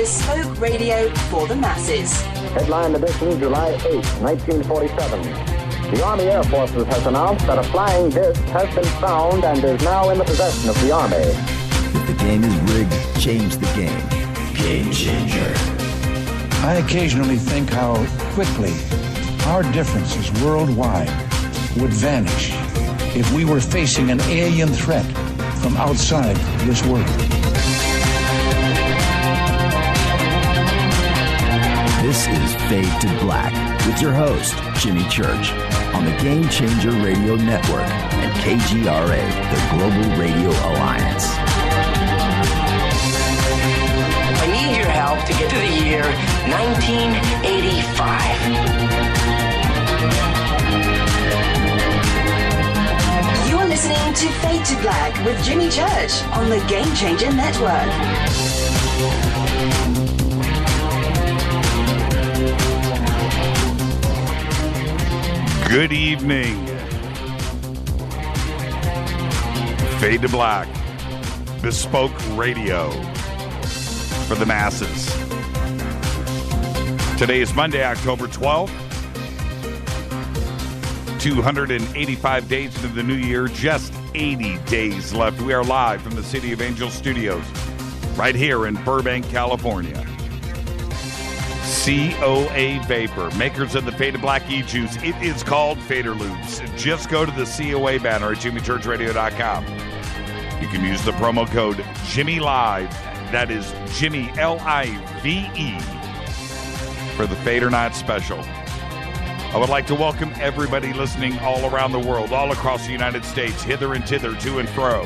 bespoke radio for the masses. Headline edition, July 8, 1947. The Army Air Forces has announced that a flying disc has been found and is now in the possession of the Army. If the game is rigged, change the game. Game changer. I occasionally think how quickly our differences worldwide would vanish if we were facing an alien threat from outside this world. This is Fade to Black with your host, Jimmy Church, on the Game Changer Radio Network and KGRA, the Global Radio Alliance. I need your help to get to the year 1985. You're listening to Fade to Black with Jimmy Church on the Game Changer Network. Good evening. Fade to Black, bespoke radio for the masses. Today is Monday, October 12th. 285 days into the new year, just 80 days left. We are live from the City of Angels Studios, right here in Burbank, California. COA Vapor, makers of the Fade to Black e-juice. It is called Fader Lubes. Just go to the COA banner at jimmychurchradio.com. You can use the promo code JimmyLive. That is Jimmy, L-I-V-E, for the Fade or Not special. I would like to welcome everybody listening all around the world, all across the United States, hither and thither, to and fro,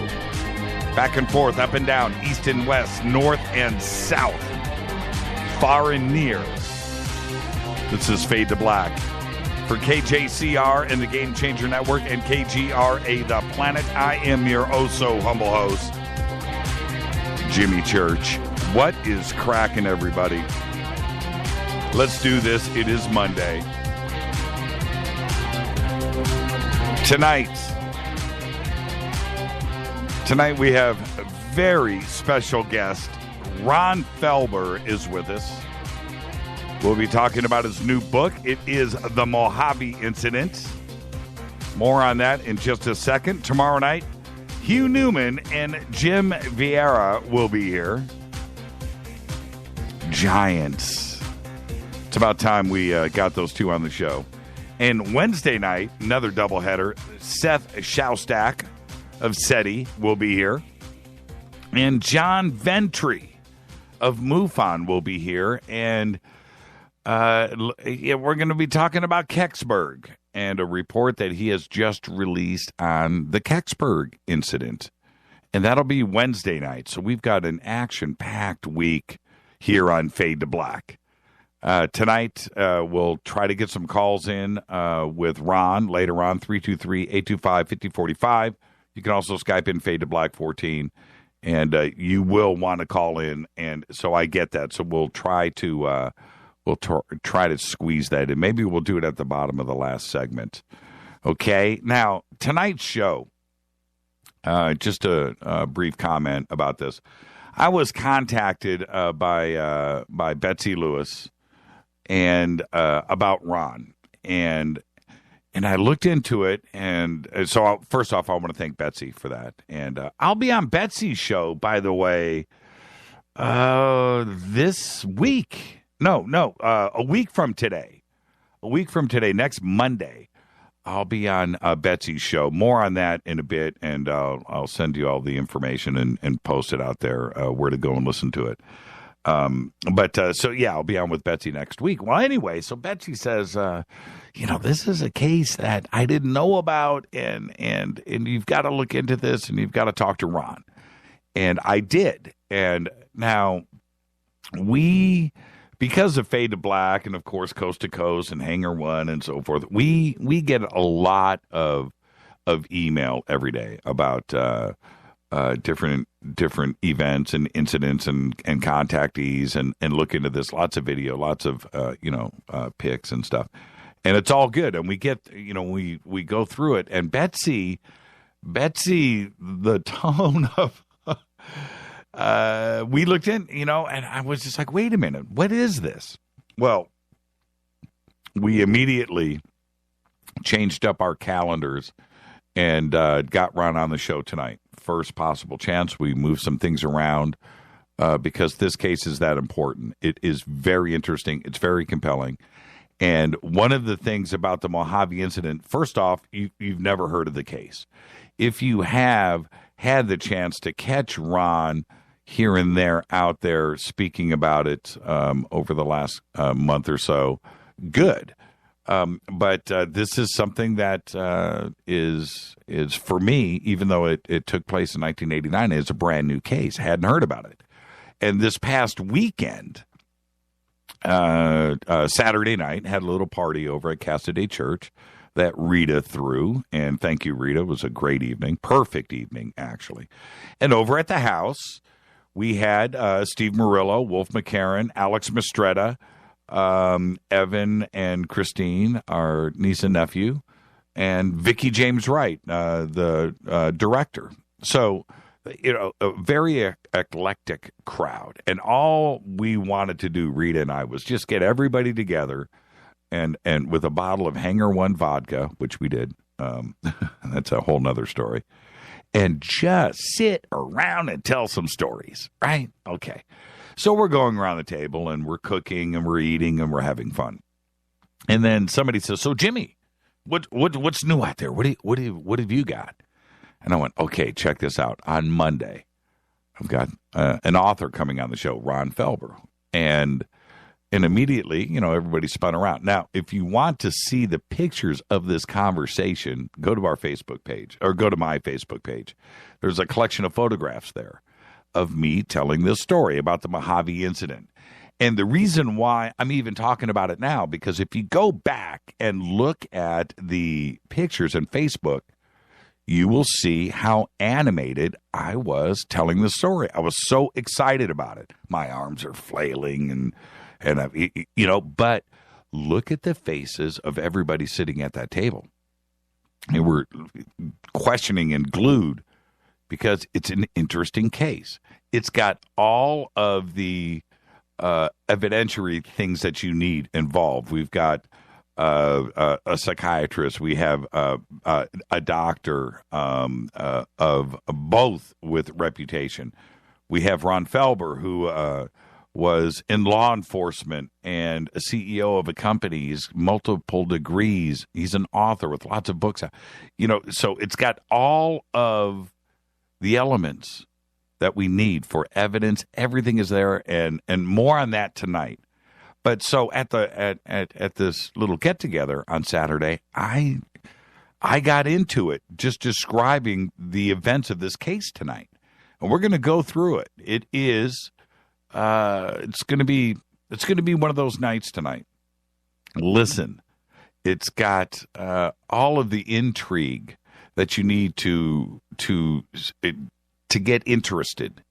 back and forth, up and down, east and west, north and south, far and near. This is Fade to Black for KJCR and the Game Changer Network and KGRA The Planet. I am your oh-so-humble host, Jimmy Church. What is cracking, everybody? Let's do this. It is Monday. Tonight we have a very special guest. Ron Felber is with us. We'll be talking about his new book. It is The Mojave Incident. More on that in just a second. Tomorrow night, Hugh Newman and Jim Vieira will be here. Giants. It's about time we got those two on the show. And Wednesday night, another doubleheader. Seth Shostak of SETI will be here. And John Ventry of MUFON will be here. And we're going to be talking about Kecksburg and a report that he has just released on the Kecksburg incident. And that'll be Wednesday night. So we've got an action-packed week here on Fade to Black. Tonight, we'll try to get some calls in with Ron later on, 323-825-5045. You can also Skype in Fade to Black 14, and you will want to call in, and so I get that. So we'll try to try to squeeze that in. Maybe we'll do it at the bottom of the last segment. Okay, now tonight's show. Just a brief comment about this. I was contacted by Betsy Lewis and about Ron, and I looked into it, and so first off, I want to thank Betsy for that, and I'll be on Betsy's show, by the way, this week. A week from today. Next Monday, I'll be on Betsy's show. More on that in a bit, and I'll send you all the information and post it out there where to go and listen to it. So I'll be on with Betsy next week. Well, anyway, so Betsy says, this is a case that I didn't know about, and you've got to look into this, and you've got to talk to Ron. And I did. And now because of Fade to Black and, of course, Coast to Coast and Hangar One and so forth, we get a lot of email every day about different events and incidents and contactees and look into this. Lots of video, lots of pics and stuff, and it's all good. And we get we go through it. And Betsy, the tone of we looked in, and I was just like, wait a minute, what is this? Well, we immediately changed up our calendars and got Ron on the show tonight. First possible chance. We moved some things around because this case is that important. It is very interesting. It's very compelling. And one of the things about the Mojave Incident, first off, you've never heard of the case. If you have had the chance to catch Ron here and there out there speaking about it over the last month or so, good. But this is something that is for me, even though it took place in 1989, is a brand new case. Hadn't heard about it. And this past weekend, Saturday night, had a little party over at Casa Day Church that Rita threw. And thank you, Rita. It was a great evening. Perfect evening, actually. And over at the house, we had Steve Murillo, Wolf McCarran, Alex Mistretta, Evan and Christine, our niece and nephew, and Vicki James Wright, the director. So, a very eclectic crowd. And all we wanted to do, Rita and I, was just get everybody together and with a bottle of Hangar One vodka, which we did. That's a whole nother story. And just sit around and tell some stories, right? Okay. So we're going around the table and we're cooking and we're eating and we're having fun. And then somebody says, "So Jimmy, what's new out there? What have you got?" And I went, "Okay, check this out. On Monday, I've got an author coming on the show, Ron Felber." And immediately, everybody spun around. Now, if you want to see the pictures of this conversation, go to our Facebook page or go to my Facebook page. There's a collection of photographs there of me telling this story about the Mojave Incident. And the reason why I'm even talking about it now, because if you go back and look at the pictures on Facebook, you will see how animated I was telling the story. I was so excited about it. My arms are flailing and but look at the faces of everybody sitting at that table. They were questioning and glued because it's an interesting case. It's got all of the evidentiary things that you need involved. We've got a psychiatrist. We have a doctor of both with reputation. We have Ron Felber, who was in law enforcement and a CEO of a company. He's multiple degrees. He's an author with lots of books. So it's got all of the elements that we need for evidence. Everything is there, and more on that tonight. But so at this little get together on Saturday, I got into it, just describing the events of this case tonight, and we're going to go through it. It is it's going to be one of those nights tonight. Listen, it's got all of the intrigue that you need to get interested.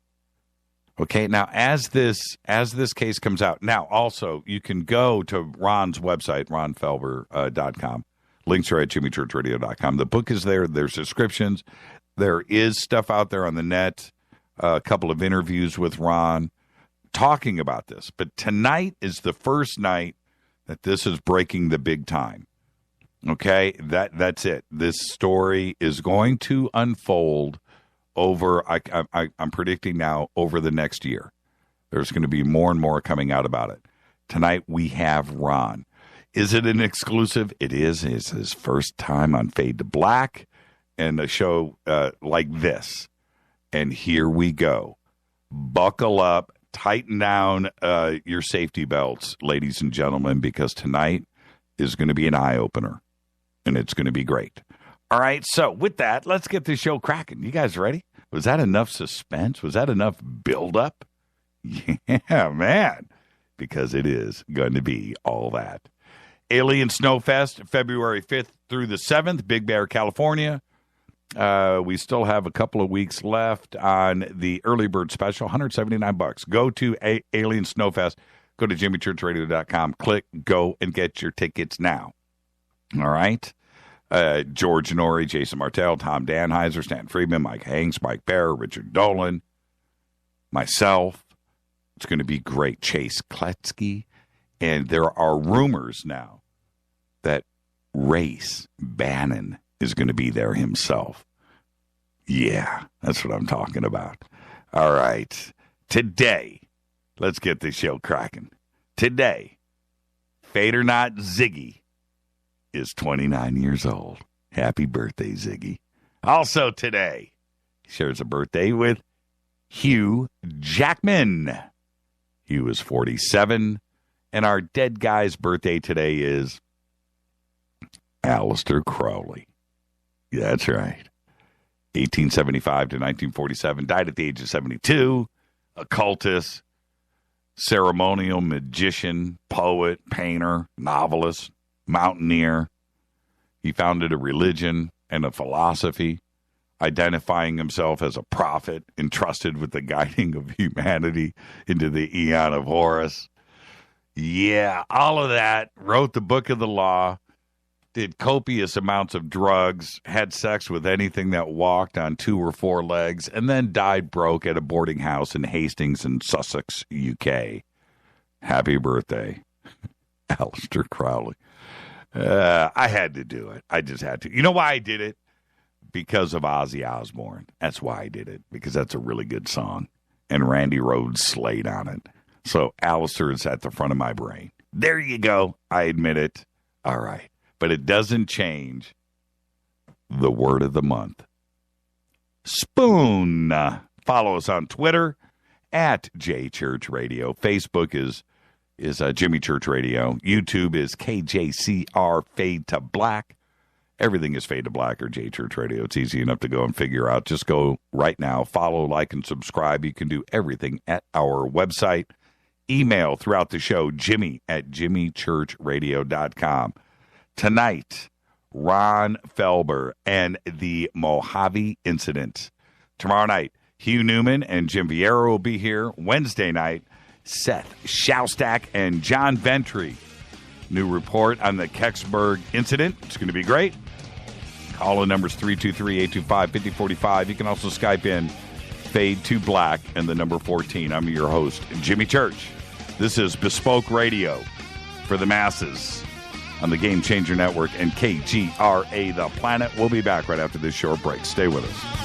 Okay, now as this case comes out, now also you can go to Ron's website, ronfelber.com. Links are at jimmychurchradio.com. The book is there. There's descriptions. There is stuff out there on the net, a couple of interviews with Ron talking about this. But tonight is the first night that this is breaking the big time. Okay, that's it. This story is going to unfold over, I'm predicting now, over the next year. There's going to be more and more coming out about it. Tonight we have Ron. Is it an exclusive? It is. It's his first time on Fade to Black and a show like this. And here we go. Buckle up. Tighten down your safety belts, ladies and gentlemen, because tonight is going to be an eye-opener, and it's going to be great. All right, so with that, let's get this show cracking. You guys ready? Was that enough suspense? Was that enough build-up? Yeah, man, because it is going to be all that. Alien Snowfest, February 5th through the 7th, Big Bear, California. We still have a couple of weeks left on the early bird special, $179. Go to Alien Snowfest. Go to jimmychurchradio.com. Click, go, and get your tickets now. All right? George Norrie, Jason Martell, Tom Danheiser, Stan Friedman, Mike Hanks, Mike Bear, Richard Dolan. myself. It's going to be great. Chase Kletsky. And there are rumors now that Race Bannon is going to be there himself. Yeah, that's what I'm talking about. All right. Today, let's get this show cracking. Today, fate or not, Ziggy is 29 years old. Happy birthday, Ziggy. Also today, he shares a birthday with Hugh Jackman. Hugh is 47. And our dead guy's birthday today is Aleister Crowley. Yeah, that's right. 1875 to 1947. Died at the age of 72. Occultist, ceremonial magician, poet, painter, novelist, mountaineer. He founded a religion and a philosophy, identifying himself as a prophet entrusted with the guiding of humanity into the Aeon of Horus. Yeah, all of that. Wrote the Book of the Law, did copious amounts of drugs, had sex with anything that walked on 2 or 4 legs, and then died broke at a boarding house in Hastings in Sussex, UK. Happy birthday, Aleister Crowley. I had to do it. I just had to. You know why I did it? Because of Ozzy Osbourne. That's why I did it, because that's a really good song. And Randy Rhoads slayed on it. So Aleister is at the front of my brain. There you go. I admit it. All right. But it doesn't change the word of the month. Spoon. Follow us on Twitter at JChurchRadio. Facebook is Jimmy Church Radio. YouTube is KJCR Fade to Black. Everything is Fade to Black or J Church Radio. It's easy enough to go and figure out. Just go right now. Follow, like, and subscribe. You can do everything at our website. Email throughout the show, jimmy@jimmychurchradio.com. Tonight, Ron Felber and the Mojave Incident. Tomorrow night, Hugh Newman and Jim Vieira will be here. Wednesday night, Seth Shostak and John Ventry. New report on the Kecksburg incident. It's going to be great. Call-in numbers 323-825-5045. You can also Skype in Fade to Black and the number 14. I'm your host, Jimmy Church. This is Bespoke Radio for the masses on the Game Changer Network and KGRA The Planet. We'll be back right after this short break. Stay with us.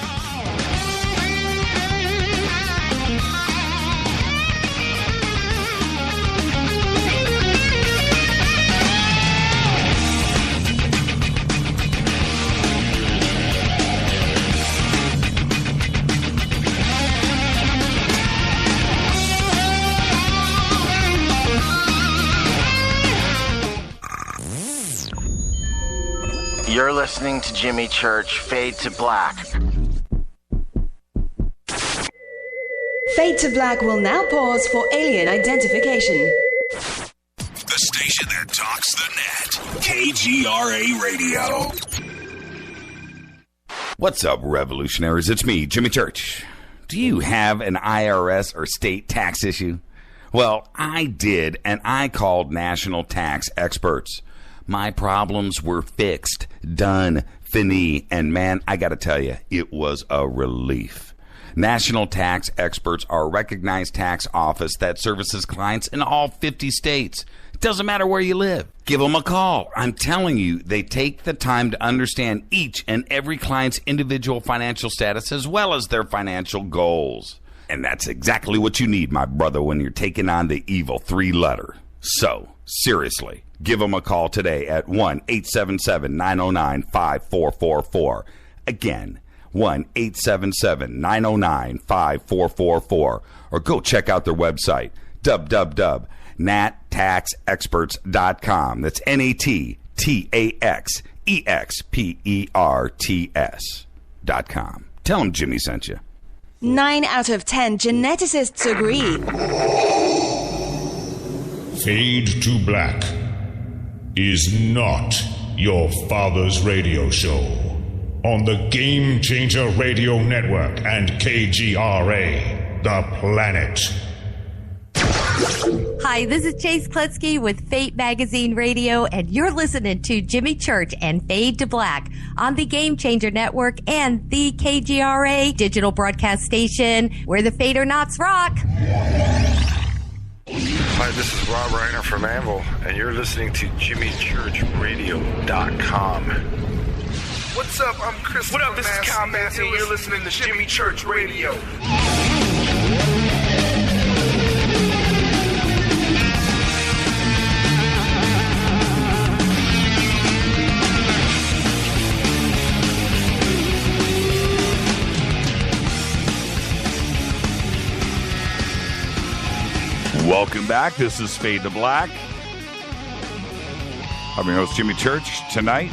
You're listening to Jimmy Church, Fade to Black. Fade to Black will now pause for alien identification. The station that talks the net. KGRA Radio. What's up, revolutionaries? It's me, Jimmy Church. Do you have an IRS or state tax issue? Well, I did, and I called national tax experts. My problems were fixed, done, fini, and man, I got to tell you, it was a relief. National Tax Experts are a recognized tax office that services clients in all 50 states. It doesn't matter where you live. Give them a call. I'm telling you, they take the time to understand each and every client's individual financial status as well as their financial goals. And that's exactly what you need, my brother, when you're taking on the evil 3-letter. So, seriously, give them a call today at 1-877-909-5444. Again, 1-877-909-5444. Or go check out their website, www.nattaxexperts.com. That's NATTAXEXPERTS.com. Tell them Jimmy sent you. 9 out of 10 geneticists agree. Fade to Black is not your father's radio show on the Game Changer Radio Network and KGRA, The Planet. Hi, this is Chase Kletsky with Fate Magazine Radio, and you're listening to Jimmy Church and Fade to Black on the Game Changer Network and the KGRA digital broadcast station, where the Fadernauts rock. Hi, this is Rob Reiner from Anvil, and you're listening to JimmyChurchRadio.com. What's up? I'm Chris. What up? This is Kyle Massey, and you're listening to Jimmy Church Radio. Welcome back. This is Fade to Black. I'm your host, Jimmy Church. Tonight,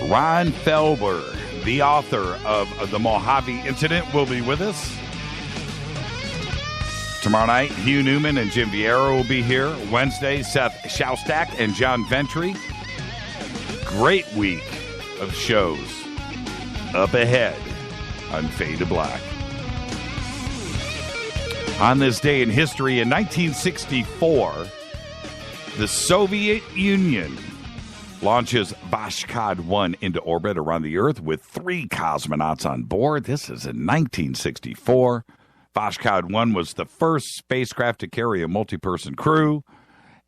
Ron Felber, the author of The Mojave Incident, will be with us. Tomorrow night, Hugh Newman and Jim Vieira will be here. Wednesday, Seth Shostak and John Ventry. Great week of shows up ahead on Fade to Black. On this day in history, in 1964, the Soviet Union launches Vashkad 1 into orbit around the Earth with 3 cosmonauts on board. This is in 1964. Vashkad 1 was the first spacecraft to carry a multi-person crew,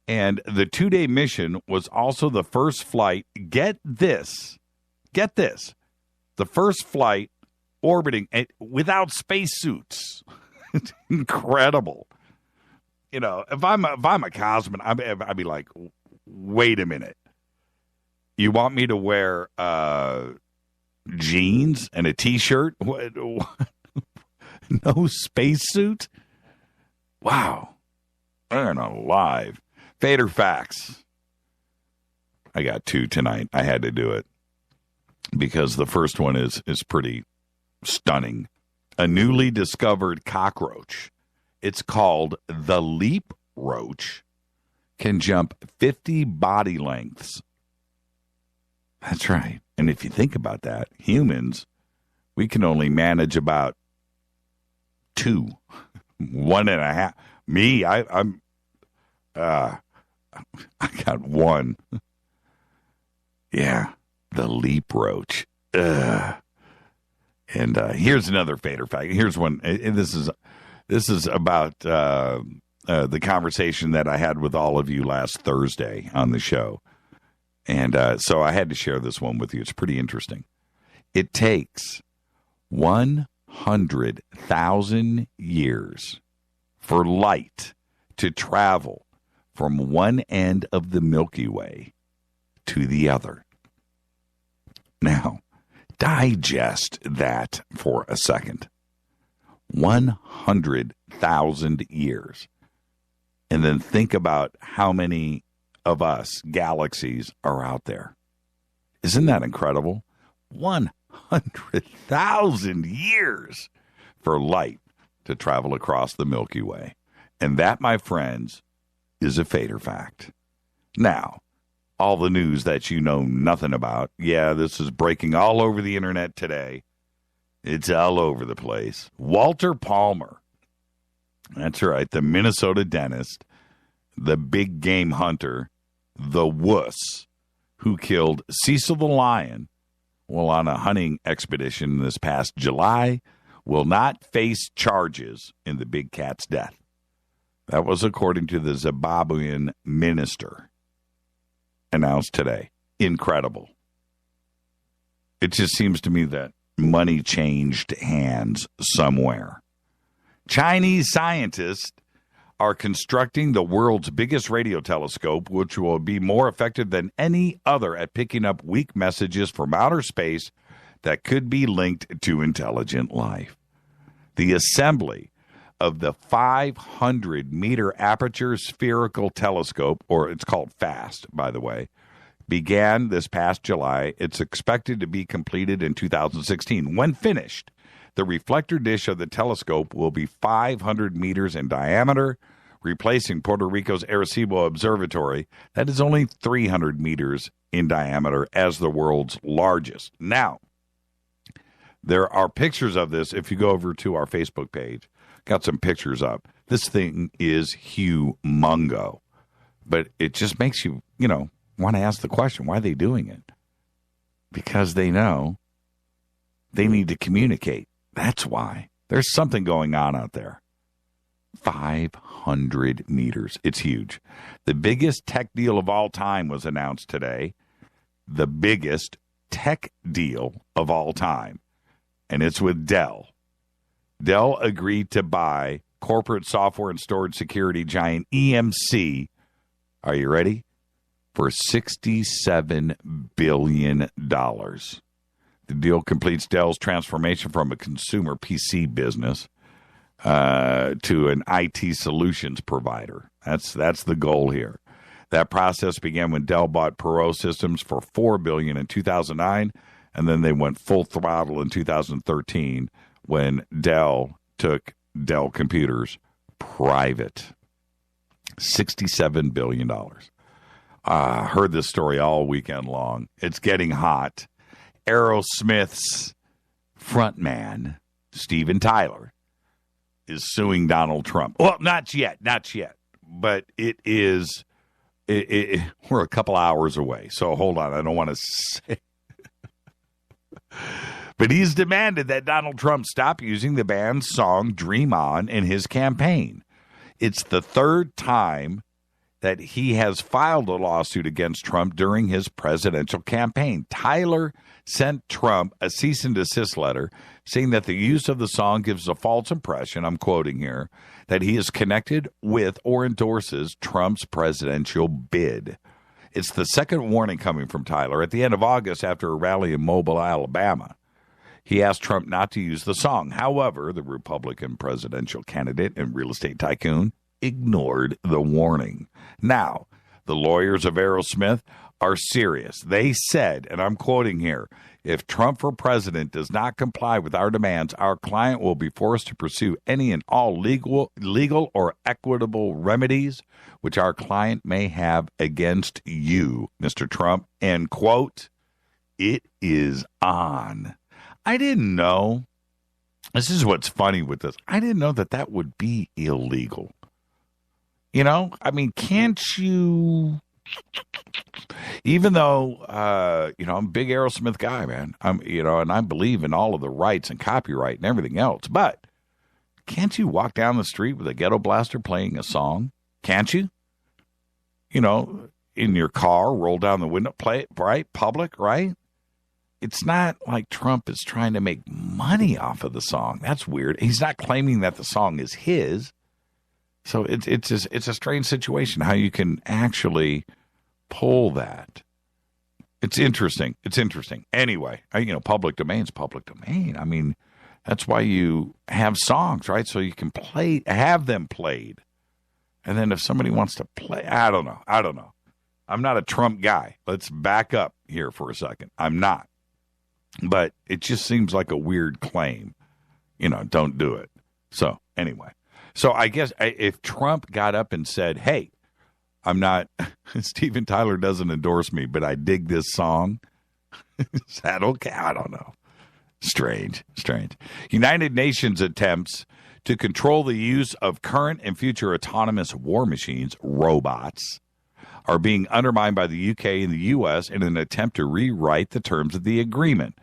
and the 2-day mission was also the first flight, get this, the first flight orbiting without spacesuits. It's incredible. You know, if I'm a cosmonaut, I'd be like, wait a minute. You want me to wear jeans and a T-shirt? What? No spacesuit? Wow. I'm alive. Fader facts. I got 2 tonight. I had to do it because the first one is pretty stunning. A newly discovered cockroach, it's called the leap roach, can jump 50 body lengths. That's right. And if you think about that, humans, we can only manage about 2, 1.5. Me, I got 1. Yeah, the leap roach. And here's another fader fact. Here's one. This is about the conversation that I had with all of you last Thursday on the show. And so I had to share this one with you. It's pretty interesting. It takes 100,000 years for light to travel from one end of the Milky Way to the other. Now, digest that for a second. 100,000 years. And then think about how many of us galaxies are out there. Isn't that incredible? 100,000 years for light to travel across the Milky Way. And that, my friends, is a fader fact. Now, all the news that you know nothing about. Yeah, this is breaking all over the internet today. It's all over the place. Walter Palmer. That's right, the Minnesota dentist, the big game hunter, the wuss, who killed Cecil the lion while on a hunting expedition this past July, will not face charges in the big cat's death. That was according to the Zimbabwean minister. Announced today. Incredible. It just seems to me that money changed hands somewhere. Chinese scientists are constructing the world's biggest radio telescope, which will be more effective than any other at picking up weak messages from outer space that could be linked to intelligent life. The assembly of the 500-meter aperture spherical telescope, or it's called FAST, by the way, began this past July. It's expected to be completed in 2016. When finished, the reflector dish of the telescope will be 500 meters in diameter, replacing Puerto Rico's Arecibo Observatory that is only 300 meters in diameter as the world's largest. Now, there are pictures of this if you go over to our Facebook page. Got some pictures up. This thing is humongo. But it just makes you, want to ask the question, why are they doing it? Because they know they need to communicate. That's why. There's something going on out there. 500 meters. It's huge. The biggest tech deal of all time was announced today. The biggest tech deal of all time. And it's with Dell. Dell agreed to buy corporate software and storage security giant EMC. Are you ready? For $67 billion. The deal completes Dell's transformation from a consumer PC business to an IT solutions provider. That's the goal here. That process began when Dell bought Perot Systems for $4 billion in 2009, and then they went full throttle in 2013 when Dell took Dell Computers private. $67 billion. Heard this story all weekend long. It's getting hot. Aerosmith's frontman, Steven Tyler, is suing Donald Trump. Well, not yet. But it is, we're a couple hours away. So hold on. I don't want to say. But he's demanded that Donald Trump stop using the band's song Dream On in his campaign. It's the third time that he has filed a lawsuit against Trump during his presidential campaign. Tyler sent Trump a cease and desist letter saying that the use of the song gives a false impression, I'm quoting here, that he is connected with or endorses Trump's presidential bid. It's the second warning coming from Tyler at the end of August after a rally in Mobile, Alabama. He asked Trump not to use the song. However, the Republican presidential candidate and real estate tycoon ignored the warning. Now, the lawyers of Aerosmith are serious. They said, and I'm quoting here, if Trump for president does not comply with our demands, our client will be forced to pursue any and all legal or equitable remedies which our client may have against you, Mr. Trump. End quote. It is on. I didn't know. This is what's funny with this. I didn't know that would be illegal. I mean, can't you, even though, I'm a big Aerosmith guy, man, and I believe in all of the rights and copyright and everything else, but can't you walk down the street with a ghetto blaster playing a song? Can't you? In your car, roll down the window, play it, right? Public, right? It's not like Trump is trying to make money off of the song. That's weird. He's not claiming that the song is his. So it's a strange situation how you can actually pull that. It's interesting. Anyway, public domain's public domain. I mean, that's why you have songs, right? So you can have them played. And then if somebody wants to play, I don't know. I'm not a Trump guy. Let's back up here for a second. I'm not. But it just seems like a weird claim. Don't do it. So anyway. So I guess if Trump got up and said, hey, I'm not, Steven Tyler doesn't endorse me, but I dig this song. Is that okay? I don't know. Strange. United Nations attempts to control the use of current and future autonomous war machines, robots, are being undermined by the UK and the US in an attempt to rewrite the terms of the agreement.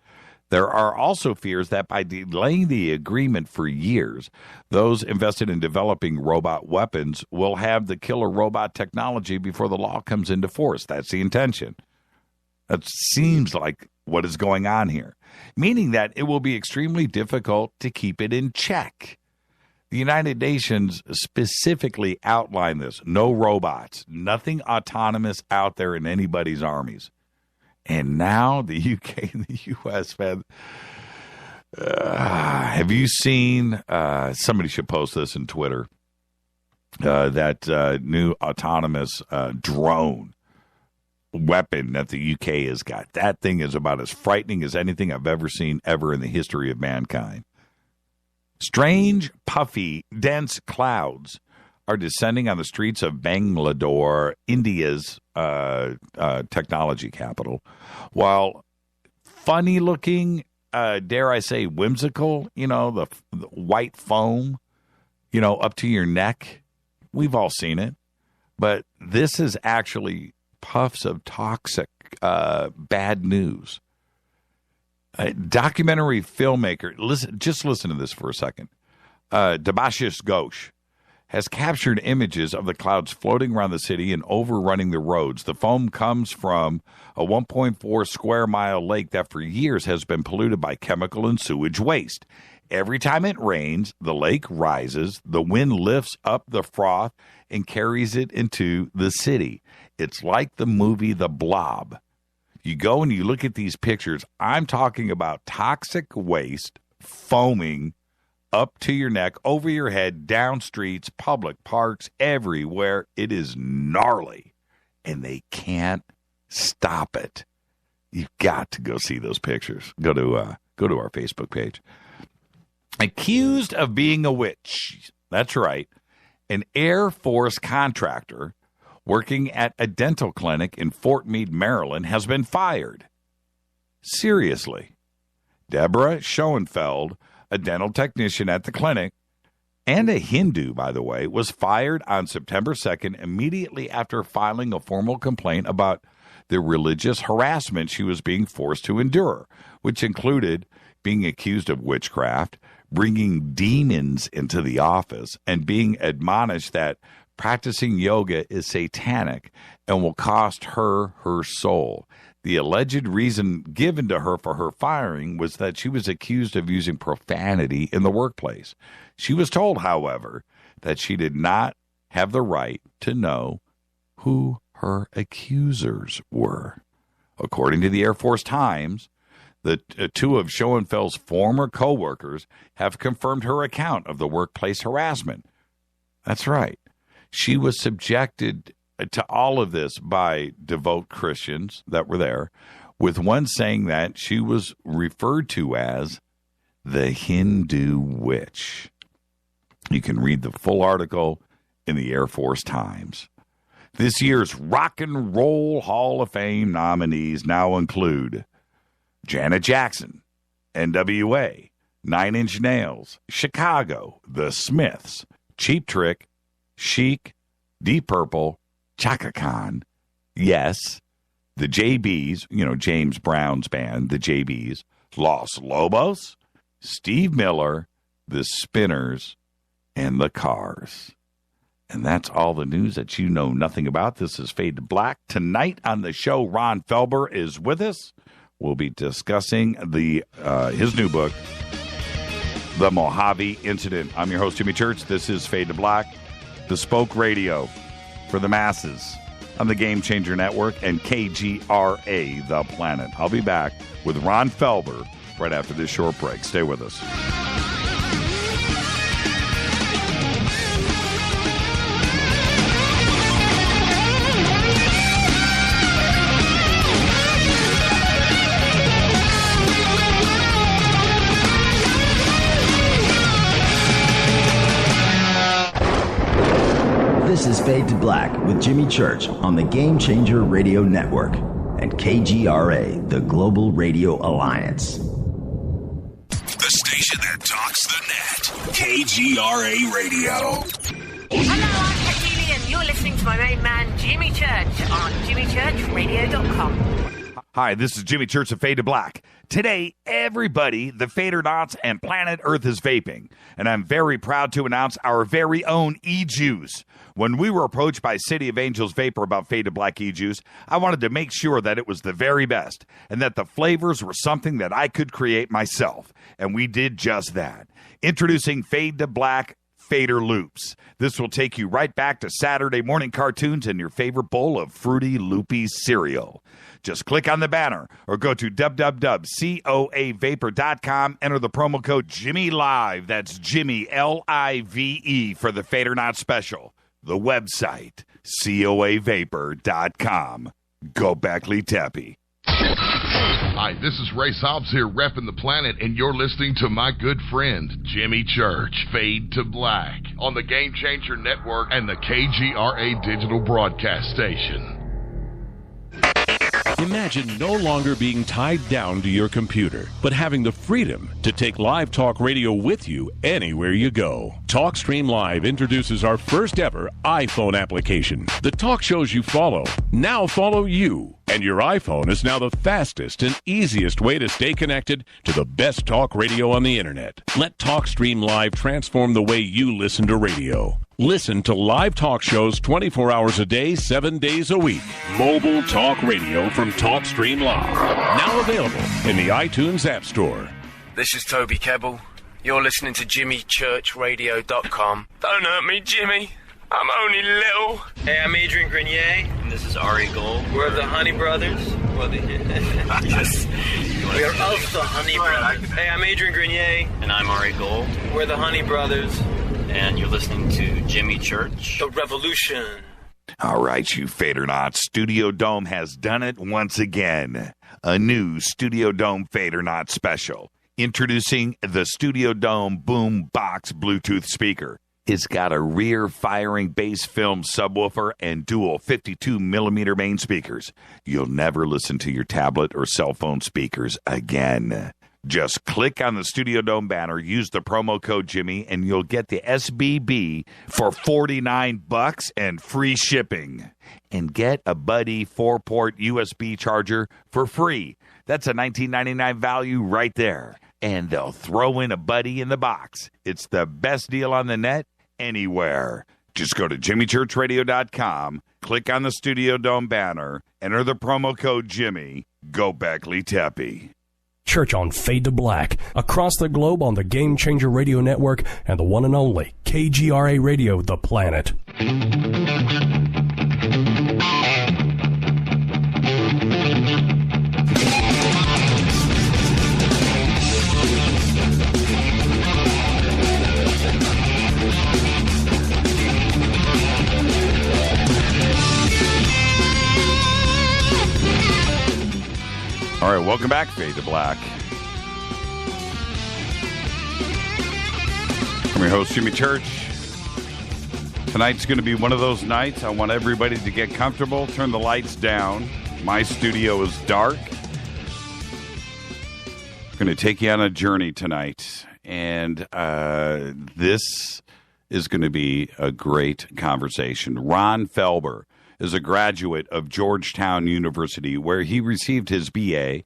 There are also fears that by delaying the agreement for years, those invested in developing robot weapons will have the killer robot technology before the law comes into force. That's the intention. That seems like what is going on here, meaning that it will be extremely difficult to keep it in check. The United Nations specifically outlined this. No robots, nothing autonomous out there in anybody's armies. And now the UK and the U.S., man, have you seen, somebody should post this in Twitter, that new autonomous drone weapon that the UK has got? That thing is about as frightening as anything I've ever seen ever in the history of mankind. Strange, puffy, dense clouds are descending on the streets of Bangalore, India's technology capital, while funny-looking, dare I say, whimsical, the white foam, up to your neck. We've all seen it. But this is actually puffs of toxic bad news. A documentary filmmaker, listen to this for a second. Debashis Ghosh has captured images of the clouds floating around the city and overrunning the roads. The foam comes from a 1.4 square mile lake that for years has been polluted by chemical and sewage waste. Every time it rains, the lake rises, the wind lifts up the froth and carries it into the city. It's like the movie The Blob. You go and you look at these pictures. I'm talking about toxic waste foaming up to your neck, over your head, down streets, public parks, everywhere. It is gnarly, and they can't stop it. You've got to go see those pictures. Go to our Facebook page. Accused of being a witch. That's right. An Air Force contractor working at a dental clinic in Fort Meade, Maryland, has been fired. Seriously. Deborah Schoenfeld, a dental technician at the clinic, and a Hindu, by the way, was fired on September 2nd immediately after filing a formal complaint about the religious harassment she was being forced to endure, which included being accused of witchcraft, bringing demons into the office, and being admonished that practicing yoga is satanic and will cost her her soul. The alleged reason given to her for her firing was that she was accused of using profanity in the workplace. She was told, however, that she did not have the right to know who her accusers were. According to the Air Force Times, the two of Schoenfeld's former co-workers have confirmed her account of the workplace harassment. That's right. She was subjected to all of this by devout Christians that were there, with one saying that she was referred to as the Hindu witch. You can read the full article in the Air Force Times. This year's Rock and Roll Hall of Fame nominees now include Janet Jackson, NWA, Nine Inch Nails, Chicago, The Smiths, Cheap Trick, Chic, Deep Purple, Chaka Khan, Yes, the JBs, James Brown's band, the JBs, Los Lobos, Steve Miller, the Spinners, and the Cars. And that's all the news that you know nothing about. This is Fade to Black. Tonight on the show, Ron Felber is with us. We'll be discussing his new book, The Mojave Incident. I'm your host, Jimmy Church. This is Fade to Black, bespoke radio for the masses on the Game Changer Network and KGRA, The Planet. I'll be back with Ron Felber right after this short break. Stay with us. This is Fade to Black with Jimmy Church on the Game Changer Radio Network and KGRA, the Global Radio Alliance. The station that talks the net. KGRA Radio. Hello, I'm Katie, and you're listening to my main man, Jimmy Church, on jimmychurchradio.com. Hi, this is Jimmy Church of Fade to Black. Today, everybody, the Fadernauts and planet Earth is vaping, and I'm very proud to announce our very own e-juice. When we were approached by City of Angels Vapor about Fade to Black e-juice, I wanted to make sure that it was the very best, and that the flavors were something that I could create myself, and we did just that. Introducing Fade to Black Fader Loops. This will take you right back to Saturday morning cartoons and your favorite bowl of Fruity Loopy cereal. Just click on the banner or go to www.coavapor.com. Enter the promo code JimmyLive. That's Jimmy, L-I-V-E, for the Fadernaut special. The website, coavapor.com. Go Beckley Teppy. Hi, this is Ray Hobbs here, repping the planet, and you're listening to my good friend, Jimmy Church, Fade to Black, on the Game Changer Network and the KGRA Digital Broadcast Station. Imagine no longer being tied down to your computer, but having the freedom to take live talk radio with you anywhere you go. TalkStream Live introduces our first ever iPhone application. The talk shows you follow now follow you. And your iPhone is now the fastest and easiest way to stay connected to the best talk radio on the internet. Let TalkStream Live transform the way you listen to radio. Listen to live talk shows 24 hours a day, 7 days a week. Mobile talk radio from TalkStream Live. Now available in the iTunes App Store. This is Toby Kebbell. You're listening to JimmyChurchRadio.com. Don't hurt me, Jimmy. I'm only little. Hey, I'm Adrian Grenier. And this is Ari Gold. We're the Honey Brothers. Yes. We are of the Honey Brothers. Hey, I'm Adrian Grenier. And I'm Ari Gold. We're the Honey Brothers. And you're listening to Jimmy Church. The Revolution. All right, you Fadernauts. Studio Dome has done it once again. A new Studio Dome Fadernaut special. Introducing the Studio Dome Boom Box Bluetooth speaker. It's got a rear-firing bass film subwoofer and dual 52-millimeter main speakers. You'll never listen to your tablet or cell phone speakers again. Just click on the Studio Dome banner, use the promo code Jimmy, and you'll get the SBB for $49 and free shipping. And get a Buddy 4-port USB charger for free. That's a $19.99 value right there. And they'll throw in a Buddy in the box. It's the best deal on the net anywhere. Just go to JimmyChurchRadio.com, click on the Studio Dome banner, enter the promo code Jimmy. Go Beckley Teppy. Church on Fade to Black, across the globe on the Game Changer Radio Network and the one and only KGRA Radio, The Planet. All right, welcome back, Fade to Black. I'm your host, Jimmy Church. Tonight's going to be one of those nights. I want everybody to get comfortable, turn the lights down. My studio is dark. I'm going to take you on a journey tonight, and this is going to be a great conversation. Ron Felber is a graduate of Georgetown University, where he received his BA.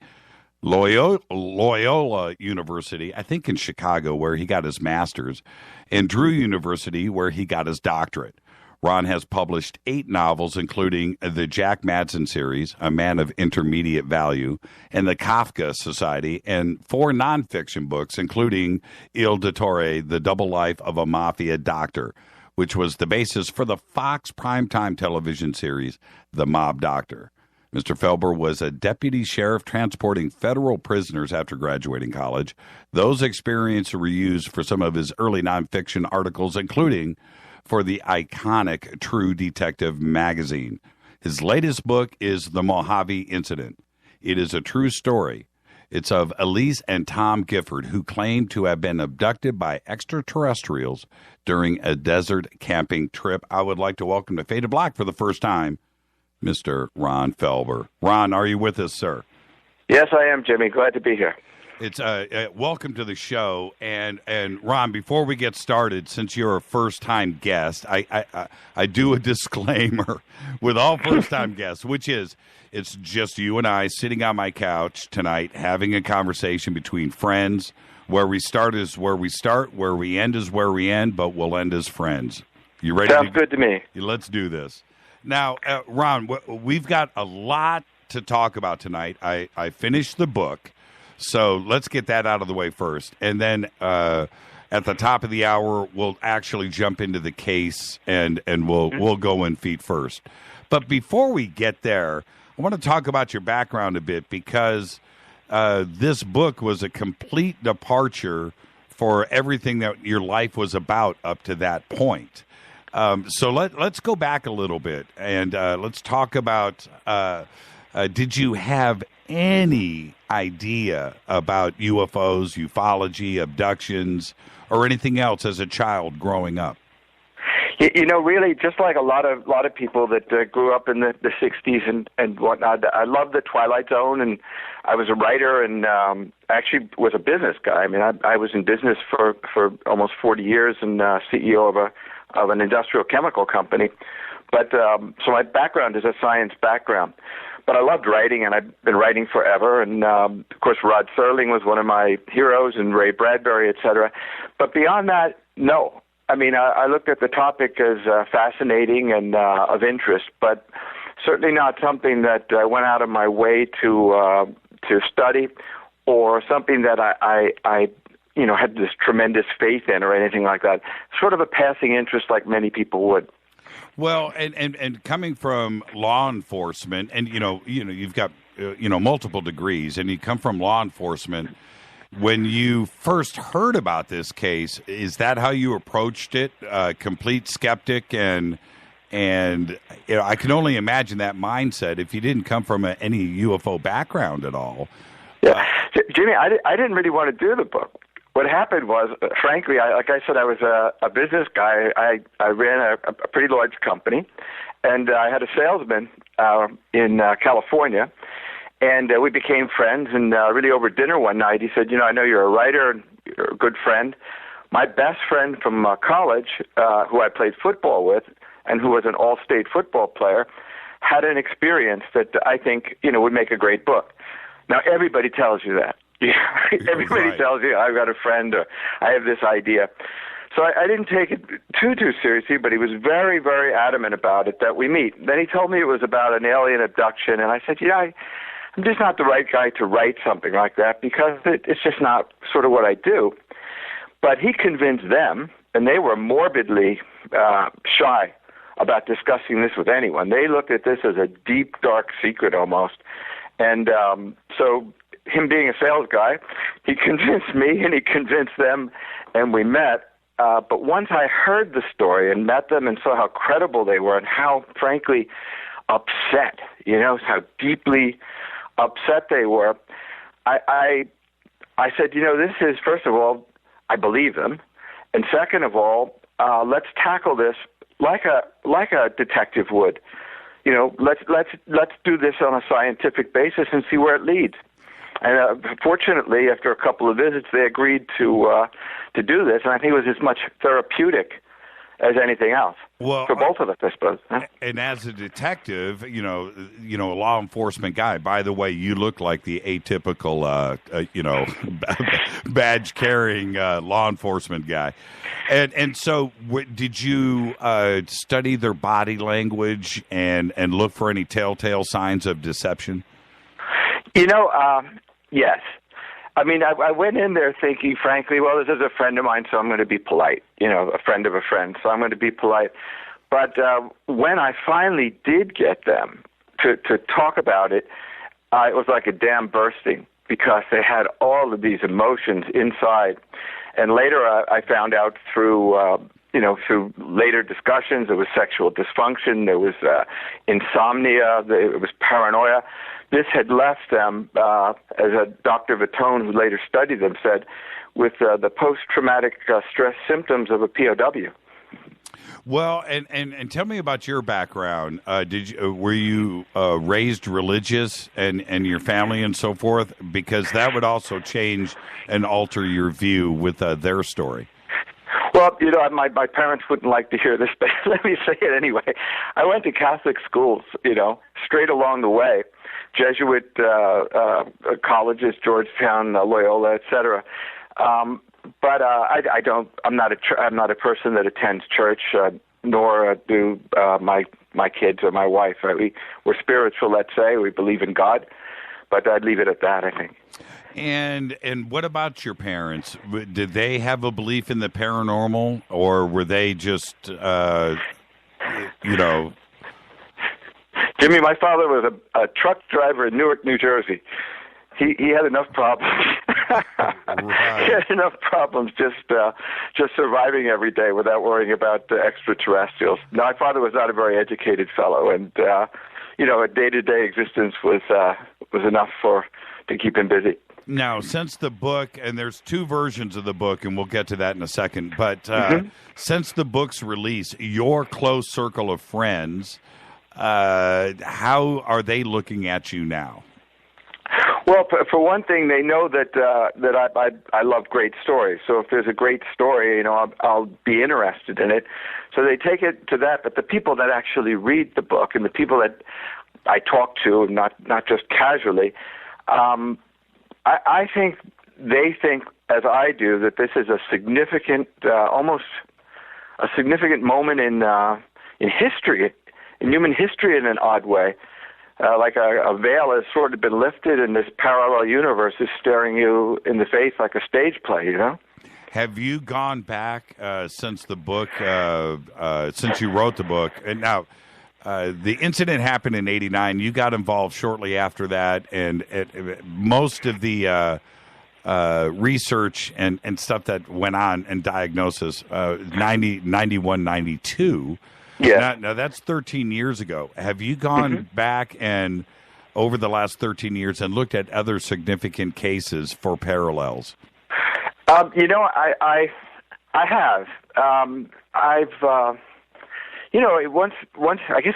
Loyola University, I think in Chicago, where he got his master's, and Drew University, where he got his doctorate. Ron has published 8 novels, including the Jack Madsen series, A Man of Intermediate Value, and the Kafka Society, and 4 nonfiction books, including Il Dottore, The Double Life of a Mafia Doctor, which was the basis for the Fox primetime television series, The Mob Doctor. Mr. Felber was a deputy sheriff transporting federal prisoners after graduating college. Those experiences were used for some of his early nonfiction articles, including for the iconic True Detective magazine. His latest book is The Mojave Incident. It is a true story. It's of Elise and Tom Gifford, who claim to have been abducted by extraterrestrials during a desert camping trip. I would like to welcome to Fade to Black for the first time, Mr. Ron Felber. Ron, are you with us, sir? Yes, I am, Jimmy. Glad to be here. It's welcome to the show. And Ron, before we get started, since you're a first-time guest, I do a disclaimer with all first-time guests, which is it's just you and I sitting on my couch tonight having a conversation between friends. Where we start is where we start, where we end is where we end, but we'll end as friends. You ready? Sounds good to me. Let's do this. Now, Ron, we've got a lot to talk about tonight. I finished the book, so let's get that out of the way first. And then at the top of the hour, we'll actually jump into the case, and we'll go in feet first. But before we get there, I want to talk about your background a bit, because this book was a complete departure for everything that your life was about up to that point. So let's go back a little bit, and let's talk about, did you have any idea about UFOs, ufology, abductions, or anything else as a child growing up? You know, really, just like a lot of people that grew up in the 60s and whatnot, I loved the Twilight Zone, and I was a writer and actually was a business guy. I mean, I was in business for almost 40 years and CEO of an industrial chemical company. But so my background is a science background. But I loved writing, and I've been writing forever. And, of course, Rod Serling was one of my heroes, and Ray Bradbury, et cetera. But beyond that, no. I mean, I looked at the topic as fascinating and of interest, but certainly not something that I went out of my way to study, or something that I had this tremendous faith in or anything like that. Sort of a passing interest, like many people would. Well, and coming from law enforcement, and you've got multiple degrees, and you come from law enforcement. When you first heard about this case, is that how you approached it? Complete skeptic, and I can only imagine that mindset if you didn't come from any UFO background at all. Yeah, Jimmy, I didn't really want to do the book. What happened was, frankly, like I said, I was a business guy. I ran a pretty large company, and I had a salesman in California. And we became friends, and really over dinner one night, he said, I know you're a writer and you're a good friend. My best friend from college, who I played football with and who was an all-state football player, had an experience that I think, would make a great book. Now, everybody tells you that. Everybody tells you, I've got a friend, or I have this idea. So I didn't take it too seriously, but he was very, very adamant about it, that we meet. Then he told me it was about an alien abduction, and I said, I'm just not the right guy to write something like that, because it's just not sort of what I do. But he convinced them, and they were morbidly shy about discussing this with anyone. They looked at this as a deep, dark secret almost. And so him being a sales guy, he convinced me and he convinced them, and we met. But once I heard the story and met them and saw how credible they were and how, frankly, upset, how deeply upset they were, I said, this is, first of all, I believe them, and second of all, let's tackle this like a detective would. Let's do this on a scientific basis and see where it leads. And fortunately, after a couple of visits, they agreed to do this, and I think it was as much therapeutic as anything else. Well, for both of us, I suppose. And as a detective, a law enforcement guy. By the way, you look like the atypical, badge-carrying law enforcement guy. And so, did you study their body language and look for any telltale signs of deception? Yes. I mean, I went in there thinking, frankly, well, this is a friend of mine, so I'm going to be polite. A friend of a friend, so I'm going to be polite. But when I finally did get them to talk about it, it was like a dam bursting, because they had all of these emotions inside. And later I found out through later discussions, there was sexual dysfunction, there was insomnia, it was paranoia. This had left them, as a Dr. Vitone, who later studied them, said, with the post-traumatic stress symptoms of a POW. Well, and tell me about your background. Were you raised religious, and your family and so forth? Because that would also change and alter your view with their story. Well, my parents wouldn't like to hear this, but let me say it anyway. I went to Catholic schools, straight along the way. Jesuit colleges, Georgetown, Loyola, etc. But I'm not a person that attends church, nor do my kids or my wife. We're spiritual, let's say. We believe in God, but I'd leave it at that, I think. And what about your parents? Did they have a belief in the paranormal, or were they just, Jimmy, my father was a truck driver in Newark, New Jersey. He had enough problems. Right. He had enough problems just surviving every day without worrying about extraterrestrials. No, my father was not a very educated fellow, and a day-to-day existence was enough to keep him busy. Now, since the book, and there's two versions of the book, and we'll get to that in a second, but since the book's release, your close circle of friends, how are they looking at you now? Well, for one thing, they know that I love great stories. So if there's a great story, I'll be interested in it. So they take it to that. But the people that actually read the book and the people that I talk to, not just casually, I think they think, as I do, that this is a significant, almost a significant moment in history, in human history, in an odd way. Like a veil has sort of been lifted, and this parallel universe is staring you in the face like a stage play. Have you gone back since the book, since you wrote the book, and now? The incident happened in '89. You got involved shortly after that, and most of the research and stuff that went on and diagnosis, 91, 92. Yeah. Now, that's 13 years ago. Have you gone back and over the last 13 years and looked at other significant cases for parallels? I have.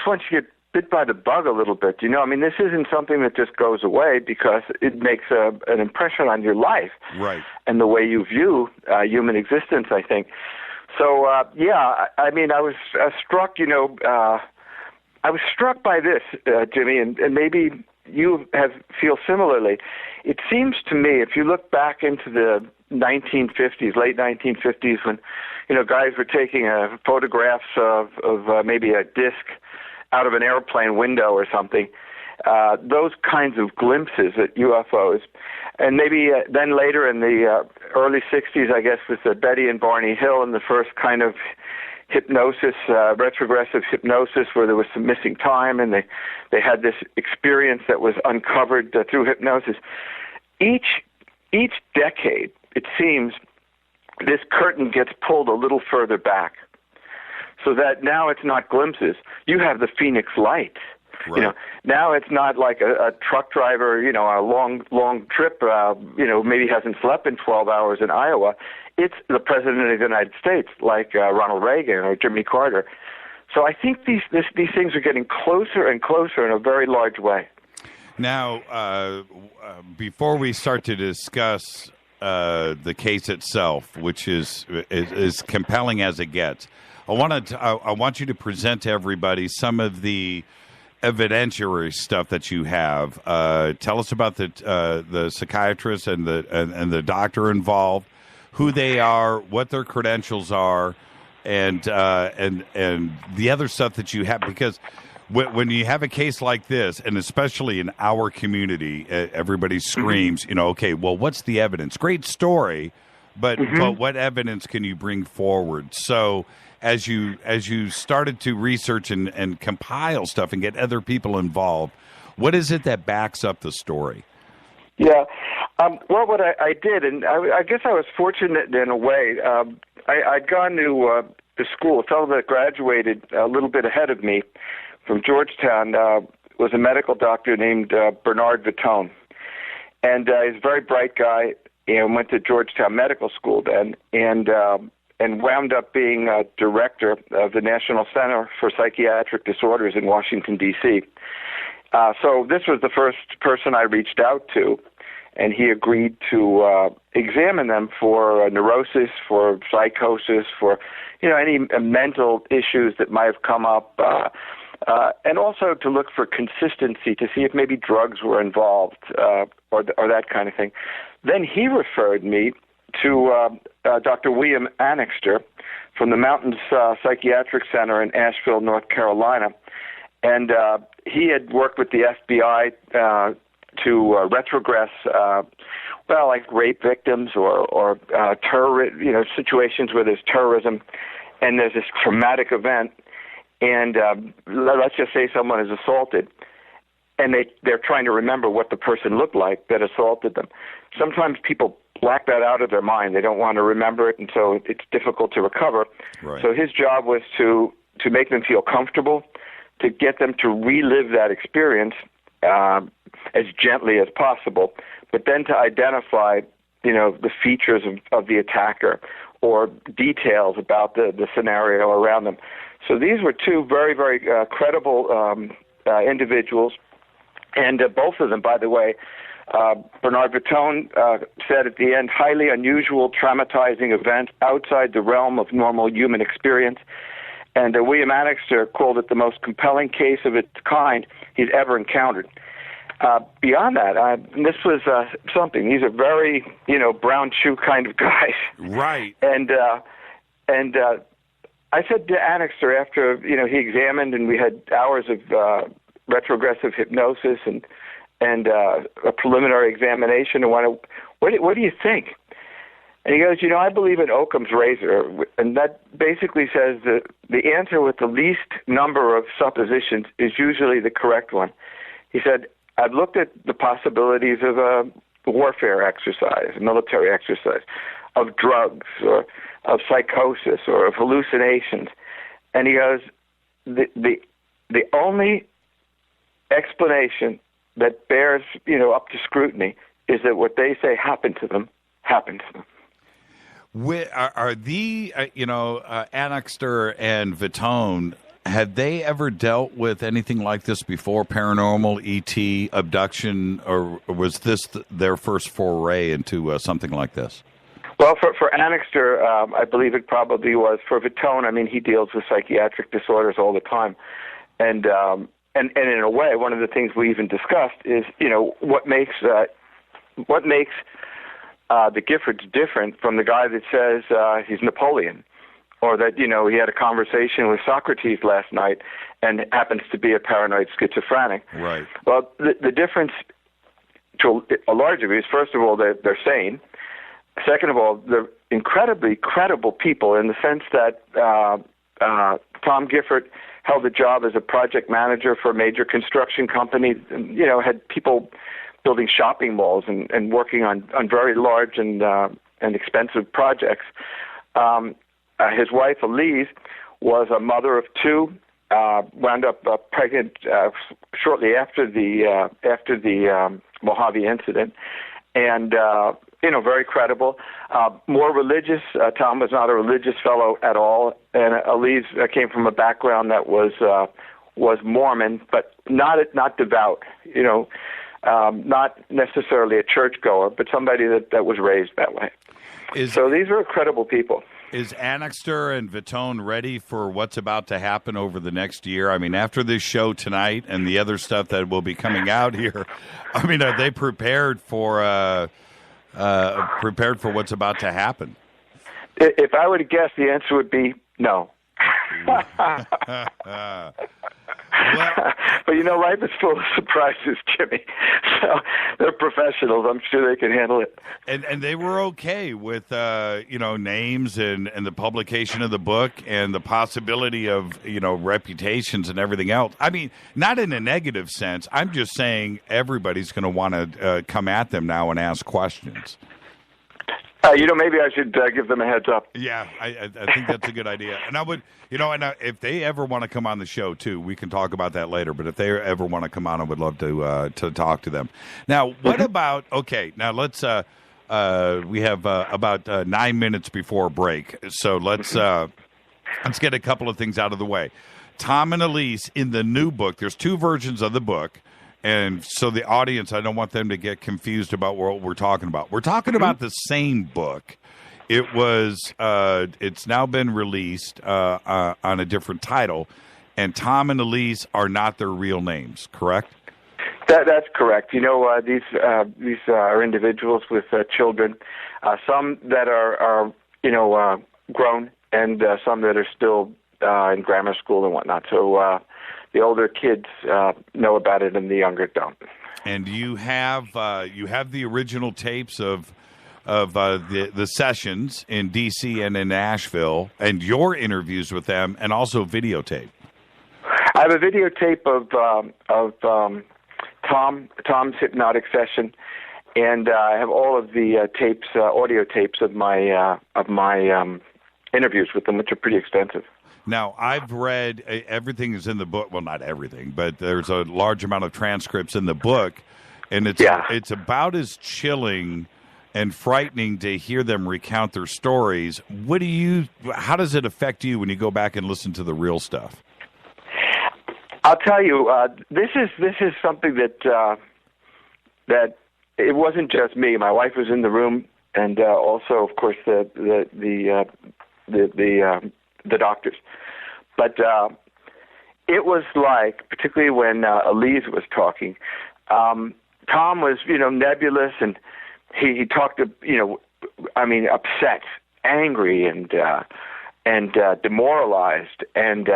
Once you get bit by the bug a little bit, this isn't something that just goes away because it makes an impression on your life, right, and the way you view human existence, I think. So, I was struck, I was struck by this, Jimmy, and maybe you feel similarly. It seems to me, if you look back into the 1950s, late 1950s, when guys were taking photographs of maybe a disc out of an airplane window or something, those kinds of glimpses at UFOs. And maybe then later in the early 60s, I guess, with Betty and Barney Hill and the first kind of hypnosis, retrogressive hypnosis, where there was some missing time, and they had this experience that was uncovered through hypnosis. Each decade, it seems, this curtain gets pulled a little further back, so that now it's not glimpses. You have the Phoenix Lights. Right. Now it's not like a truck driver, a long trip, maybe hasn't slept in 12 hours in Iowa. It's the President of the United States, like Ronald Reagan or Jimmy Carter. So I think these things are getting closer and closer in a very large way. Now, before we start to discuss the case itself, which is compelling as it gets, I want you to present to everybody some of the evidentiary stuff that you have. Tell us about the psychiatrist and the doctor involved, who they are, what their credentials are, and the other stuff that you have, because when you have a case like this, and especially in our community, everybody screams, okay, well, what's the evidence? Great story, but what evidence can you bring forward? So as you started to research and compile stuff and get other people involved, what is it that backs up the story? Yeah. Well, what I did, and I guess I was fortunate in a way. I'd gone to school. A fellow that graduated a little bit ahead of me from Georgetown was a medical doctor named Bernard Vitone. And he's a very bright guy and went to Georgetown Medical School then, and wound up being director of the National Center for Psychiatric Disorders in Washington, D.C. So this was the first person I reached out to, and he agreed to examine them for neurosis, for psychosis, for any mental issues that might have come up, and also to look for consistency, to see if maybe drugs were involved or that kind of thing. Then he referred me to Dr. William Annixter from the Mountains Psychiatric Center in Asheville, North Carolina. And he had worked with the FBI to retrogress, like rape victims or terror, situations where there's terrorism and there's this traumatic event. And let's just say someone is assaulted, and they're trying to remember what the person looked like that assaulted them. Sometimes people black that out of their mind. They don't want to remember it, and so it's difficult to recover. Right. So his job was to make them feel comfortable, to get them to relive that experience, as gently as possible, but then to identify, the features of the attacker or details about the scenario around them. So these were two very, very credible individuals, and both of them, by the way, Bernard Vitone said at the end, highly unusual, traumatizing event outside the realm of normal human experience. And William Annixter called it the most compelling case of its kind he's ever encountered. Beyond that, this was something. These are very, brown shoe kind of guys. Right. And I said to Annixter after, he examined, and we had hours of retrogressive hypnosis and a preliminary examination, and what do you think? And he goes, I believe in Occam's razor, and that basically says that the answer with the least number of suppositions is usually the correct one. He said, I've looked at the possibilities of a warfare exercise, a military exercise, of drugs, or of psychosis, or of hallucinations. And he goes, the only explanation that bears, up to scrutiny is that what they say happened to them, happened to them. Are the, Annixter and Vitone, had they ever dealt with anything like this before, paranormal, ET, abduction, or was this their first foray into something like this? Well, for Annixter, I believe it probably was. For Vitone, I mean, he deals with psychiatric disorders all the time. And in a way, one of the things we even discussed is, what makes the Giffords different from the guy that says he's Napoleon, or that, he had a conversation with Socrates last night and happens to be a paranoid schizophrenic. Right. Well, the difference to a large degree is, first of all, they're sane. Second of all, they're incredibly credible people in the sense that Tom Gifford held a job as a project manager for a major construction company, and, had people building shopping malls and working on very large and expensive projects. His wife, Elise, was a mother of two, wound up pregnant shortly after the Mojave Incident, and very credible. More religious. Tom was not a religious fellow at all, and Elise came from a background that was Mormon, but not devout. Not necessarily a churchgoer, but somebody that was raised that way. So these are credible people. Is Annixter and Vitone ready for what's about to happen over the next year? I mean, after this show tonight and the other stuff that will be coming out here, I mean, are they prepared for what's about to happen? If I were to guess, the answer would be no. But life is full of surprises, Jimmy. So they're professionals. I'm sure they can handle it. And they were okay with names and the publication of the book and the possibility of reputations and everything else. I mean, not in a negative sense. I'm just saying everybody's going to want to come at them now and ask questions. Maybe I should give them a heads up. Yeah, I think that's a good idea. And I would, if they ever want to come on the show too, we can talk about that later. But if they ever want to come on, I would love to talk to them. Now, what about? Okay, now let's. We have about 9 minutes before break, so let's get a couple of things out of the way. Tom and Elise in the new book. There's two versions of the book. And so the audience, I don't want them to get confused about what we're talking about. We're talking about the same book. It was, it's now been released on a different title, and Tom and Elise are not their real names, correct? That's correct. These are individuals with children, some that are grown, and some that are still in grammar school and whatnot. So the older kids know about it, and the younger don't. And you have the original tapes of the sessions in D.C. and in Nashville, and your interviews with them, and also videotape. I have a videotape of Tom's hypnotic session, and I have all of the audio tapes of my interviews with them, which are pretty extensive. Now, I've read everything is in the book. Well, not everything, but there's a large amount of transcripts in the book, and it's about as chilling and frightening to hear them recount their stories. How does it affect you when you go back and listen to the real stuff? I'll tell you, this is something that it wasn't just me. My wife was in the room, and also, of course, the doctors. But it was like, particularly when Elise was talking, Tom was, nebulous, and he talked, upset, angry, and demoralized, and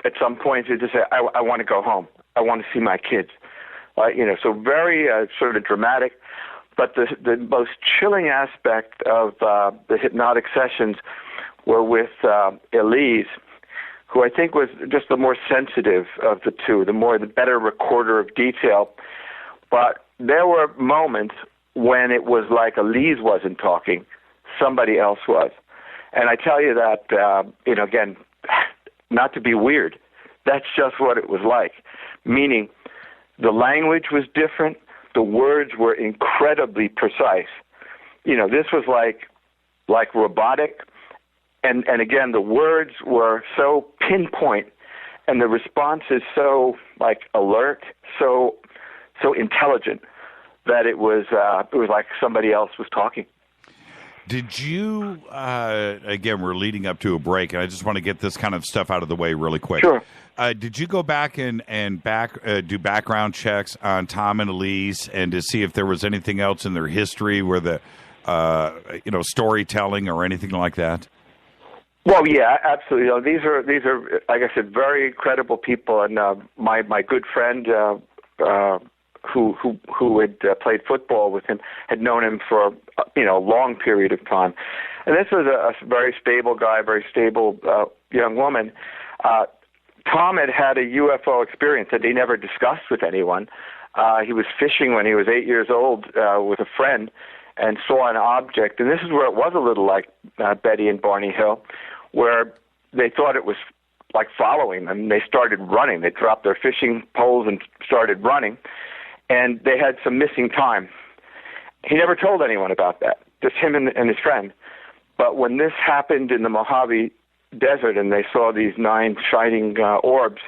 at some points he'd just say, I want to go home. I want to see my kids. So very sort of dramatic. But the most chilling aspect of the hypnotic sessions were with Elise, who I think was just the more sensitive of the two, the better recorder of detail. But there were moments when it was like Elise wasn't talking, somebody else was. And I tell you that, again, not to be weird, that's just what it was like. Meaning the language was different, the words were incredibly precise. This was like robotic. And again, the words were so pinpoint, and the response is so alert, so intelligent that it was like somebody else was talking. Did you? Again, we're leading up to a break, and I just want to get this kind of stuff out of the way really quick. Sure. Did you go back and do background checks on Tom and Elise, and to see if there was anything else in their history where the storytelling or anything like that? Well, yeah, absolutely. These are, like I said, very credible people, and my good friend who had played football with him had known him for a long period of time, and this was a very stable guy, very stable young woman. Tom had a UFO experience that he never discussed with anyone. He was fishing when he was 8 years old with a friend, and saw an object, and this is where it was a little like Betty and Barney Hill, where they thought it was like following them. They started running. They dropped their fishing poles and started running, and they had some missing time. He never told anyone about that, just him and his friend. But when this happened in the Mojave Desert, and they saw these 9 shining orbs,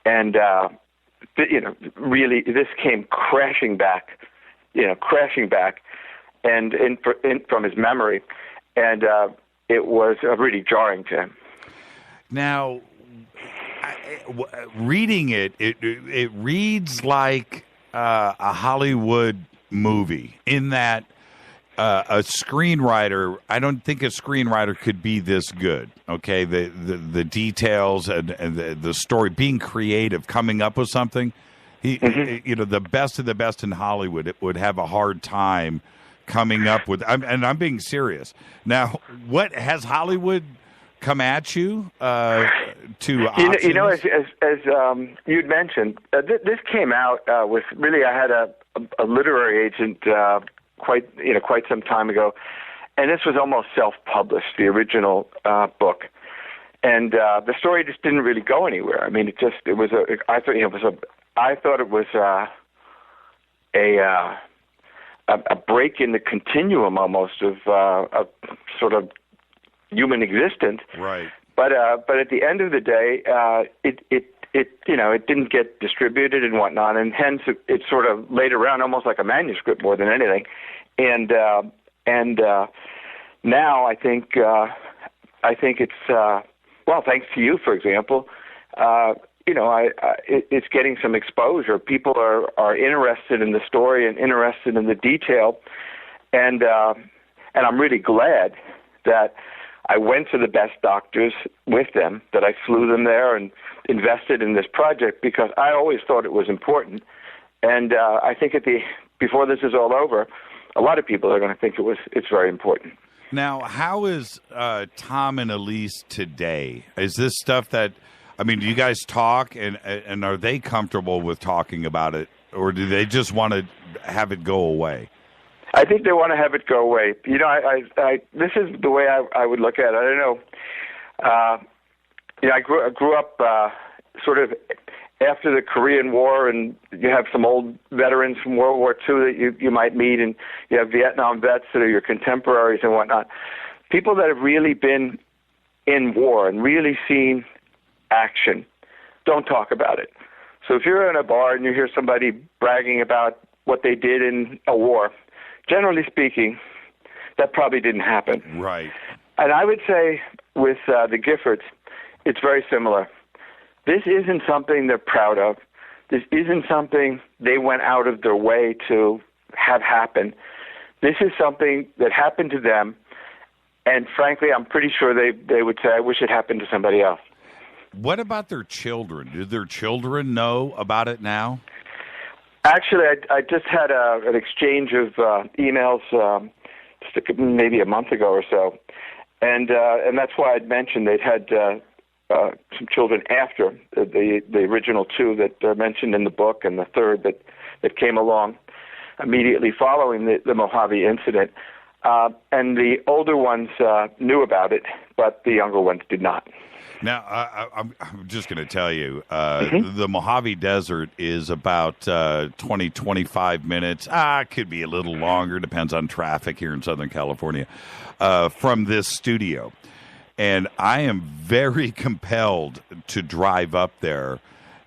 and really this came crashing back, and from his memory, and it was really jarring to him. Now, reading it reads like a Hollywood movie, in that a screenwriter, I don't think a screenwriter could be this good. Okay, the details and the story, being creative, coming up with something. The best of the best in Hollywood, it would have a hard time coming up with. And I'm being serious. Now, what has Hollywood come at you to options? As you'd mentioned, this came out with really. I had a literary agent quite some time ago, and this was almost self-published, the original book, and the story just didn't really go anywhere. I mean, I thought it was a break in the continuum almost of sort of human existence. Right. But at the end of the day, it didn't get distributed and whatnot, and hence it sort of laid around almost like a manuscript more than anything. And now I think it's thanks to you, for example. It's getting some exposure. People are interested in the story and interested in the detail, and I'm really glad that I went to the best doctors with them, that I flew them there and invested in this project, because I always thought it was important. And I think before this is all over, a lot of people are going to think it's very important. Now, how is Tom and Elise today? Is this stuff that, do you guys talk, and are they comfortable with talking about it, or do they just want to have it go away? I think they want to have it go away. This is the way I would look at it. I don't know. I grew up sort of after the Korean War, and you have some old veterans from World War II that you might meet, and you have Vietnam vets that are your contemporaries and whatnot. People that have really been in war and really seen action don't talk about it. So if you're in a bar and you hear somebody bragging about what they did in a war, generally speaking, that probably didn't happen. Right. And I would say with the Giffords, it's very similar. This isn't something they're proud of. This isn't something they went out of their way to have happen. This is something that happened to them, and frankly, I'm pretty sure they would say, I wish it happened to somebody else. What about their children? Do their children know about it now? Actually, I just had an exchange of emails maybe a month ago or so, and that's why I'd mentioned they'd had some children after the original two that are mentioned in the book, and the third that came along immediately following the Mojave Incident. And the older ones knew about it, but the younger ones did not. Now, I'm just going to tell you, the Mojave Desert is about 20, 25 minutes. It could be a little longer, depends on traffic here in Southern California, from this studio. And I am very compelled to drive up there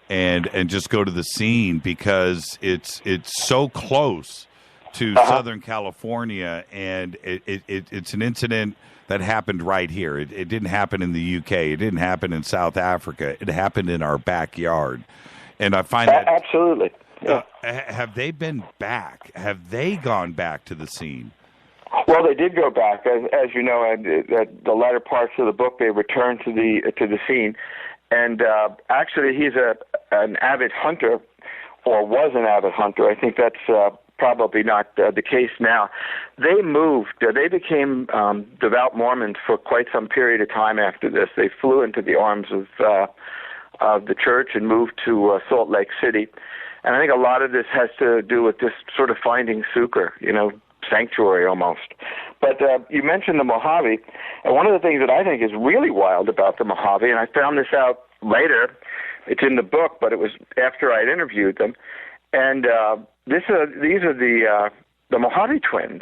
and just go to the scene because it's so close to Southern California, and it's an incident that happened right here. It didn't happen in the UK. It didn't happen in South Africa. It happened in our backyard. And I find that... Absolutely. Yeah. Have they been back? Have they gone back to the scene? Well, they did go back. As you know, at the latter parts of the book, they returned to the scene. And actually, he's an avid hunter, or was an avid hunter. I think that's... probably not the case now. They moved. They became devout Mormons for quite some period of time after this. They flew into the arms of the church and moved to Salt Lake City. And I think a lot of this has to do with just sort of finding sukkah, sanctuary almost. But you mentioned the Mojave, and one of the things that I think is really wild about the Mojave, and I found this out later, it's in the book, but it was after I'd interviewed them, and these are the Mojave twins.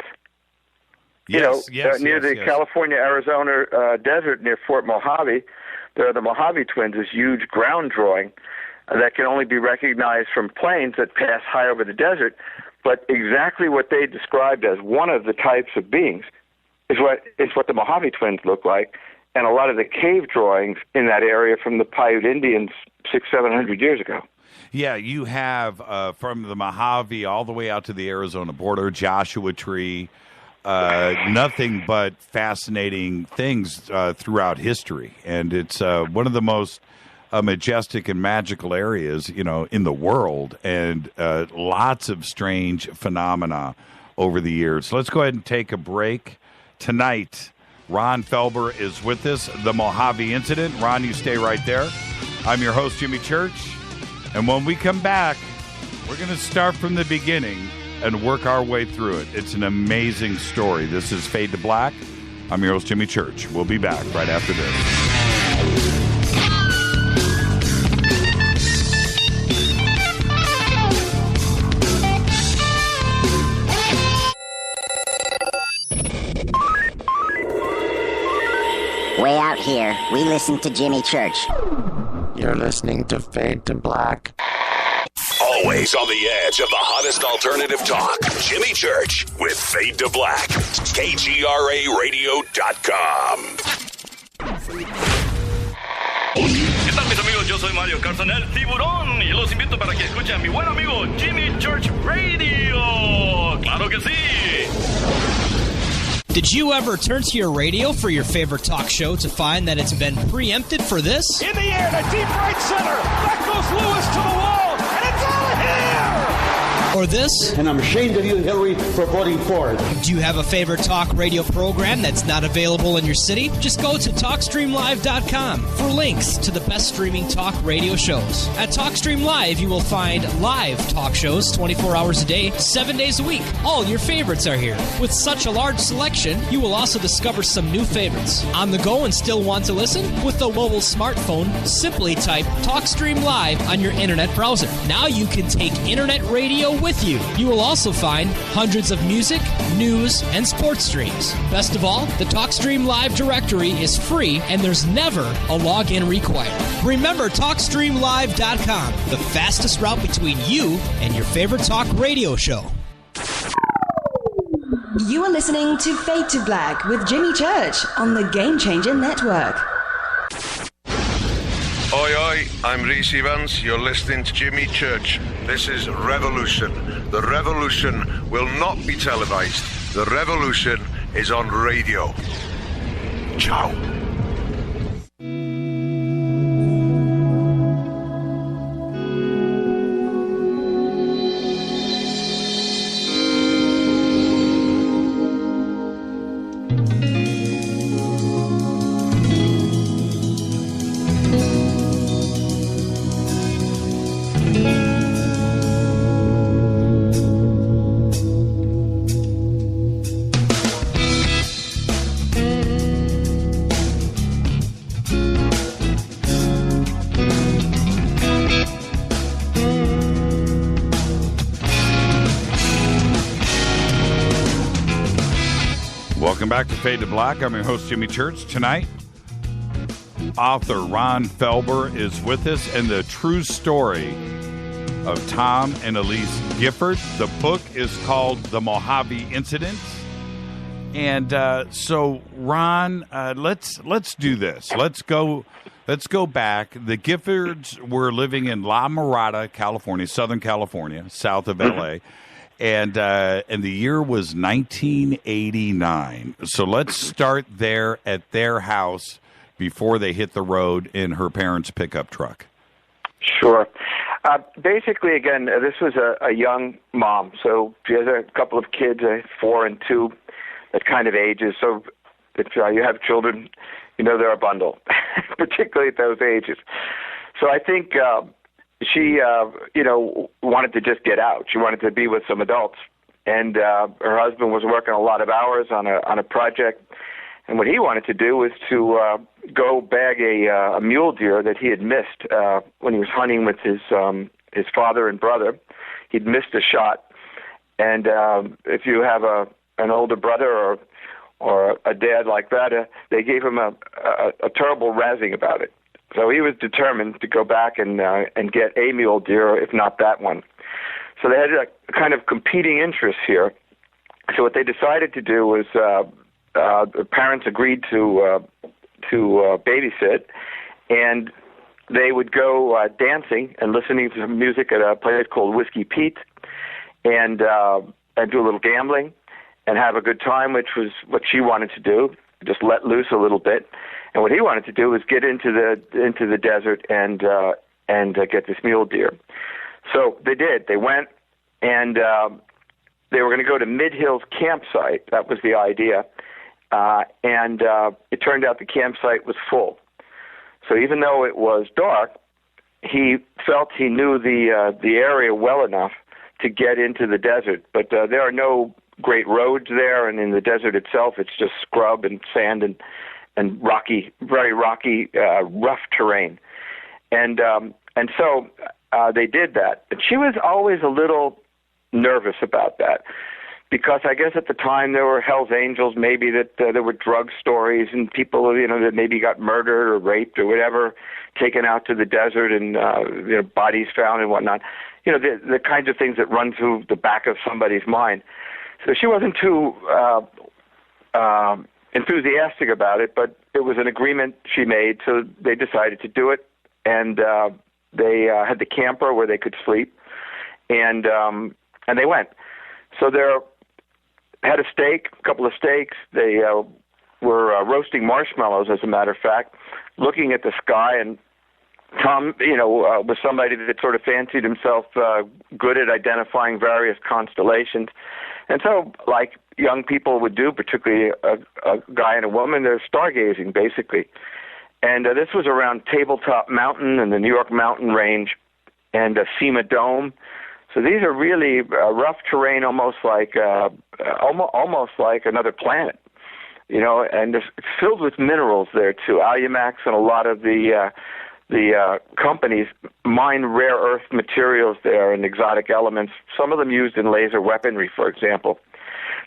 Yes, near the California-Arizona desert near Fort Mojave, there are the Mojave twins, this huge ground drawing that can only be recognized from planes that pass high over the desert. But exactly what they described as one of the types of beings is what the Mojave twins look like, and a lot of the cave drawings in that area from the Paiute Indians 600-700 years ago. Yeah, you have from the Mojave all the way out to the Arizona border, Joshua Tree, nothing but fascinating things throughout history. And it's one of the most majestic and magical areas, in the world, and lots of strange phenomena over the years. So let's go ahead and take a break. Tonight, Ron Felber is with us, the Mojave Incident. Ron, you stay right there. I'm your host, Jimmy Church. And when we come back, we're going to start from the beginning and work our way through it. It's an amazing story. This is Fade to Black. I'm your host, Jimmy Church. We'll be back right after this. Way out here, we listen to Jimmy Church. You're listening to Fade to Black. Always on the edge of the hottest alternative talk. Jimmy Church with Fade to Black. KGRARadio.com. ¿Qué tal, mis amigos? Yo soy Mario Carson, el tiburón, y los invito para que escuchen a mi buen amigo Jimmy Church Radio. ¡Claro que sí! Did you ever turn to your radio for your favorite talk show to find that it's been preempted for this? In the air, to deep right center. Back goes Lewis to the wall, and it's out of here! Or this? And I'm ashamed of you, Hillary, for voting for it. Do you have a favorite talk radio program that's not available in your city? Just go to TalkStreamLive.com for links to the best streaming talk radio shows. At TalkStream Live, you will find live talk shows 24 hours a day, 7 days a week. All your favorites are here. With such a large selection, you will also discover some new favorites. On the go and still want to listen? With a mobile smartphone, simply type TalkStream Live on your internet browser. Now you can take internet radio with you. You will also find hundreds of music, news, and sports streams. Best of all, the TalkStream Live directory is free and there's never a login required. Remember TalkStreamLive.com, the fastest route between you and your favorite talk radio show. You are listening to Fade to Black with Jimmy Church on the Game Changer Network. Oi, oi, I'm Reese Evans. You're listening to Jimmy Church. This is Revolution. The revolution will not be televised. The revolution is on radio. Ciao. Welcome back to Fade to Black. I'm your host, Jimmy Church. Tonight, author Ron Felber is with us, and the true story of Tom and Elise Gifford. The book is called The Mojave Incident. And so, Ron, let's do this. Let's go back. The Giffords were living in La Mirada, California, Southern California, south of L.A., and the year was 1989. So let's start there at their house before they hit the road in her parents' pickup truck. Sure. Basically, again, this was a young mom. So she has a couple of kids, 4 and 2, that kind of ages. So if you have children, you know they're a bundle, particularly at those ages. So I think she, wanted to just get out. She wanted to be with some adults. And her husband was working a lot of hours on a project. And what he wanted to do was to go bag a mule deer that he had missed when he was hunting with his father and brother. He'd missed a shot. And if you have an older brother or a dad like that, they gave him a terrible razzing about it. So he was determined to go back and get a mule deer, if not that one. So they had a kind of competing interests here. So what they decided to do was the parents agreed to babysit, and they would go dancing and listening to music at a place called Whiskey Pete, and do a little gambling and have a good time, which was what she wanted to do, just let loose a little bit. And what he wanted to do was get into the desert and get this mule deer. So they did. They went, and they were going to go to Mid Hills campsite. That was the idea. And it turned out the campsite was full. So even though it was dark, he felt he knew the area well enough to get into the desert. But there are no great roads there, and in the desert itself, it's just scrub and sand and rocky, very rocky, rough terrain. And so they did that. But she was always a little nervous about that, because I guess at the time there were Hell's Angels, maybe that there were drug stories and people, that maybe got murdered or raped or whatever, taken out to the desert and bodies found and whatnot. The kinds of things that run through the back of somebody's mind. So she wasn't too enthusiastic about it, but it was an agreement she made, so they decided to do it, and they had the camper where they could sleep, and they went. So they had a couple of steaks. They were roasting marshmallows, as a matter of fact, looking at the sky, and Tom, was somebody that sort of fancied himself good at identifying various constellations. And so, like young people would do, particularly a guy and a woman, they're stargazing, basically. And this was around Tabletop Mountain and the New York Mountain Range and Sema Dome. So these are really rough terrain, almost like another planet, and it's filled with minerals there too. Alumax and a lot of the companies mine rare earth materials there and exotic elements. Some of them used in laser weaponry, for example.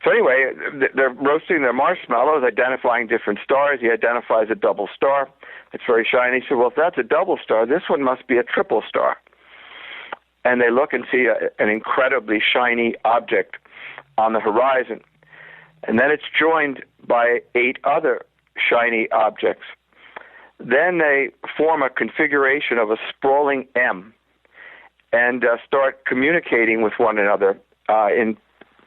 So anyway, they're roasting their marshmallows, identifying different stars. He identifies a double star. It's very shiny. He said, well, if that's a double star, this one must be a triple star. And they look and see an incredibly shiny object on the horizon. And then it's joined by 8 other shiny objects. Then they form a configuration of a sprawling M and start communicating with one another in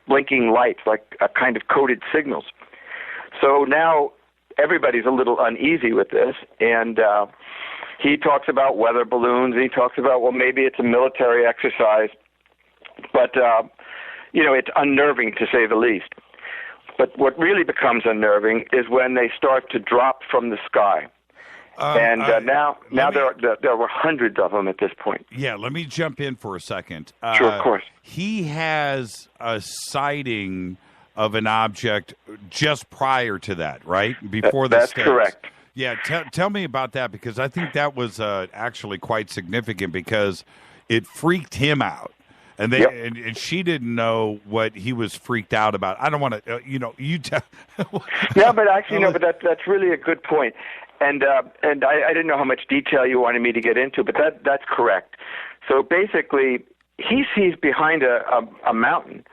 blinking lights, like a kind of coded signals. So now everybody's a little uneasy with this, and he talks about weather balloons, and he talks about, well, maybe it's a military exercise, but, it's unnerving to say the least. But what really becomes unnerving is when they start to drop from the sky. Now there were hundreds of them at this point. Yeah, let me jump in for a second. Sure, of course. He has a sighting of an object just prior to that, right? Before the That's correct. Yeah, tell me about that, because I think that was actually quite significant because it freaked him out. And and she didn't know what he was freaked out about. I don't want to, you tell. Yeah, but actually, no, but that's really a good point. And I didn't know how much detail you wanted me to get into, but that's correct. So basically, he sees behind a mountain,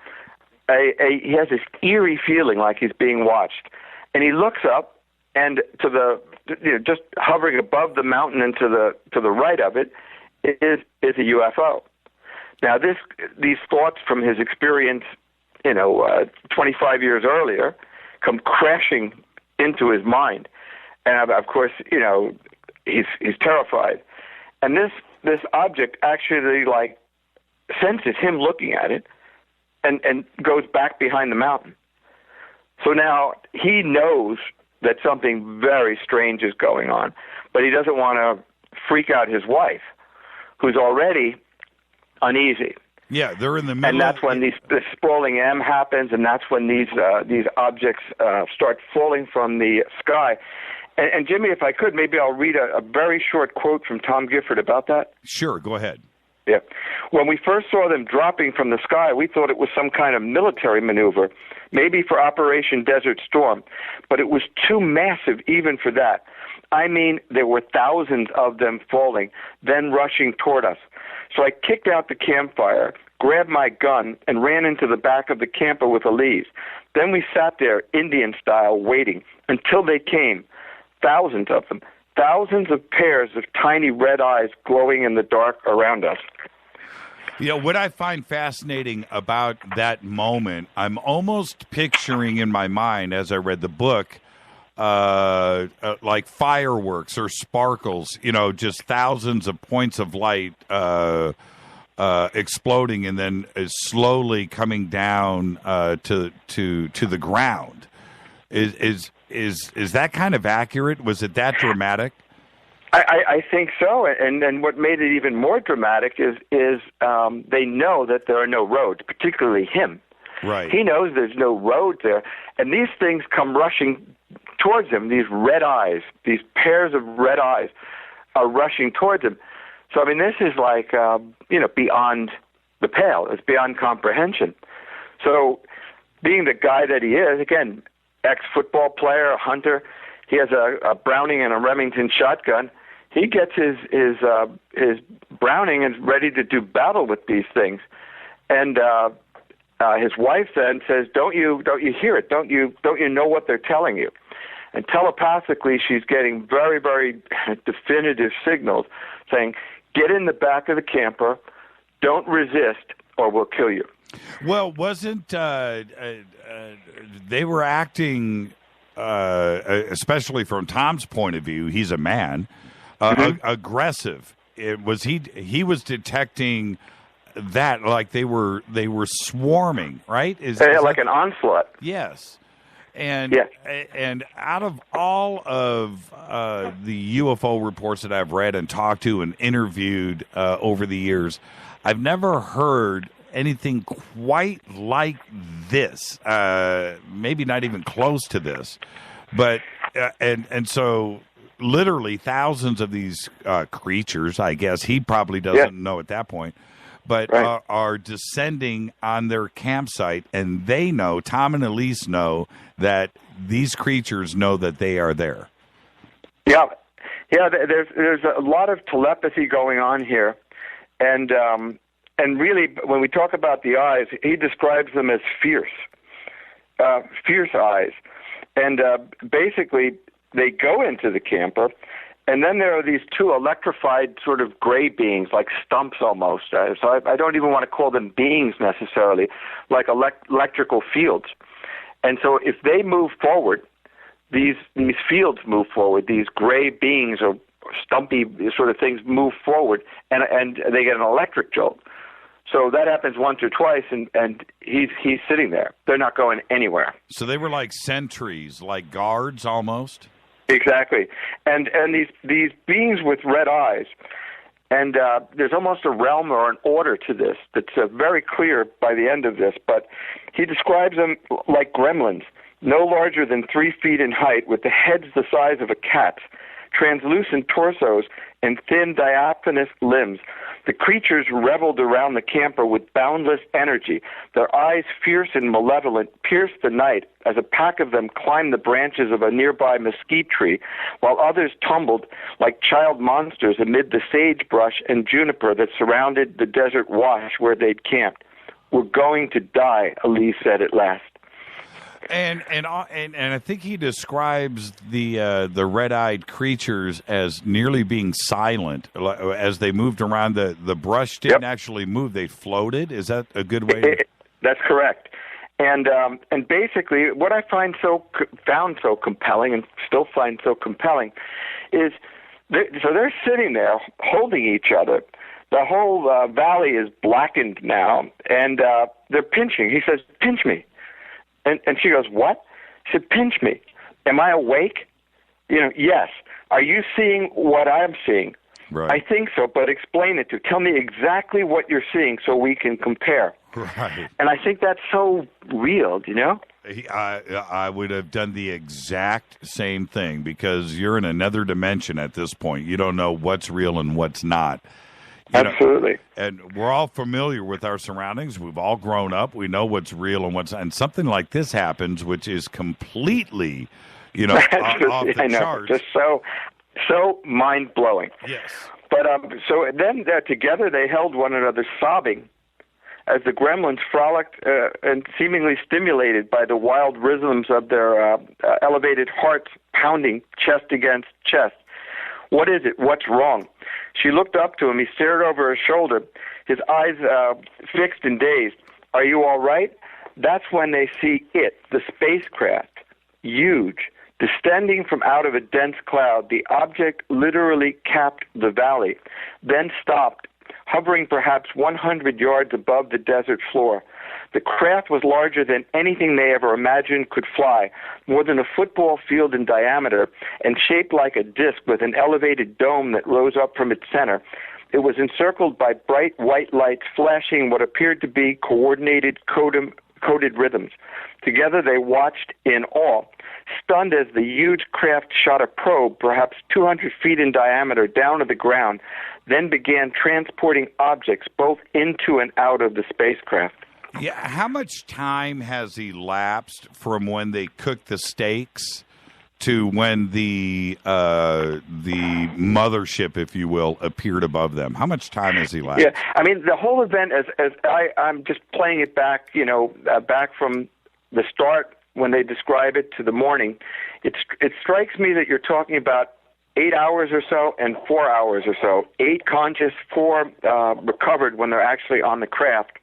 he has this eerie feeling like he's being watched. And he looks up, and to the just hovering above the mountain and to the right of it is a UFO. Now, these thoughts from his experience, 25 years earlier, come crashing into his mind, and of course, he's terrified. And this object actually senses him looking at it, and goes back behind the mountain. So now he knows that something very strange is going on, but he doesn't want to freak out his wife, who's already uneasy. Yeah, they're in the middle. And that's when this sprawling M happens, and that's when these objects start falling from the sky. And Jimmy, if I could, maybe I'll read a very short quote from Tom Gifford about that. Sure, go ahead. Yeah. When we first saw them dropping from the sky, we thought it was some kind of military maneuver, maybe for Operation Desert Storm, but it was too massive even for that. I mean, there were thousands of them falling, then rushing toward us. So I kicked out the campfire, grabbed my gun, and ran into the back of the camper with Elise. Then we sat there, Indian style, waiting until they came. Thousands of them. Thousands of pairs of tiny red eyes glowing in the dark around us. What I find fascinating about that moment, I'm almost picturing in my mind as I read the book, like fireworks or sparkles, just thousands of points of light exploding and then slowly coming down to the ground. Is that kind of accurate? Was it that dramatic? I think so, and what made it even more dramatic is they know that there are no roads, particularly him. Right. He knows there's no road there, and these things come rushing towards him. These red eyes, these pairs of red eyes, are rushing towards him. So I mean, this is like beyond the pale. It's beyond comprehension. So, being the guy that he is, again, ex-football player, a hunter, he has a Browning and a Remington shotgun. He gets his Browning and is ready to do battle with these things. And his wife then says, "Don't you hear it? Don't you know what they're telling you?" And telepathically, she's getting very, very definitive signals saying, "Get in the back of the camper, don't resist, or we'll kill you." Well, wasn't they were acting, especially from Tom's point of view, he's a man, aggressive he was detecting that like they were swarming, right? Like an onslaught. Yes. And out of all of the UFO reports that I've read and talked to and interviewed over the years, I've never heard anything quite like this. Maybe not even close to this. But and so literally thousands of these creatures, I guess he probably doesn't know at that point, but are descending on their campsite, and they know, Tom and Elise know, that these creatures know that they are there. Yeah. There's a lot of telepathy going on here, and really, when we talk about the eyes, he describes them as fierce eyes, and basically they go into the camper. And then there are these two electrified sort of gray beings, like stumps almost. So I don't even want to call them beings necessarily, like electrical fields. And so if they move forward, these fields move forward. These gray beings or stumpy sort of things move forward, and they get an electric jolt. So that happens once or twice, and he's sitting there. They're not going anywhere. So they were like sentries, like guards almost? Exactly, and these beings with red eyes, and there's almost a realm or an order to this that's very clear by the end of this. But he describes them like gremlins, no larger than 3 feet in height, with the heads the size of a cat's, translucent torsos, and thin diaphanous limbs. The creatures reveled around the camper with boundless energy. Their eyes, fierce and malevolent, pierced the night as a pack of them climbed the branches of a nearby mesquite tree, while others tumbled like child monsters amid the sagebrush and juniper that surrounded the desert wash where they'd camped. "We're going to die," Elise said at last. And I think he describes the red-eyed creatures as nearly being silent as they moved around. The brush didn't actually move; they floated. Is that a good way? That's correct. And basically, what I found so compelling, and still find so compelling, is they're sitting there holding each other. The whole valley is blackened now, and they're pinching. He says, "Pinch me." And she goes, "What?" She said, "Pinch me. Am I awake?" Yes. Are you seeing what I'm seeing? Right. I think so, but explain it to. Tell me exactly what you're seeing so we can compare. Right. And I think that's so real, I would have done the exact same thing, because you're in another dimension at this point. You don't know what's real and what's not. Absolutely. And we're all familiar with our surroundings. We've all grown up. We know what's real and something like this happens, which is completely, off the charts. Just so mind-blowing. Yes. But so then together they held one another, sobbing, as the gremlins frolicked and seemingly stimulated by the wild rhythms of their elevated hearts pounding chest against chest. "What is it? What's wrong?" She looked up to him. He stared over her shoulder, his eyes fixed and dazed. "Are you all right?" That's when they see it, the spacecraft, huge, descending from out of a dense cloud. The object literally capped the valley, then stopped, hovering perhaps 100 yards above the desert floor. The craft was larger than anything they ever imagined could fly, more than a football field in diameter, and shaped like a disc with an elevated dome that rose up from its center. It was encircled by bright white lights flashing what appeared to be coordinated coded rhythms. Together they watched in awe, stunned as the huge craft shot a probe, perhaps 200 feet in diameter, down to the ground, then began transporting objects both into and out of the spacecraft. Yeah, how much time has elapsed from when they cooked the steaks to when the mothership, if you will, appeared above them? How much time has elapsed? Yeah, I mean, the whole event, as I'm just playing it back, back from the start when they describe it to the morning, it strikes me that you're talking about 8 hours or so and 4 hours or so. 8 conscious, 4 recovered when they're actually on the craft.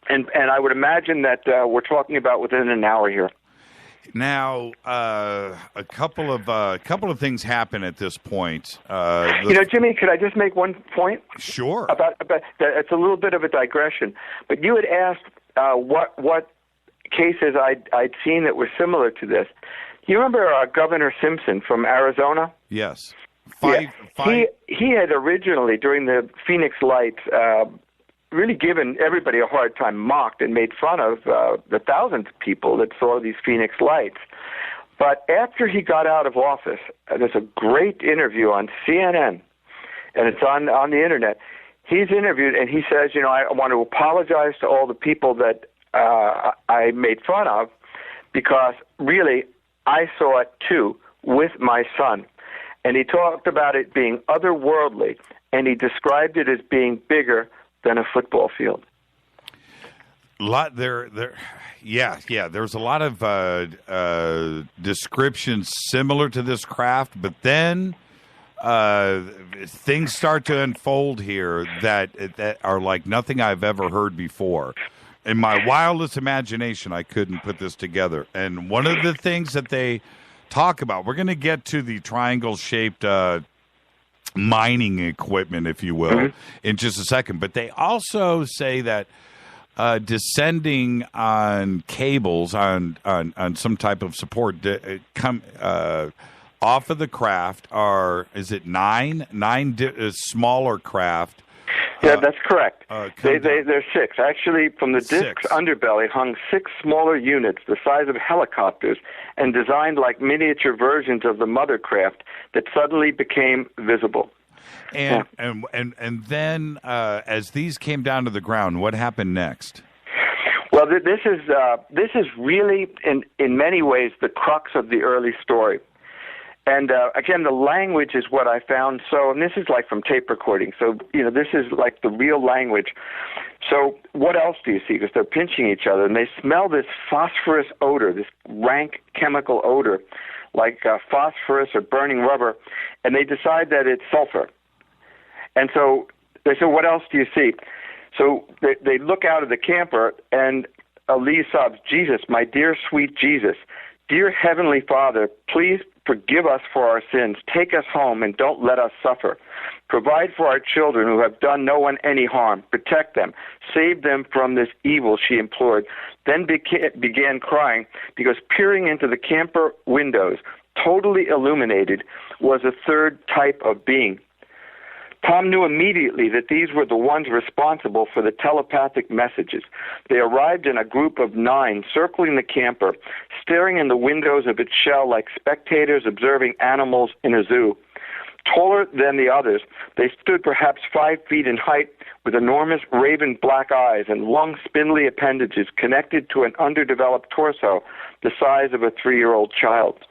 And I would imagine that we're talking about within an hour here. Now, a couple of things happen at this point. Jimmy, could I just make one point? Sure. About that, it's a little bit of a digression, but you had asked what cases I'd seen that were similar to this. You remember Governor Simpson from Arizona? Yes. He had originally, during the Phoenix Lights, really given everybody a hard time, mocked and made fun of the thousands of people that saw these Phoenix Lights. But after he got out of office, there's a great interview on CNN, and it's on the internet. He's interviewed, and he says, I want to apologize to all the people that I made fun of, because really I saw it too with my son. And he talked about it being otherworldly, and he described it as being bigger than a football field. There's a lot of descriptions similar to this craft, but then things start to unfold here that are like nothing I've ever heard before. In my wildest imagination, I couldn't put this together. And one of the things that they talk about, we're going to get to the triangle-shaped mining equipment, if you will, in just a second. But they also say that descending on cables on some type of support off of the craft nine smaller craft. Yeah, that's correct. They're six. Actually, from the disc's underbelly hung six smaller units the size of helicopters and designed like miniature versions of the mother craft that suddenly became visible. And then as these came down to the ground, what happened next? Well, this is really in many ways the crux of the early story. And again, the language is what I found. So, and this is like from tape recording. So, this is like the real language. So, what else do you see? Because they're pinching each other, and they smell this phosphorus odor, this rank chemical odor, like phosphorus or burning rubber, and they decide that it's sulfur. And so they say, "What else do you see?" So they look out of the camper, and Elise sobs, "Jesus, my dear sweet Jesus, dear Heavenly Father, please forgive us for our sins. Take us home and don't let us suffer. Provide for our children who have done no one any harm. Protect them. Save them from this evil," she implored. Then began crying because peering into the camper windows, totally illuminated, was a third type of being. Tom knew immediately that these were the ones responsible for the telepathic messages. They arrived in a group of 9, circling the camper, staring in the windows of its shell like spectators observing animals in a zoo. Taller than the others, they stood perhaps 5 feet in height, with enormous raven black eyes and long spindly appendages connected to an underdeveloped torso the size of a 3-year-old child.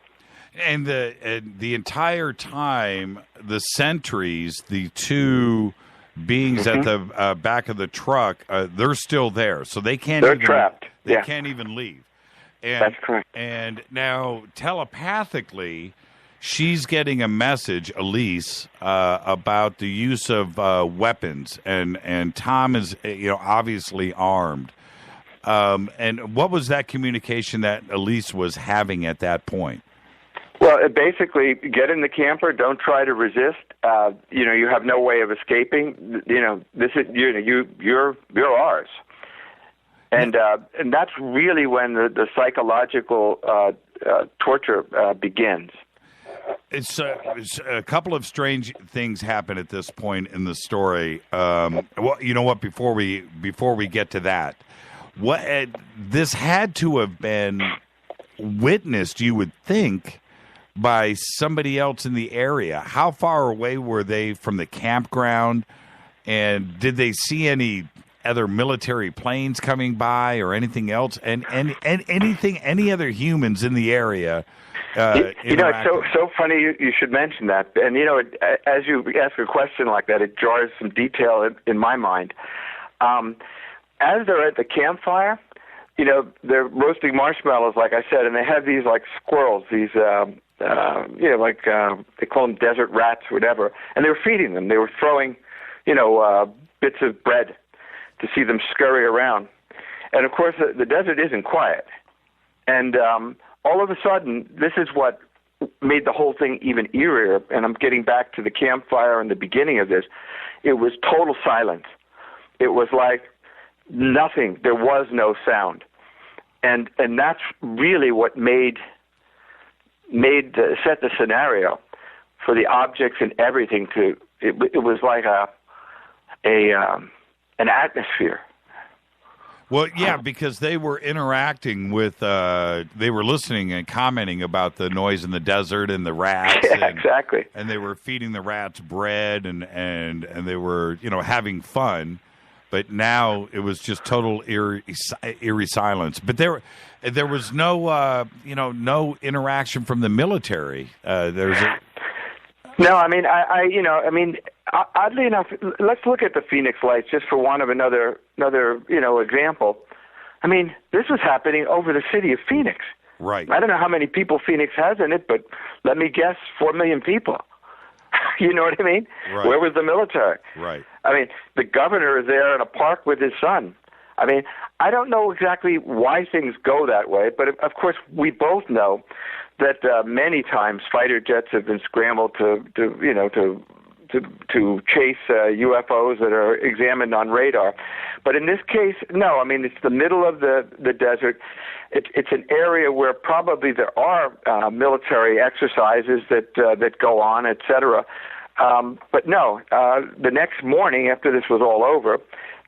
And the entire time, the sentries, the two beings at the back of the truck, they're still there, so they can't. They're trapped. They can't even leave. And, that's correct. And now, telepathically, she's getting a message, Elise, about the use of weapons, and Tom is, obviously armed. And what was that communication that Elise was having at that point? Well, basically, get in the camper. Don't try to resist. You have no way of escaping. This is you're ours, and that's really when the psychological torture begins. It's a couple of strange things happen at this point in the story. Well, you know what? Before we get to that, this had to have been witnessed, you would think, by somebody else in the area. How far away were they from the campground? And did they see any other military planes coming by or anything else? And any other humans in the area? It's so funny you should mention that. And, as you ask a question like that, it jars some detail in my mind. As they're at the campfire, they're roasting marshmallows, like I said, and they have these, like, squirrels, these, they call them desert rats, whatever, and they were feeding them. They were throwing, bits of bread to see them scurry around. And, of course, the desert isn't quiet. And all of a sudden, this is what made the whole thing even eerier, and I'm getting back to the campfire and the beginning of this. It was total silence. It was like nothing. There was no sound. And that's really what set the scenario for the objects and everything to. It was like an atmosphere. Well, yeah, because they were interacting with. They were listening and commenting about the noise in the desert and the rats. Yeah, exactly. And they were feeding the rats bread and they were having fun. But now it was just total eerie silence. But there was no no interaction from the military. No, I mean, oddly enough, let's look at the Phoenix Lights just for one of another example. I mean, this was happening over the city of Phoenix. Right. I don't know how many people Phoenix has in it, but let me guess, 4 million people. You know what I mean? Right. Where was the military? Right. I mean, the governor is there in a park with his son. I mean, I don't know exactly why things go that way, but of course we both know that many times fighter jets have been scrambled to chase UFOs that are examined on radar. But in this case, no. I mean, it's the middle of the desert. It's an area where probably there are military exercises that go on, etc. But no, the next morning after this was all over,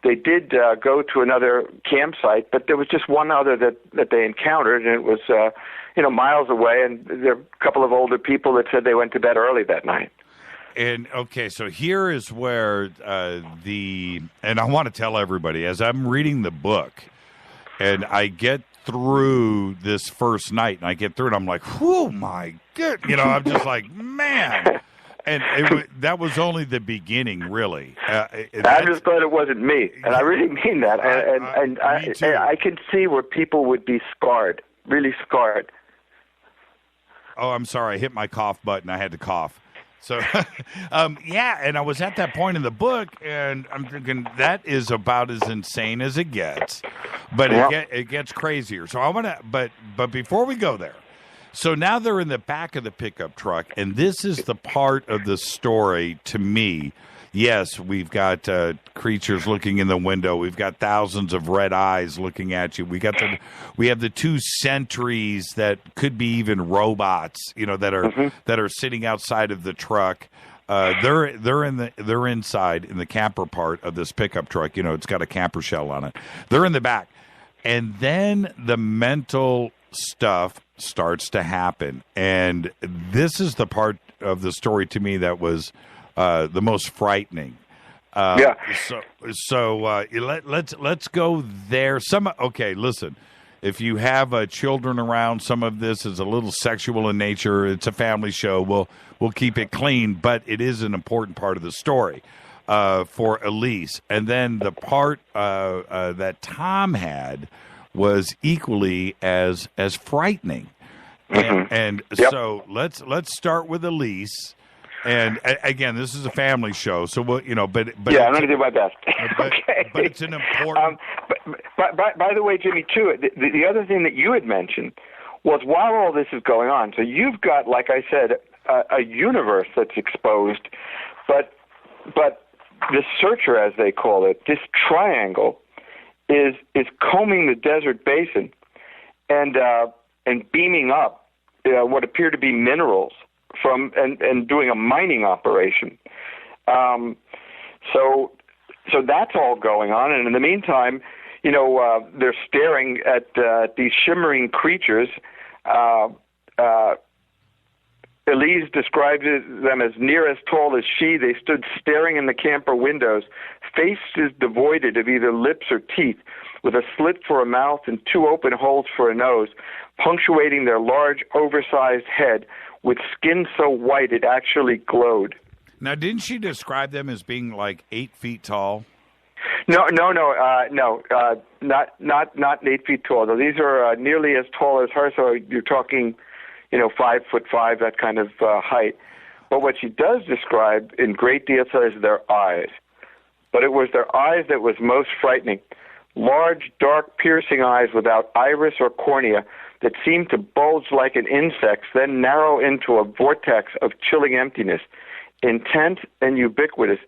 they did go to another campsite, but there was just one other that they encountered, and it was miles away, and there are a couple of older people that said they went to bed early that night. And okay, so here is where and I want to tell everybody, as I'm reading the book, and I get through this first night, and I get through it, I'm like, whew, my good, I'm just like, man. And that was only the beginning, really. I just thought it wasn't me, and I really mean that. I can see where people would be scarred, really scarred. Oh, I'm sorry. I hit my cough button. I had to cough. So, yeah, and I was at that point in the book, and I'm thinking that is about as insane as it gets, but it gets crazier. So I want to, but before we go there, so now they're in the back of the pickup truck, and this is the part of the story to me. Yes, we've got creatures looking in the window. We've got thousands of red eyes looking at you. We have the two sentries that could be even robots, that are sitting outside of the truck. They're inside in the camper part of this pickup truck. It's got a camper shell on it. They're in the back, and then the mental stuff starts to happen, and this is the part of the story to me that was the most frightening. So let's go there. Okay, listen. If you have children around, some of this is a little sexual in nature. It's a family show. We'll keep it clean, but it is an important part of the story for Elise. And then the part that Tom had was equally as frightening. And so let's start with Elise. And again, this is a family show, so but I'm going to do my best. Okay. But it's an important. By the way, Jimmy, too, the other thing that you had mentioned was while all this is going on, so you've got, like I said, a universe that's exposed, but the searcher, as they call it, this triangle, is combing the desert basin and beaming up what appear to be minerals from and doing a mining operation. So that's all going on, and in the meantime, they're staring at these shimmering creatures. Elise describes them as near as tall as she. They stood staring in the camper windows, faces devoided of either lips or teeth, with a slit for a mouth and two open holes for a nose, punctuating their large, oversized head with skin so white it actually glowed. Now, didn't she describe them as being like 8 feet tall? No, not 8 feet tall. Though these are nearly as tall as her. So you're talking, 5'5", that kind of height. But what she does describe in great detail is their eyes. But it was their eyes that was most frightening. Large, dark, piercing eyes without iris or cornea. that seemed to bulge like an insect's, then narrow into a vortex of chilling emptiness, intense and ubiquitous,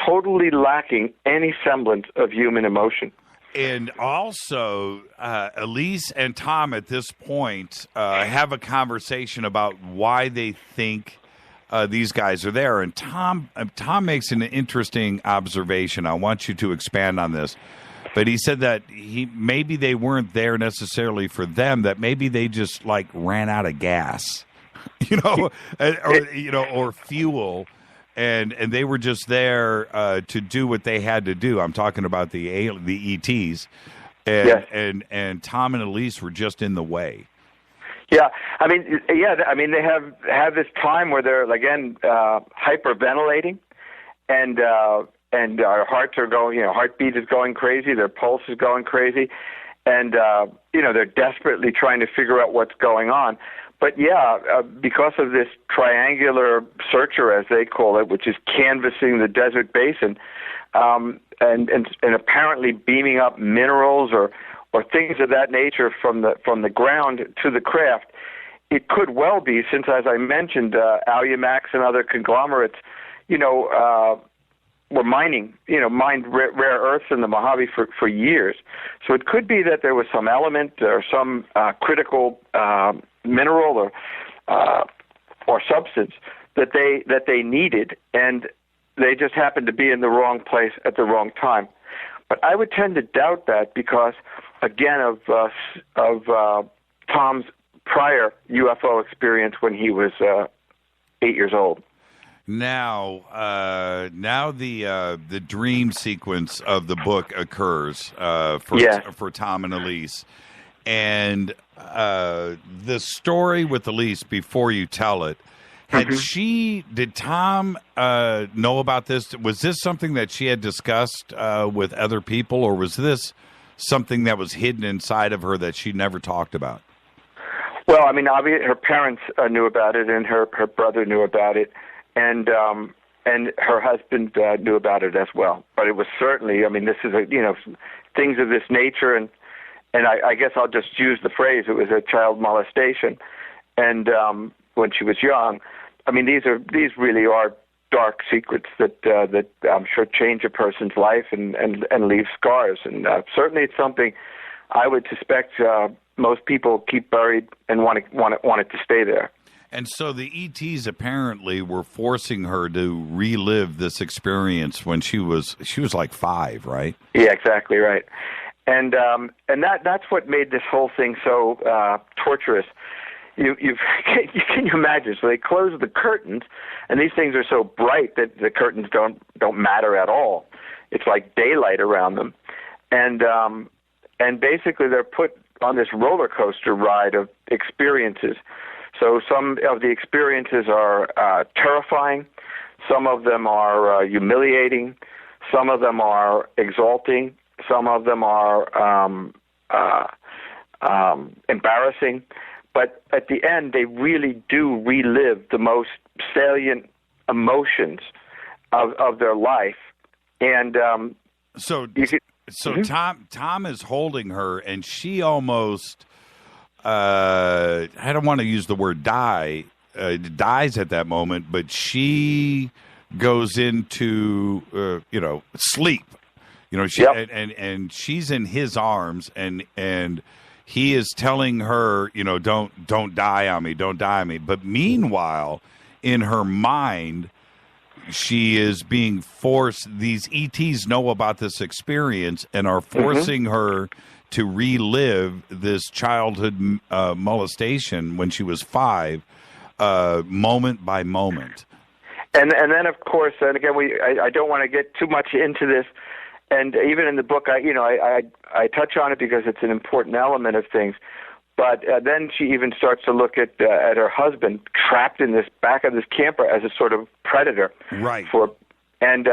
totally lacking any semblance of human emotion. And also, Elise and Tom at this point have a conversation about why they think these guys are there. And Tom makes an interesting observation. I want you to expand on this. But he said that maybe they weren't there necessarily for them, that maybe they just like ran out of gas, or fuel. And they were just there to do what they had to do. I'm talking about the ETs, and Tom and Elise were just in the way. Yeah, I mean, they have this time where they're again hyperventilating, and our hearts are going, heartbeat is going crazy, their pulse is going crazy, and they're desperately trying to figure out what's going on. But because of this triangular searcher, as they call it, which is canvassing the desert basin, and apparently beaming up minerals or things of that nature from the ground to the craft, it could well be, since as I mentioned, Alumax and other conglomerates, were mined rare earths in the Mojave for years. So it could be that there was some element or some critical mineral or substance that they needed, and they just happened to be in the wrong place at the wrong time. But I would tend to doubt that because, again, of Tom's prior UFO experience when he was 8 years old. Now the dream sequence of the book occurs for Tom and Elise, and the story with Elise, before you tell it, did Tom know about this? Was this something that she had discussed with other people, or was this something that was hidden inside of her that she never talked about? Well, I mean, obviously her parents knew about it, and her brother knew about it, and her husband knew about it as well. But it was certainly, I mean, this is things of this nature, and I guess I'll just use the phrase, it was a child molestation, and when she was young. I mean, these really are dark secrets that I'm sure change a person's life and leave scars. And certainly, it's something I would suspect most people keep buried and want it to stay there. And so the ETs apparently were forcing her to relive this experience when she was like 5, right? Yeah, exactly right. And that's what made this whole thing so torturous. Can you imagine? So they close the curtains, and these things are so bright that the curtains don't matter at all. It's like daylight around them, and basically they're put on this roller coaster ride of experiences. So some of the experiences are terrifying, some of them are humiliating, some of them are exalting, some of them are embarrassing. But at the end, they really do relive the most salient emotions of their life. And Tom is holding her, and she almost, I don't want to use the word dies at that moment, but she goes into, sleep. And she's in his arms, and he is telling her, don't die on me, don't die on me. But meanwhile, in her mind, she is being forced. These ETs know about this experience and are forcing her to relive this childhood molestation when she was 5, moment by moment. And then, of course, and again, I don't want to get too much into this. And even in the book, I touch on it because it's an important element of things. But then she even starts to look at her husband trapped in this back of this camper as a sort of predator. Right. And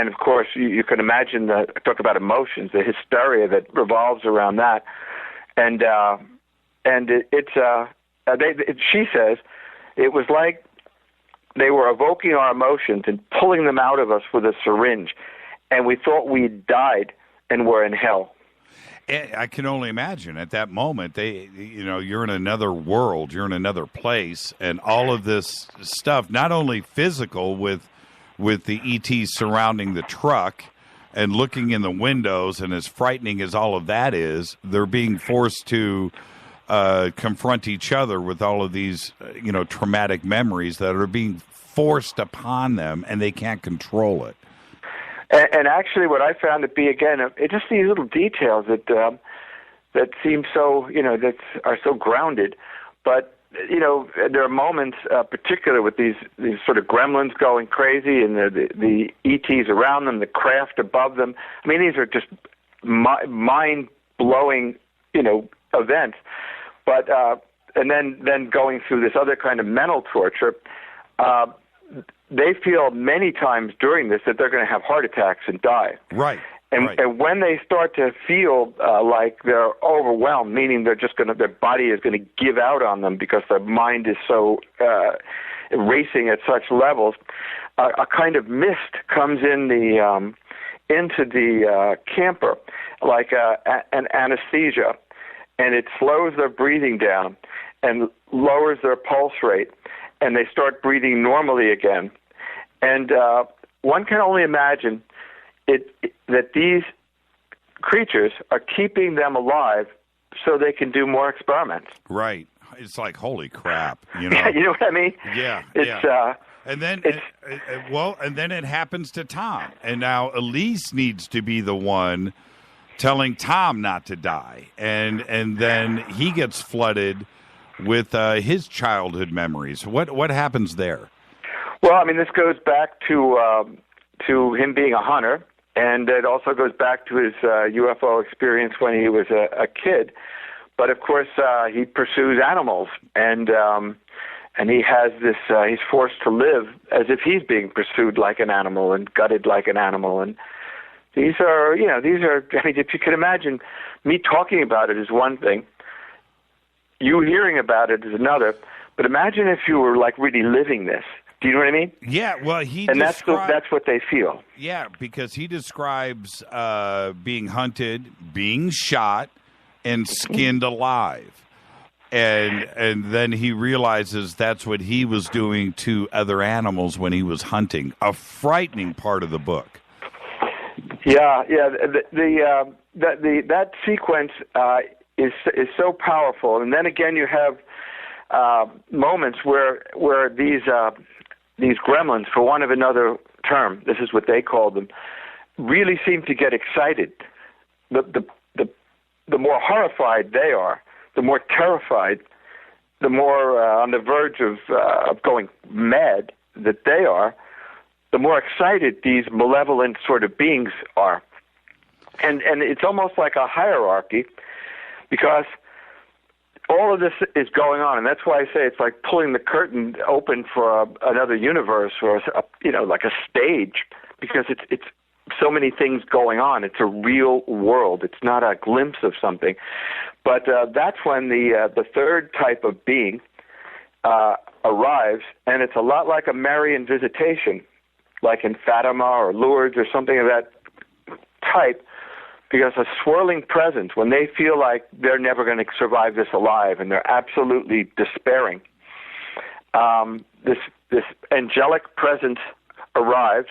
of course, you can imagine talk about emotions, the hysteria that revolves around that. And she says it was like they were evoking our emotions and pulling them out of us with a syringe. And we thought we died and were in hell. I can only imagine at that moment, you're in another world, you're in another place, and all of this stuff, not only physical with the ETs surrounding the truck and looking in the windows, and as frightening as all of that is, they're being forced to confront each other with all of these, traumatic memories that are being forced upon them, and they can't control it. And actually, what I found to be, again, it's just these little details that seem so, that are so grounded. But, there are moments, particularly with these sort of gremlins going crazy and the ETs around them, the craft above them. I mean, these are just mind-blowing, events. But and then going through this other kind of mental torture. They feel many times during this that they're going to have heart attacks and die. Right. And when they start to feel like they're overwhelmed, meaning their body is going to give out on them because their mind is so racing at such levels, a kind of mist comes in into the camper, like an anesthesia, and it slows their breathing down and lowers their pulse rate, and they start breathing normally again. And one can only imagine that these creatures are keeping them alive so they can do more experiments. Right. It's like, holy crap, Yeah, you know what I mean? Yeah. And then it happens to Tom. And now Elise needs to be the one telling Tom not to die. And then he gets flooded with his childhood memories. What happens there? Well, I mean, this goes back to him being a hunter, and it also goes back to his UFO experience when he was a kid. But of course, he pursues animals, and he has this. He's forced to live as if he's being pursued like an animal and gutted like an animal. And these are. I mean, if you can imagine, me talking about it is one thing. You hearing about it is another. But imagine if you were like really living this. Do you know what I mean? Yeah, well, that's what they feel. Yeah, because he describes being hunted, being shot, and skinned alive. And then he realizes that's what he was doing to other animals when he was hunting. A frightening part of the book. Yeah. That sequence is so powerful. And then again, you have moments where these gremlins, for want of another term, this is what they call them, really seem to get excited. The more horrified they are, the more terrified, the more on the verge of going mad that they are, the more excited these malevolent sort of beings are. And it's almost like a hierarchy, because all of this is going on, and that's why I say it's like pulling the curtain open for another universe, or like a stage, because it's so many things going on. It's a real world. It's not a glimpse of something. But that's when the third type of being arrives, and it's a lot like a Marian visitation, like in Fatima or Lourdes or something of that type. Because a swirling presence, when they feel like they're never going to survive this alive, and they're absolutely despairing, this angelic presence arrives.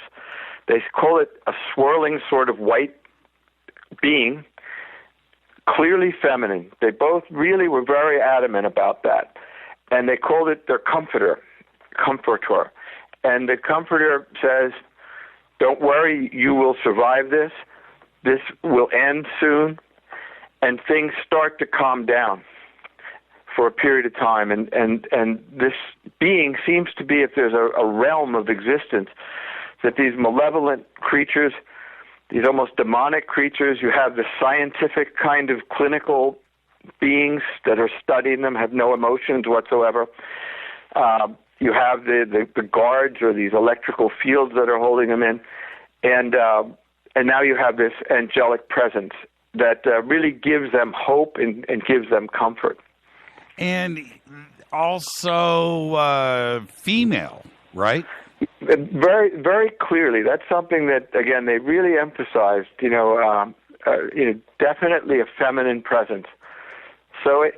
They call it a swirling sort of white being, clearly feminine. They both really were very adamant about that, and they called it their comforter. And the comforter says, "Don't worry, you will survive this. This will end soon," and things start to calm down for a period of time. And this being seems to be, if there's a realm of existence, that these malevolent creatures, these almost demonic creatures, you have the scientific kind of clinical beings that are studying them, have no emotions whatsoever. You have the guards, or these electrical fields that are holding them in. And now you have this angelic presence that really gives them hope and gives them comfort. And also female, right? Very, very clearly. That's something that, again, they really emphasized. definitely a feminine presence. So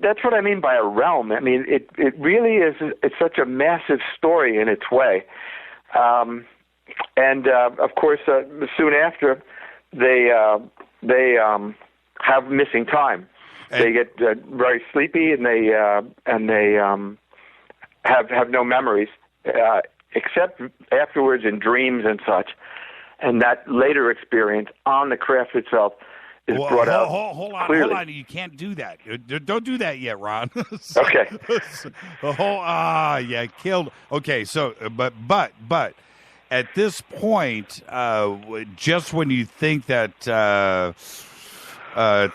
that's what I mean by a realm. I mean, it really is. It's such a massive story in its way. And of course, soon after, they have missing time. They get very sleepy, and they have no memories except afterwards in dreams and such. And that later experience on the craft itself is brought out clearly. Hold on. You can't do that. Don't do that yet, Ron. Okay. Killed. Okay, so but at this point, just when you think that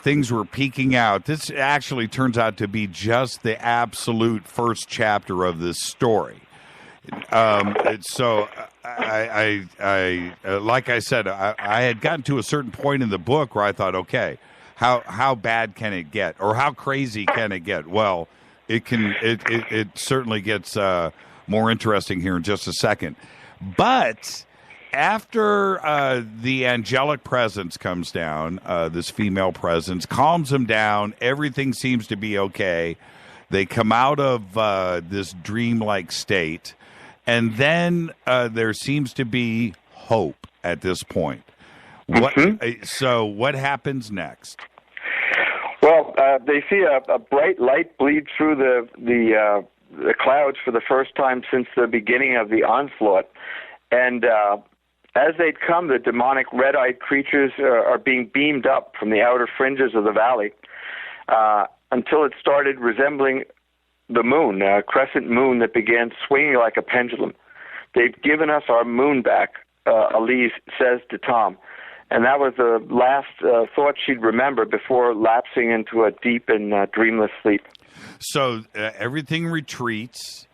things were peaking out, this actually turns out to be just the absolute first chapter of this story. So I like I said, I had gotten to a certain point in the book where I thought, okay, how bad can it get, or how crazy can it get? Well, it certainly gets more interesting here in just a second. But after the angelic presence comes down, this female presence calms them down. Everything seems to be okay. They come out of this dreamlike state, and then there seems to be hope at this point. So what happens next? Well, they see a bright light bleed through the clouds for the first time since the beginning of the onslaught. And as they'd come, the demonic red-eyed creatures are being beamed up from the outer fringes of the valley until it started resembling the moon, a crescent moon that began swinging like a pendulum. They've given us our moon back, Elise says to Tom. And that was the last thought she'd remember before lapsing into a deep and dreamless sleep. So everything retreats.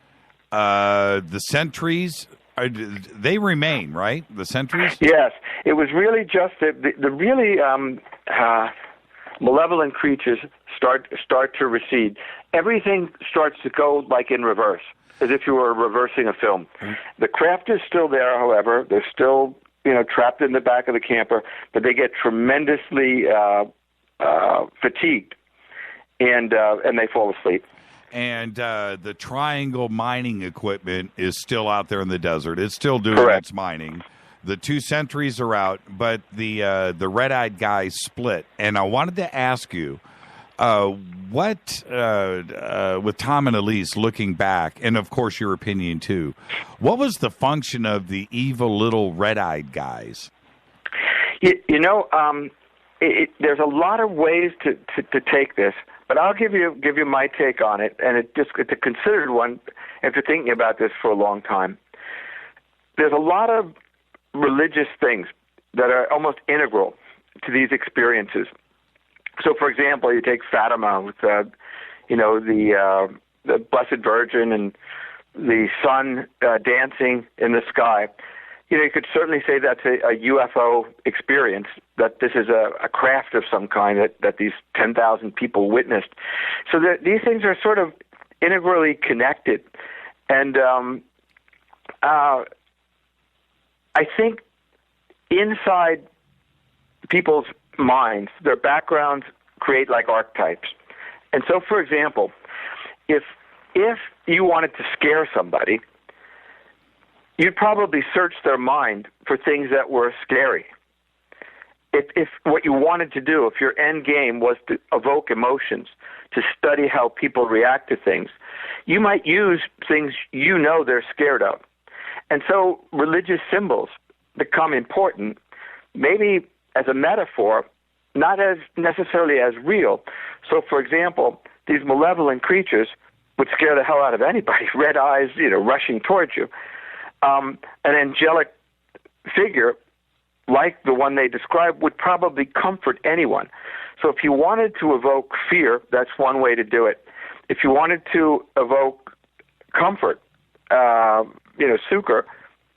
The sentries, they remain, right? The sentries? Yes. It was really just the really malevolent creatures start to recede. Everything starts to go like in reverse, as if you were reversing a film. The craft is still there, however. They're still trapped in the back of the camper, but they get tremendously fatigued, and they fall asleep. And the triangle mining equipment is still out there in the desert. It's still doing its mining. The two sentries are out, but the red-eyed guys split. And I wanted to ask you, what with Tom and Elise looking back, and of course your opinion too, what was the function of the evil little red-eyed guys? There's a lot of ways to take this, but I'll give you my take on it, and it's a considered one after thinking about this for a long time. There's a lot of religious things that are almost integral to these experiences. So, for example, you take Fatima with the Blessed Virgin and the sun dancing in the sky. You could certainly say that's a UFO experience, that this is a craft of some kind that these 10,000 people witnessed. So these things are sort of integrally connected. And I think inside people's minds, their backgrounds create like archetypes. And so, for example, if you wanted to scare somebody, you'd probably search their mind for things that were scary. If what you wanted to do, if your end game was to evoke emotions, to study how people react to things, you might use things they're scared of. And so religious symbols become important, maybe as a metaphor, not as necessarily as real. So, for example, these malevolent creatures would scare the hell out of anybody, red eyes, rushing towards you. An angelic figure, like the one they described, would probably comfort anyone. So if you wanted to evoke fear, that's one way to do it. If you wanted to evoke comfort, succor,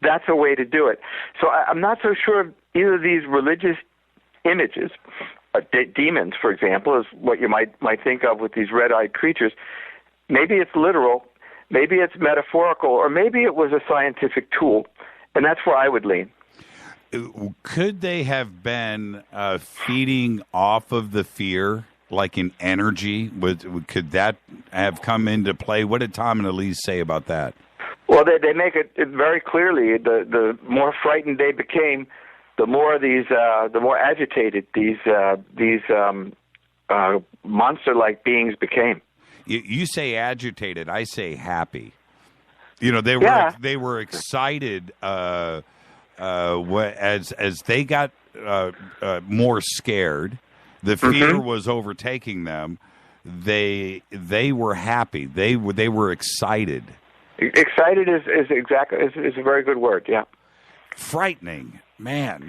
that's a way to do it. So I'm not so sure either of these religious images, demons, for example, is what you might think of with these red-eyed creatures. Maybe it's literal, maybe it's metaphorical, or maybe it was a scientific tool, and that's where I would lean. Could they have been feeding off of the fear, like an energy? Could that have come into play? What did Tom and Elise say about that? Well, they make it very clearly. The more frightened they became, the more the more agitated these monster-like beings became. You say agitated. I say happy. They were excited as they got more scared. The fear was overtaking them. They were happy. They were excited. Excited is a very good word. Yeah. Frightening, man.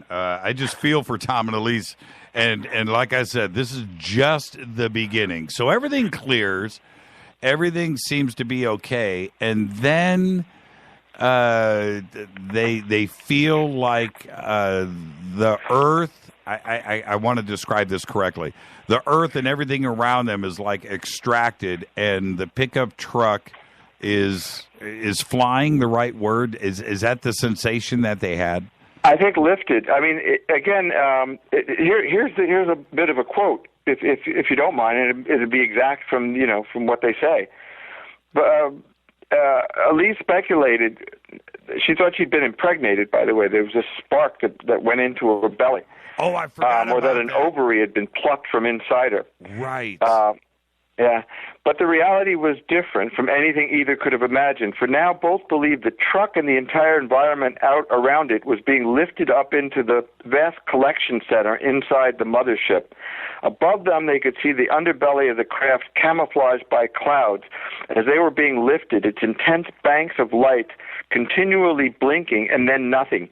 I just feel for Tom and Elise, and like I said, this is just the beginning. So everything clears, everything seems to be okay, and then they feel like the Earth. I want to describe this correctly. The Earth and everything around them is like extracted, and the pickup truck is flying the right word? Is that the sensation that they had? I think lifted. I mean, here's a bit of a quote, if you don't mind, and it'd be exact from what they say. But Elise speculated. She thought she'd been impregnated. By the way, there was a spark that went into her belly. Oh, I forgot or about that an ovary had been plucked from inside her. Right. Yeah, but the reality was different from anything either could have imagined. For now, both believed the truck and the entire environment out around it was being lifted up into the vast collection center inside the mothership. Above them, they could see the underbelly of the craft camouflaged by clouds. As they were being lifted, its intense banks of light continually blinking and then nothing.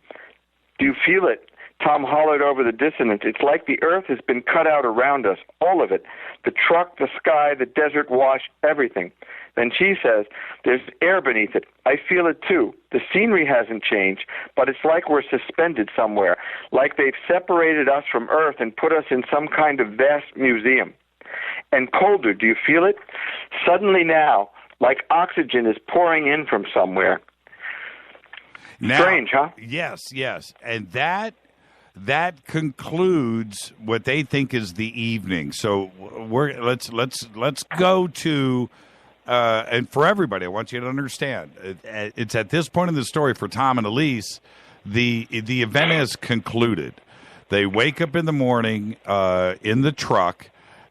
Do you feel it? Tom hollered over the dissonance. It's like the earth has been cut out around us, all of it. The truck, the sky, the desert wash, everything. Then she says, there's air beneath it. I feel it too. The scenery hasn't changed, but it's like we're suspended somewhere, like they've separated us from earth and put us in some kind of vast museum. And colder, do you feel it? Suddenly now, like oxygen is pouring in from somewhere. Now, strange, huh? Yes. And that concludes what they think is the evening. So let's go to and for everybody, I want you to understand, it's at this point in the story for Tom and Elise, the event has concluded. They wake up in the morning in the truck,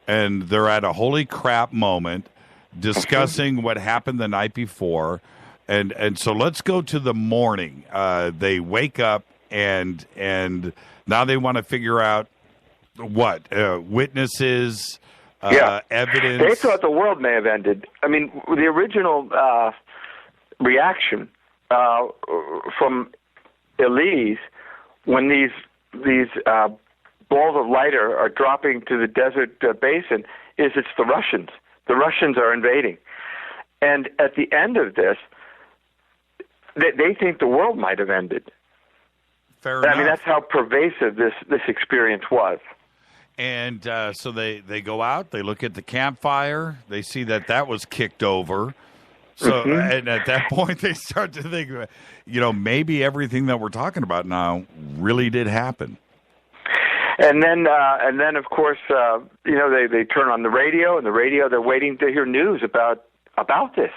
and they're at a holy crap moment discussing what happened the night before, and so let's go to the morning. They wake up. And now they want to figure out what witnesses, evidence. They thought the world may have ended. I mean, the original reaction from Elise when these balls of light are dropping to the desert basin is it's the Russians. The Russians are invading, and at the end of this, they think the world might have ended. Fair enough. I mean, that's how pervasive this experience was. And so they go out, they look at the campfire, they see that was kicked over. So, and at that point, they start to think, maybe everything that we're talking about now really did happen. And then, of course, they turn on the radio, and the radio, they're waiting to hear news about this.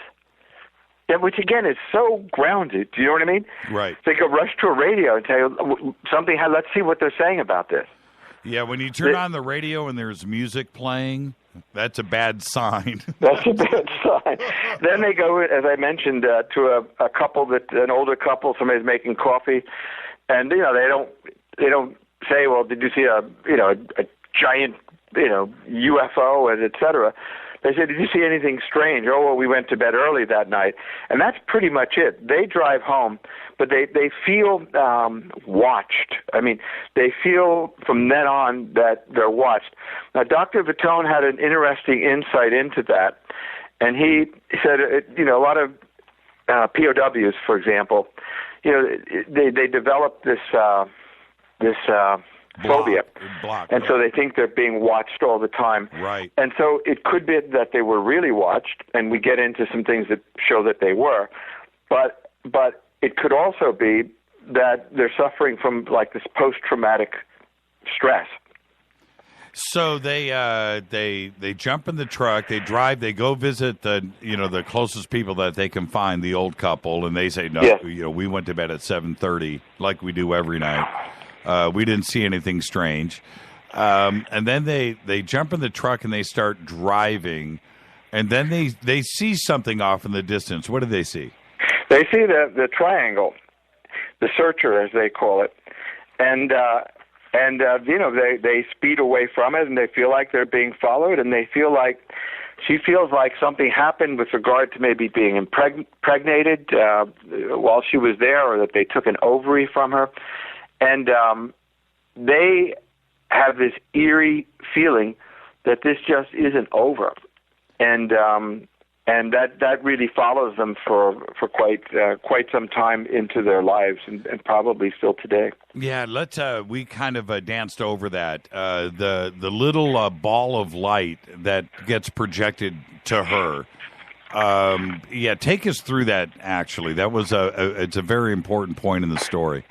Yeah, which again is so grounded. Do you know what I mean? Right. They go rush to a radio and tell you something. Let's see what they're saying about this. Yeah, when you turn on the radio and there's music playing, that's a bad sign. That's a bad sign. Then they go, as I mentioned, to a couple an older couple. Somebody's making coffee, and they don't say, well, did you see a giant UFO and et cetera. They said, did you see anything strange? Oh, well, we went to bed early that night. And that's pretty much it. They drive home, but they feel watched. I mean, they feel from then on that they're watched. Now, Dr. Vitone had an interesting insight into that. And he said, a lot of POWs, for example, they develop this phobia. And so they think they're being watched all the time. Right. And so it could be that they were really watched, and we get into some things that show that they were. But it could also be that they're suffering from like this post-traumatic stress. So they jump in the truck, they drive, they go visit the closest people that they can find, the old couple, and they say, no, Yes. We went to bed at 7:30 like we do every night. We didn't see anything strange. And then they jump in the truck and they start driving, and then they see something off in the distance. What do they see? They see the triangle, the searcher as they call it, and they speed away from it, and they feel like they're being followed, and she feels like something happened with regard to maybe being impregnated while she was there, or that they took an ovary from her, and they have this eerie feeling that this just isn't over, and that really follows them for quite some time into their lives, and probably still today. Yeah, we kind of danced over that. The little ball of light that gets projected to her. Take us through that. Actually, that was it's a very important point in the story.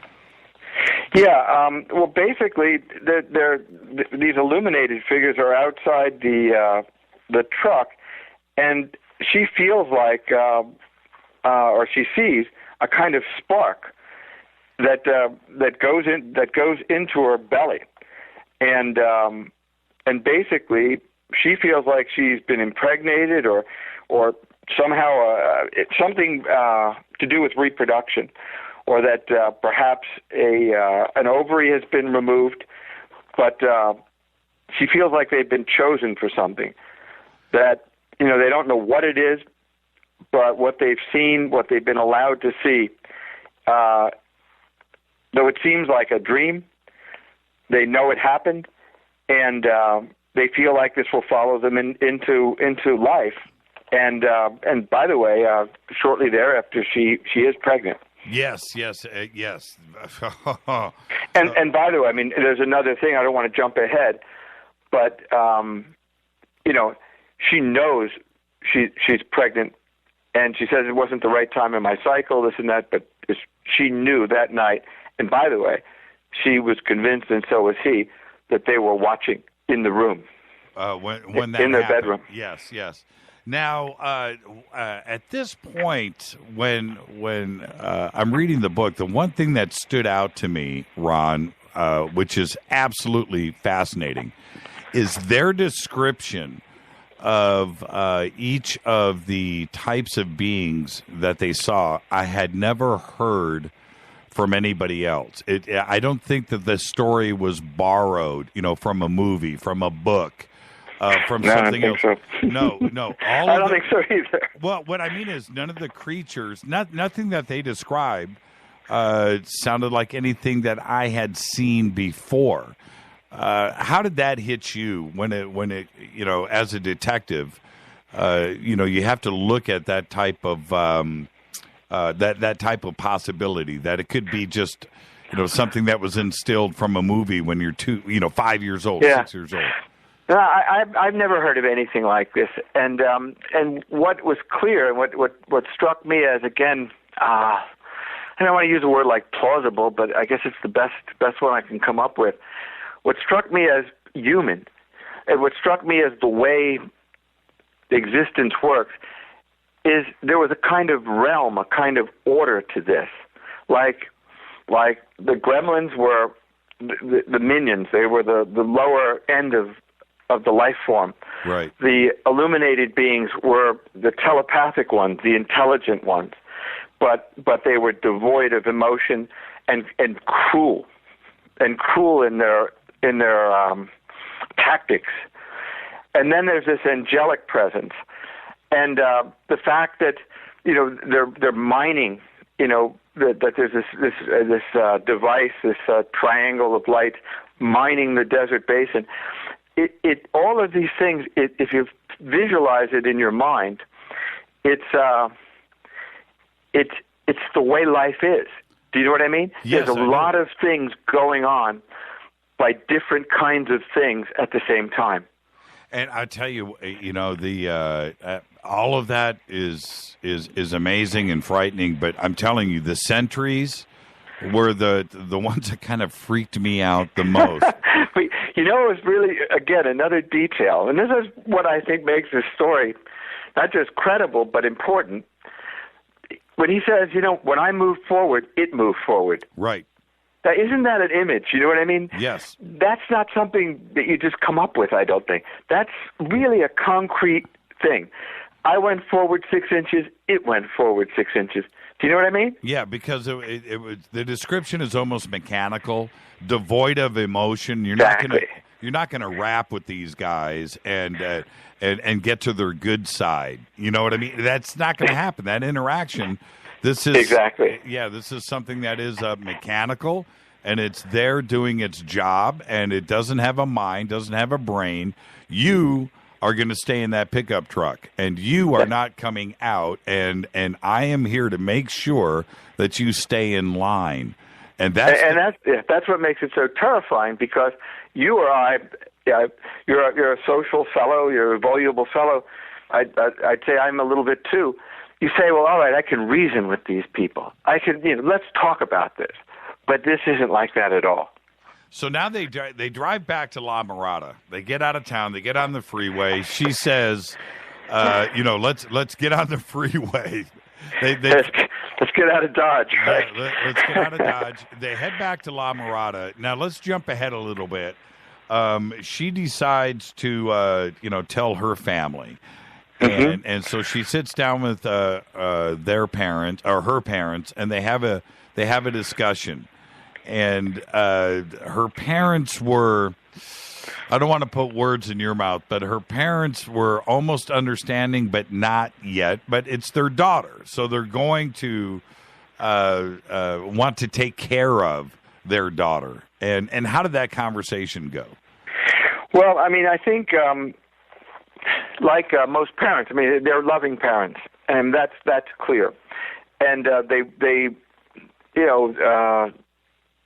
Yeah, well, basically, these illuminated figures are outside the truck, and she feels like, or she sees a kind of spark that goes into her belly, and basically she feels like she's been impregnated, or somehow it's something to do with reproduction, or that perhaps an ovary has been removed, but she feels like they've been chosen for something. That they don't know what it is, but what they've seen, what they've been allowed to see, though it seems like a dream, they know it happened, and they feel like this will follow them into life. And by the way, shortly thereafter, she is pregnant. Yes. And by the way, I mean, there's another thing. I don't want to jump ahead, but she knows she's pregnant, and she says it wasn't the right time in my cycle, this and that, but she knew that night. And by the way, she was convinced, and so was he, that they were watching in the room. When that in their happened. bedroom. Yes. Now, at this point, when I'm reading the book, the one thing that stood out to me, Ron, which is absolutely fascinating, is their description of each of the types of beings that they saw. I had never heard from anybody else. I don't think that the story was borrowed, from a movie, from a book. From something else. So. No. I don't think so either. Well, what I mean is none of the creatures, nothing that they described sounded like anything that I had seen before. How did that hit you when it as a detective, you have to look at that type of that type of possibility, that it could be just something that was instilled from a movie when you're 5 years old, 6 years old. No, I've never heard of anything like this, and what was clear, and what struck me as, again, I don't want to use a word like plausible, but I guess it's the best one I can come up with. What struck me as human, and what struck me as the way existence works, is there was a kind of realm, a kind of order to this, like the gremlins were the minions, they were the lower end of the life form. Right. The illuminated beings were the telepathic ones, the intelligent ones, but they were devoid of emotion and cruel in their tactics. And then there's this angelic presence, and the fact that they're mining, that there's this device, this triangle of light mining the desert basin. It all of these things, if you visualize it in your mind, it's the way life is. Do you know what I mean? Yes, There's a lot of things going on by different kinds of things at the same time. And I tell you, all of that is amazing and frightening. But I'm telling you, the sentries were the ones that kind of freaked me out the most. But, it was really, again, another detail. And this is what I think makes this story not just credible, but important. When he says, when I moved forward, it moved forward. Right. Now, isn't that an image? You know what I mean? Yes. That's not something that you just come up with, I don't think. That's really a concrete thing. I went forward 6 inches, it went forward 6 inches. Do you know what I mean? Yeah, because it was, the description is almost mechanical, devoid of emotion. You're not gonna rap with these guys and get to their good side. You know what I mean? That's not going to happen. That interaction. This is exactly. Yeah, this is something that is mechanical, and it's there doing its job, and it doesn't have a mind, doesn't have a brain. You are going to stay in that pickup truck, and you are not coming out, and I am here to make sure that you stay in line. And that's what makes it so terrifying, because you or I, you're a social fellow, you're a voluble fellow. I'd say I'm a little bit too. You say, well, all right, I can reason with these people. I can, let's talk about this. But this isn't like that at all. So now they drive back to La Mirada. They get out of town. They get on the freeway. She says, let's get on the freeway. Let's get out of Dodge. Right? Let's get out of Dodge. They head back to La Mirada. Now let's jump ahead a little bit. She decides to tell her family. And so she sits down with their parents or her parents, and they have a discussion. And her parents were, I don't want to put words in your mouth, but her parents were almost understanding, but not yet. But it's their daughter, so they're going to want to take care of their daughter. And how did that conversation go? Well, I mean, I think. Like most parents, I mean, they're loving parents, and that's clear. And they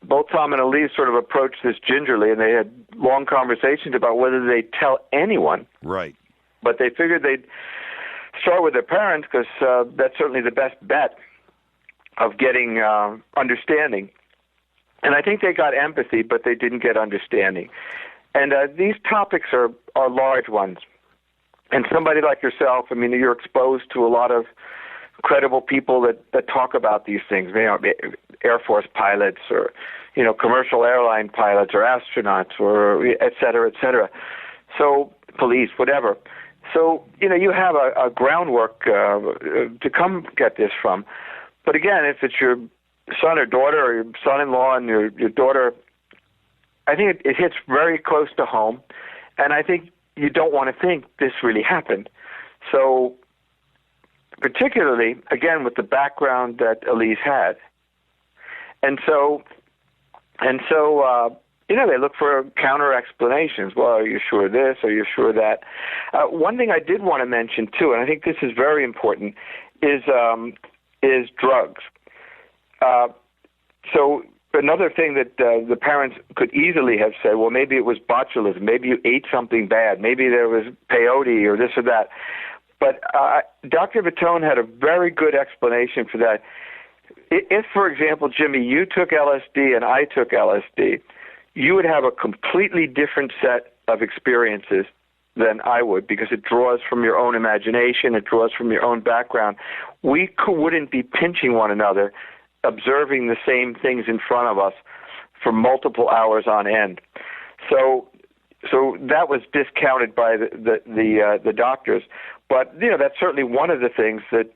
both Tom and Elise sort of approached this gingerly, and they had long conversations about whether they'd tell anyone. Right. But they figured they'd start with their parents, because that's certainly the best bet of getting understanding. And I think they got empathy, but they didn't get understanding. And these topics are large ones. And somebody like yourself, I mean, you're exposed to a lot of credible people that talk about these things, Air Force pilots or, commercial airline pilots or astronauts or et cetera, et cetera. So police, whatever. So, you have a groundwork to come get this from. But again, if it's your son or daughter or your son-in-law and your daughter, I think it hits very close to home. And I think you don't want to think this really happened. So, particularly, again, with the background that Elise had. And so, they look for counter explanations. Well, are you sure this? Are you sure that? One thing I did want to mention, too, and I think this is very important, is drugs. So, another thing that the parents could easily have said, well, maybe it was botulism, maybe you ate something bad, maybe there was peyote or this or that. But Dr. Vitone had a very good explanation for that. If, for example, Jimmy, you took LSD and I took LSD, you would have a completely different set of experiences than I would, because it draws from your own imagination, it draws from your own background. We wouldn't be pinching one another, observing the same things in front of us for multiple hours on end. So that was discounted by the doctors. But that's certainly one of the things that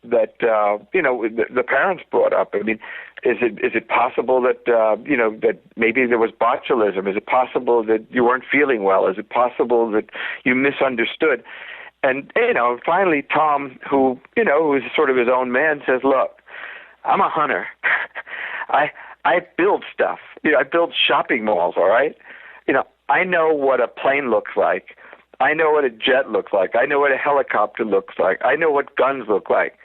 the parents brought up. I mean, is it possible that that maybe there was botulism? Is it possible that you weren't feeling well? Is it possible that you misunderstood? And finally, Tom, who is sort of his own man, says, "Look, I'm a hunter. I build stuff. I build shopping malls, all right? I know what a plane looks like. I know what a jet looks like. I know what a helicopter looks like. I know what guns look like.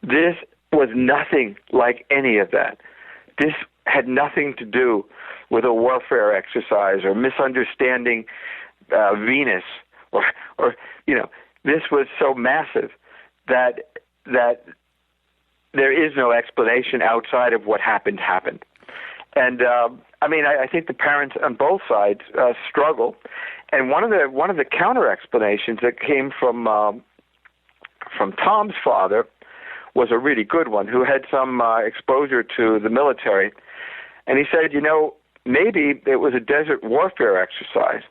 This was nothing like any of that. This had nothing to do with a warfare exercise or misunderstanding Venus or this was so massive that there is no explanation outside of what happened. And I think the parents on both sides struggle. And one of the counter explanations that came from Tom's father was a really good one, who had some exposure to the military. And he said, maybe it was a desert warfare exercise.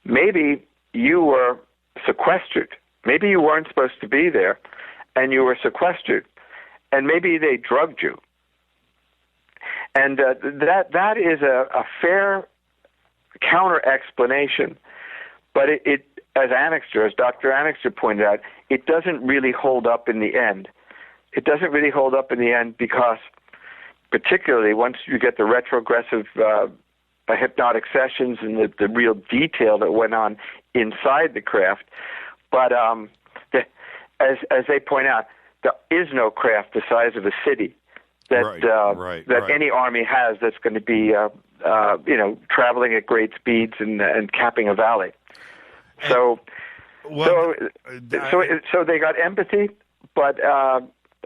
Maybe you were sequestered. Maybe you weren't supposed to be there, and you were sequestered. And maybe they drugged you. And that is a fair counter-explanation. But it as Dr. Annixter pointed out, it doesn't really hold up in the end. It doesn't really hold up in the end because, particularly once you get the retrogressive hypnotic sessions and the real detail that went on inside the craft. But as they point out, there is no craft the size of a city that any army has that's going to be traveling at great speeds and capping a valley. So they got empathy, but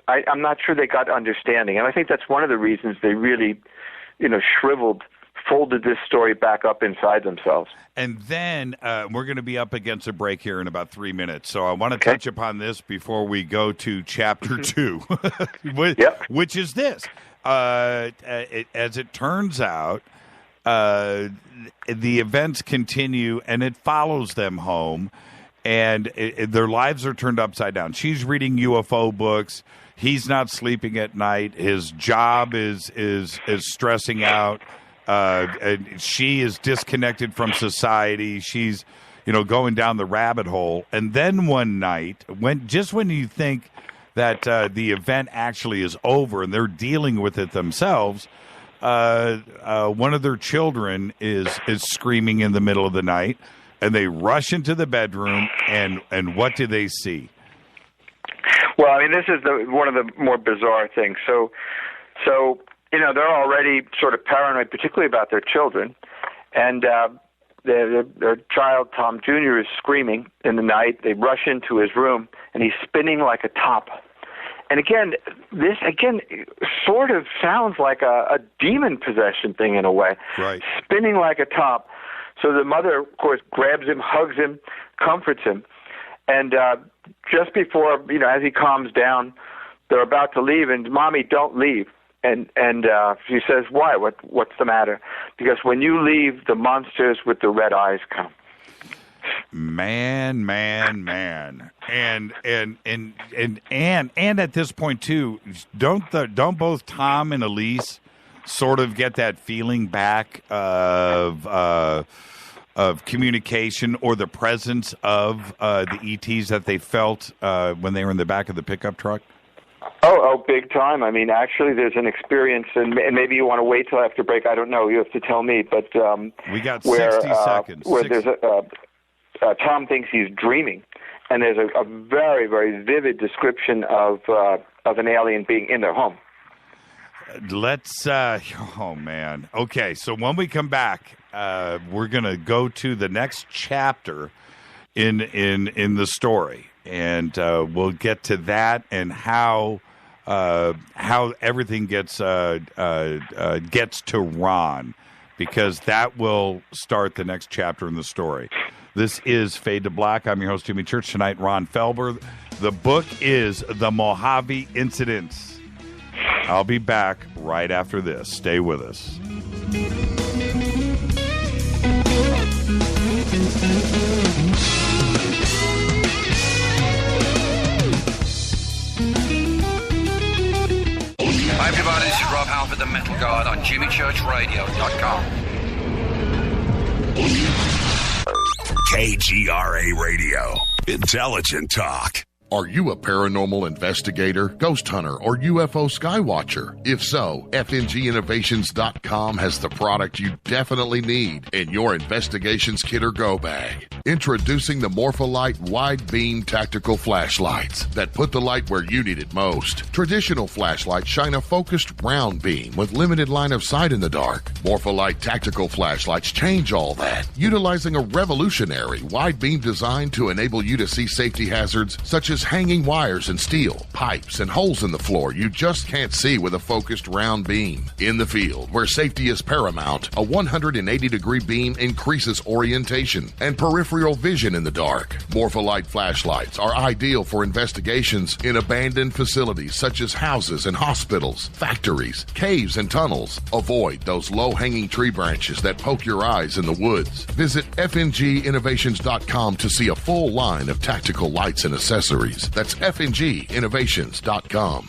I'm not sure they got understanding, and I think that's one of the reasons they really, folded this story back up inside themselves. And then we're going to be up against a break here in about 3 minutes, so I want to touch upon this before we go to Chapter 2, which is this. As it turns out, the events continue, and it follows them home, and their lives are turned upside down. She's reading UFO books. He's not sleeping at night. His job is stressing out. She is disconnected from society. She's, going down the rabbit hole. And then one night, when you think that the event actually is over and they're dealing with it themselves, one of their children is screaming in the middle of the night, and they rush into the bedroom, and what do they see? Well, this is one of the more bizarre things. So they're already sort of paranoid, particularly about their children, and their child, Tom Jr., is screaming in the night. They rush into his room, and he's spinning like a top. And this sort of sounds like a demon possession thing in a way. Right. Spinning like a top. So the mother, of course, grabs him, hugs him, comforts him. And just before, as he calms down, they're about to leave, and Mommy, don't leave. And she says, why? What's the matter? Because when you leave, the monsters with the red eyes come. Man. And at this point too, don't both Tom and Elise sort of get that feeling back of communication or the presence of the ETs that they felt when they were in the back of the pickup truck? Oh, big time. Actually, there's an experience, and maybe you want to wait till after break. I don't know. You have to tell me. But we got 60 seconds. Where there's Tom thinks he's dreaming, and there's a very, very vivid description of an alien being in their home. Let's. Oh man. Okay, so when we come back, we're gonna go to the next chapter in the story, and we'll get to that and how everything gets to Ron, because that will start the next chapter in the story. This is Fade to Black. I'm your host, Jimmy Church. Tonight, Ron Felber. The book is The Mojave Incident. I'll be back right after this. Stay with us. Hi, everybody. This is Rob Halford, the Metal Guard, on JimmyChurchRadio.com. KGRA Radio. Intelligent talk. Are you a paranormal investigator, ghost hunter, or UFO skywatcher? If so, FNGinnovations.com has the product you definitely need in your investigations kit or go bag. Introducing the Morpholite Wide Beam Tactical Flashlights that put the light where you need it most. Traditional flashlights shine a focused round beam with limited line of sight in the dark. Morpholite Tactical Flashlights change all that, utilizing a revolutionary wide beam design to enable you to see safety hazards such as as hanging wires and steel, pipes, and holes in the floor you just can't see with a focused round beam. In the field, where safety is paramount, a 180-degree beam increases orientation and peripheral vision in the dark. Morpholite flashlights are ideal for investigations in abandoned facilities such as houses and hospitals, factories, caves, and tunnels. Avoid those low-hanging tree branches that poke your eyes in the woods. Visit fnginnovations.com to see a full line of tactical lights and accessories. That's fnginnovations.com.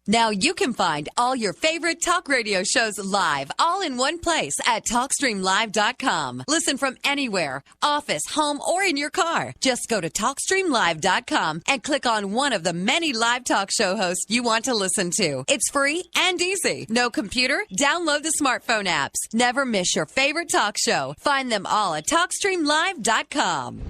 Now you can find all your favorite talk radio shows live, all in one place at TalkStreamLive.com. Listen from anywhere, office, home, or in your car. Just go to TalkStreamLive.com and click on one of the many live talk show hosts you want to listen to. It's free and easy. No computer? Download the smartphone apps. Never miss your favorite talk show. Find them all at TalkStreamLive.com.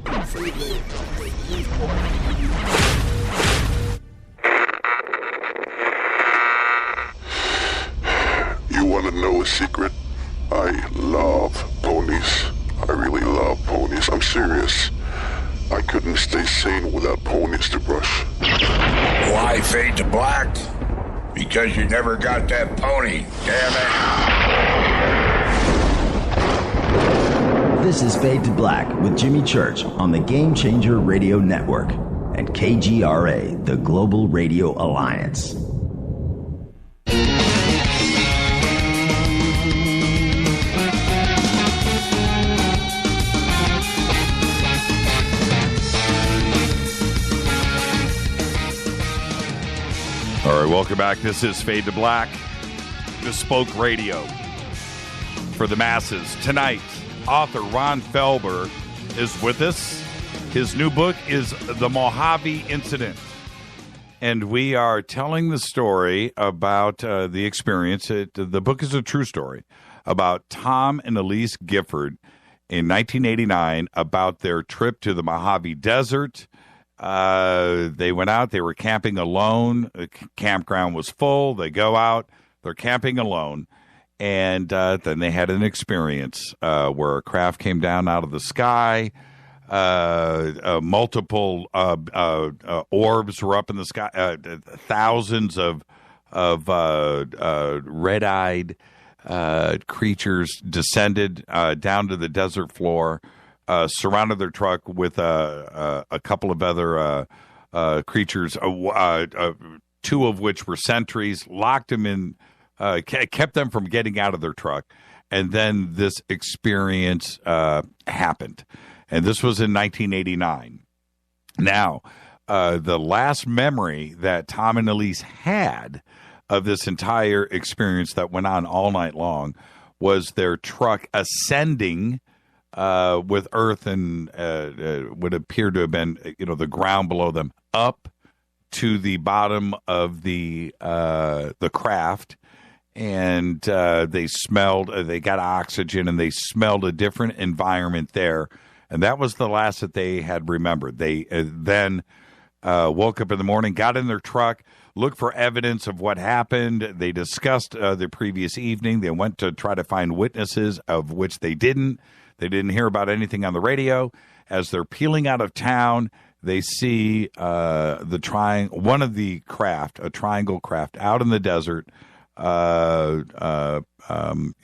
You want to know a secret? I love ponies. I really love ponies. I'm serious. I couldn't stay sane without ponies to brush. Why fade to black? Because you never got that pony, damn it. This is Fade to Black with Jimmy Church on the Game Changer Radio Network and KGRA, the Global Radio Alliance. All right, welcome back. This is Fade to Black, bespoke radio for the masses. Tonight, author Ron Felber is with us. His new book is The Mojave Incident. And we are telling the story about the experience. The book is a true story about Tom and Elise Gifford in 1989 about their trip to the Mojave Desert. They went out, they were camping alone. The campground was full. They go out, they're camping alone. And then they had an experience where a craft came down out of the sky. Multiple orbs were up in the sky. Thousands of red-eyed creatures descended down to the desert floor. Surrounded their truck with a couple of other creatures, two of which were sentries, locked them in, kept them from getting out of their truck. And then this experience happened. And this was in 1989. Now, the last memory that Tom and Elise had of this entire experience that went on all night long was their truck ascending with earth and would appear to have been, the ground below them, up to the bottom of the craft, and they got oxygen, and they smelled a different environment there, and that was the last that they had remembered. They then woke up in the morning, got in their truck, looked for evidence of what happened. They discussed the previous evening. They went to try to find witnesses, of which they didn't. They didn't hear about anything on the radio. As they're peeling out of town, they see one of the craft, a triangle craft, out in the desert,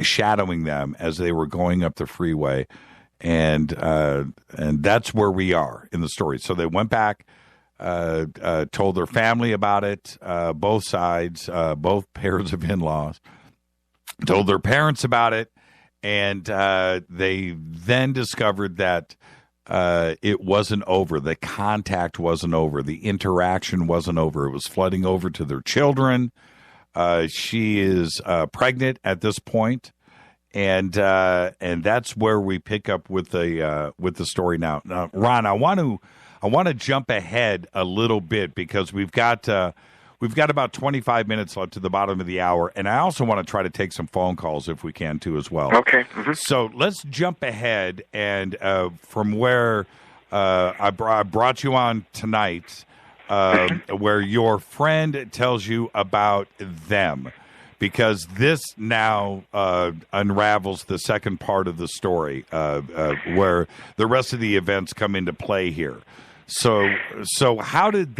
shadowing them as they were going up the freeway, and that's where we are in the story. So they went back, told their family about it, both sides, both pairs of in-laws, told their parents about it. And they then discovered that it wasn't over. The contact wasn't over. The interaction wasn't over. It was flooding over to their children. She is pregnant at this point, and that's where we pick up with the story now. Now, Ron, I want to jump ahead a little bit because we've got about 25 minutes left to the bottom of the hour, and I also want to try to take some phone calls if we can, too, as well. Okay. Mm-hmm. So let's jump ahead, and from where I brought you on tonight, where your friend tells you about them, because this now unravels the second part of the story, where the rest of the events come into play here. So how did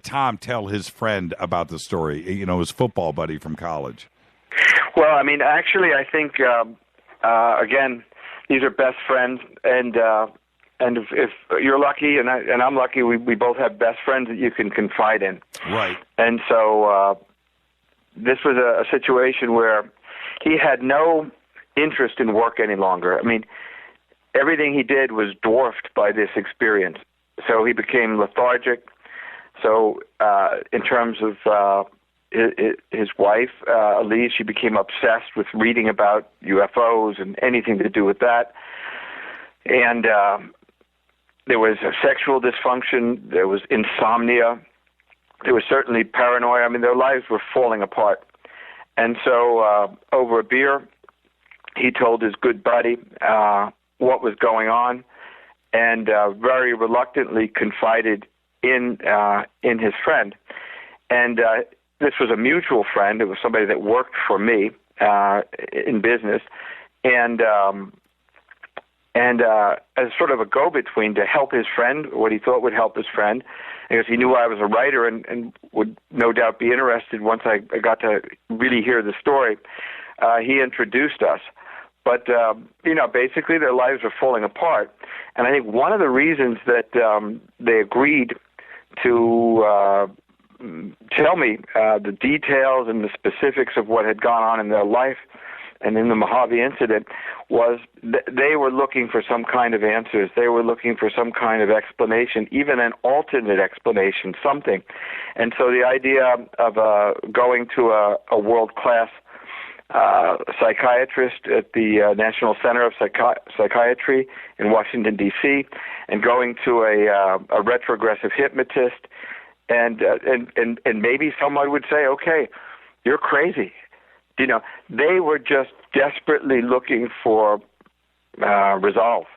Tom tell his friend about the story? His football buddy from college. Well, I mean, actually, I think again, these are best friends, and if you're lucky, and I'm lucky, we both have best friends that you can confide in. Right. And so this was a situation where he had no interest in work any longer. I mean, everything he did was dwarfed by this experience. So he became lethargic. So in terms of his wife, Elise, she became obsessed with reading about UFOs and anything to do with that. And there was a sexual dysfunction. There was insomnia. There was certainly paranoia. I mean, their lives were falling apart. And so over a beer, he told his good buddy what was going on, and very reluctantly confided in his friend. And this was a mutual friend. It was somebody that worked for me in business, and as sort of a go-between to help his friend, what he thought would help his friend, because he knew I was a writer and would no doubt be interested once I got to really hear the story. He introduced us. But, basically their lives were falling apart. And I think one of the reasons that they agreed to tell me the details and the specifics of what had gone on in their life and in the Mojave Incident was they were looking for some kind of answers. They were looking for some kind of explanation, even an alternate explanation, something. And so the idea of going to a world-class psychiatrist at the National Center of Psychiatry in Washington, D.C., and going to a retrogressive hypnotist, and maybe someone would say, okay, you're crazy. They were just desperately looking for resolve.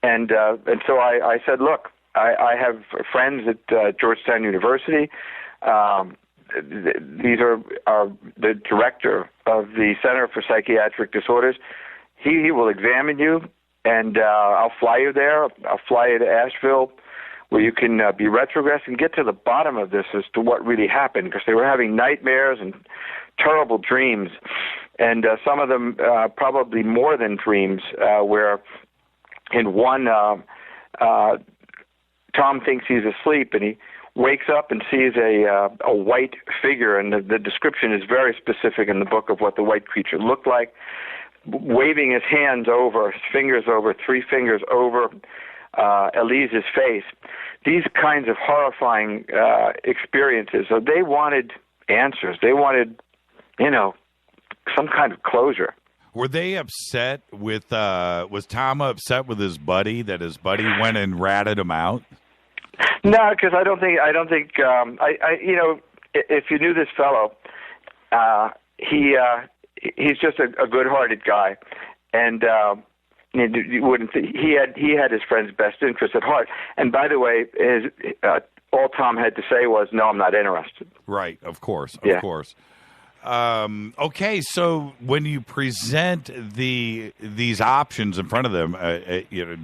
And so I said, look, I have friends at Georgetown University. These are the director of the Center for Psychiatric Disorders. He will examine you, and I'll fly you there. I'll fly you to Asheville, where you can be retrogressed and get to the bottom of this as to what really happened, because they were having nightmares and terrible dreams, and some of them probably more than dreams, where in one, Tom thinks he's asleep, and he wakes up and sees a white figure, and the description is very specific in the book of what the white creature looked like, waving his hands over, his fingers over, 3 fingers over Elise's face. These kinds of horrifying experiences. So they wanted answers. They wanted, some kind of closure. Were they upset with, was Tom upset with his buddy that his buddy went and ratted him out? No, because I don't think, if you knew this fellow, he's just a good-hearted guy, and you wouldn't think he had his friend's best interest at heart. And by the way, all Tom had to say was, "No, I'm not interested." Right, of course. Okay, so when you present these options in front of them,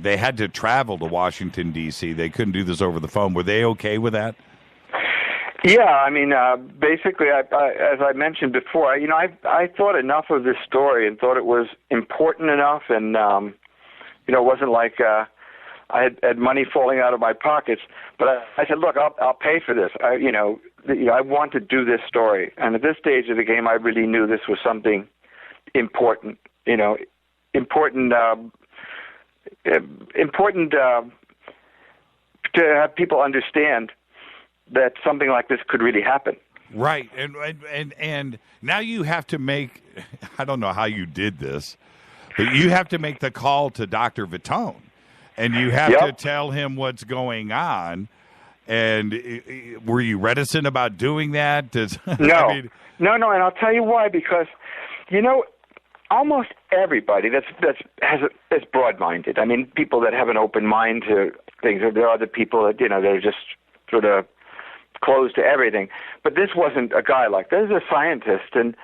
they had to travel to Washington, D.C. They couldn't do this over the phone. Were they okay with that? Yeah, I mean, basically, as I mentioned before, I thought enough of this story and thought it was important enough, and it wasn't like I had money falling out of my pockets. But I said, look, I'll pay for this. I want to do this story, and at this stage of the game, I really knew this was something important. Important to have people understand that something like this could really happen. Right, and now you have to make, I don't know how you did this, but you have to make the call to Dr. Vitone, and you have to tell him what's going on. And were you reticent about doing that? No, and I'll tell you why, because, almost everybody that's broad-minded. I mean, people that have an open mind to things. There are other people that, they're just sort of closed to everything. But this wasn't a guy like this. This is a scientist. And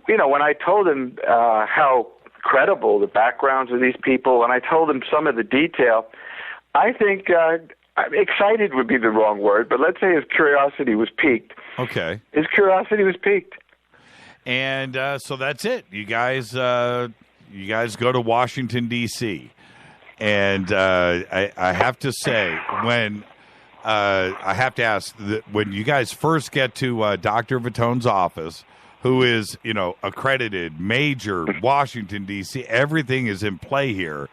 when I told him how credible, the backgrounds of these people, and I told him some of the detail. I think excited would be the wrong word, but let's say his curiosity was piqued. Okay. His curiosity was piqued. And so that's it. You guys go to Washington, D.C., and I have to say, when I have to ask, when you guys first get to Dr. Vitone's office, who is, accredited, major, Washington, D.C., everything is in play here.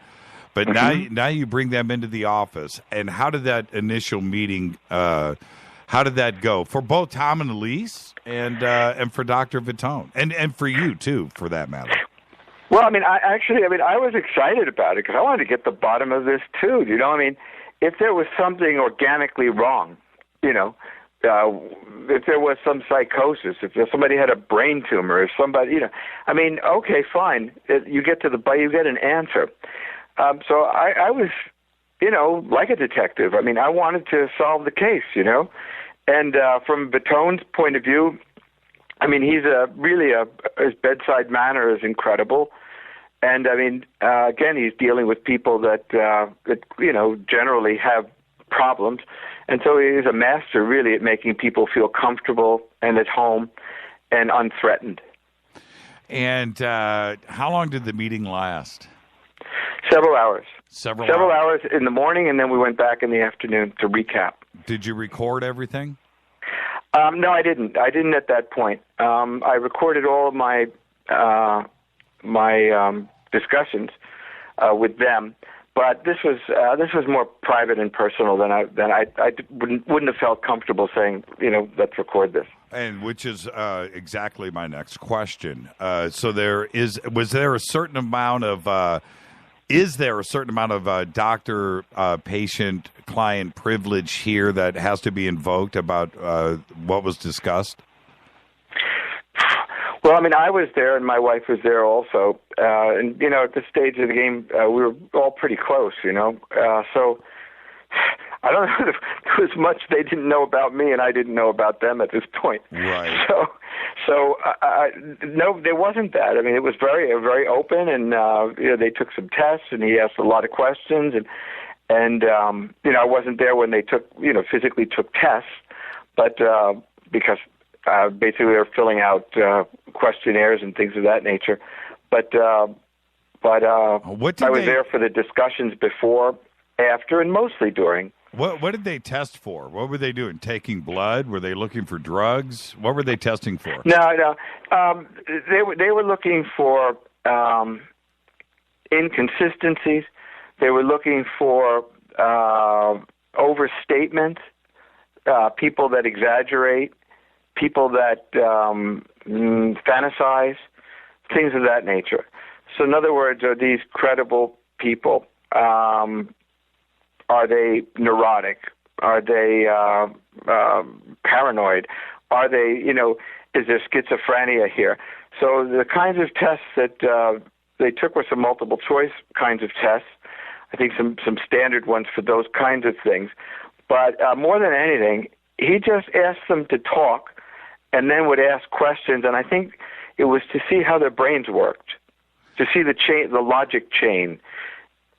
But now you bring them into the office. And how did that initial meeting, how did that go? For both Tom and Elise and for Dr. Vitone? And for you, too, for that matter. Well, I was excited about it because I wanted to get the bottom of this, too. If there was something organically wrong, if there was some psychosis, if somebody had a brain tumor, if somebody, okay, fine. You get an answer. So I was, like a detective. I wanted to solve the case, And from Vitone's point of view, he's his bedside manner is incredible. And, again, he's dealing with people that generally have problems. And so he's a master, really, at making people feel comfortable and at home and unthreatened. And how long did the meeting last? Several hours. Several hours in the morning, and then we went back in the afternoon to recap. Did you record everything? No, I didn't. I didn't at that point. I recorded all of my discussions with them, but this was more private and personal than I wouldn't have felt comfortable saying, let's record this. And which is exactly my next question. So was there a certain amount of doctor-patient-client privilege here that has to be invoked about what was discussed? Well, I was there, and my wife was there also. And, at this stage of the game, we were all pretty close, So I don't know if there was much they didn't know about me, and I didn't know about them at this point. Right. So no, there wasn't that. It was very open, and they took some tests, and he asked a lot of questions, and I wasn't there when they physically took tests, but because basically they were filling out questionnaires and things of that nature. But I was there for the discussions before, after, and mostly during. What did they test for? What were they doing? Taking blood? Were they looking for drugs? What were they testing for? No. They were looking for inconsistencies. They were looking for overstatement, people that exaggerate, people that fantasize, things of that nature. So in other words, are these credible people? Are they neurotic? Are they paranoid? Are they, is there schizophrenia here? So the kinds of tests that they took were some multiple choice kinds of tests. I think some standard ones for those kinds of things. But more than anything, he just asked them to talk and then would ask questions. And I think it was to see how their brains worked, to see the logic chain.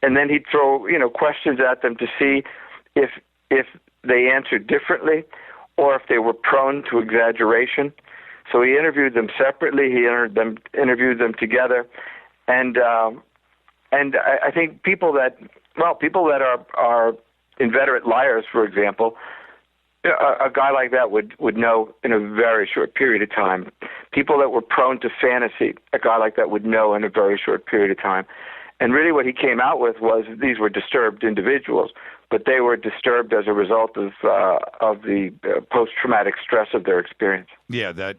And then he'd throw, questions at them to see if they answered differently or if they were prone to exaggeration. So he interviewed them separately. He interviewed them together, and I think people that are inveterate liars, for example, a guy like that would know in a very short period of time. People that were prone to fantasy, a guy like that would know in a very short period of time. And really what he came out with was these were disturbed individuals, but they were disturbed as a result of the post-traumatic stress of their experience. Yeah, that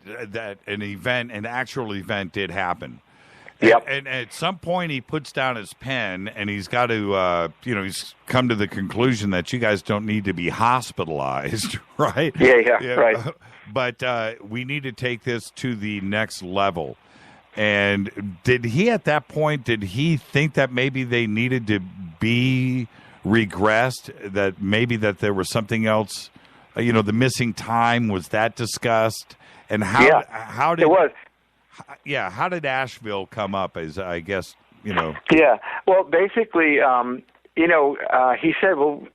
an actual event did happen. Yep. And at some point he puts down his pen and he's got to, he's come to the conclusion that you guys don't need to be hospitalized, right? Yeah, right. But we need to take this to the next level. And did he at that point, did he think that maybe they needed to be regressed, that maybe that there was something else, the missing time, was that discussed? And how did it was? Yeah, how did Asheville come up as, I guess, Yeah. Well, basically, he said, "Well,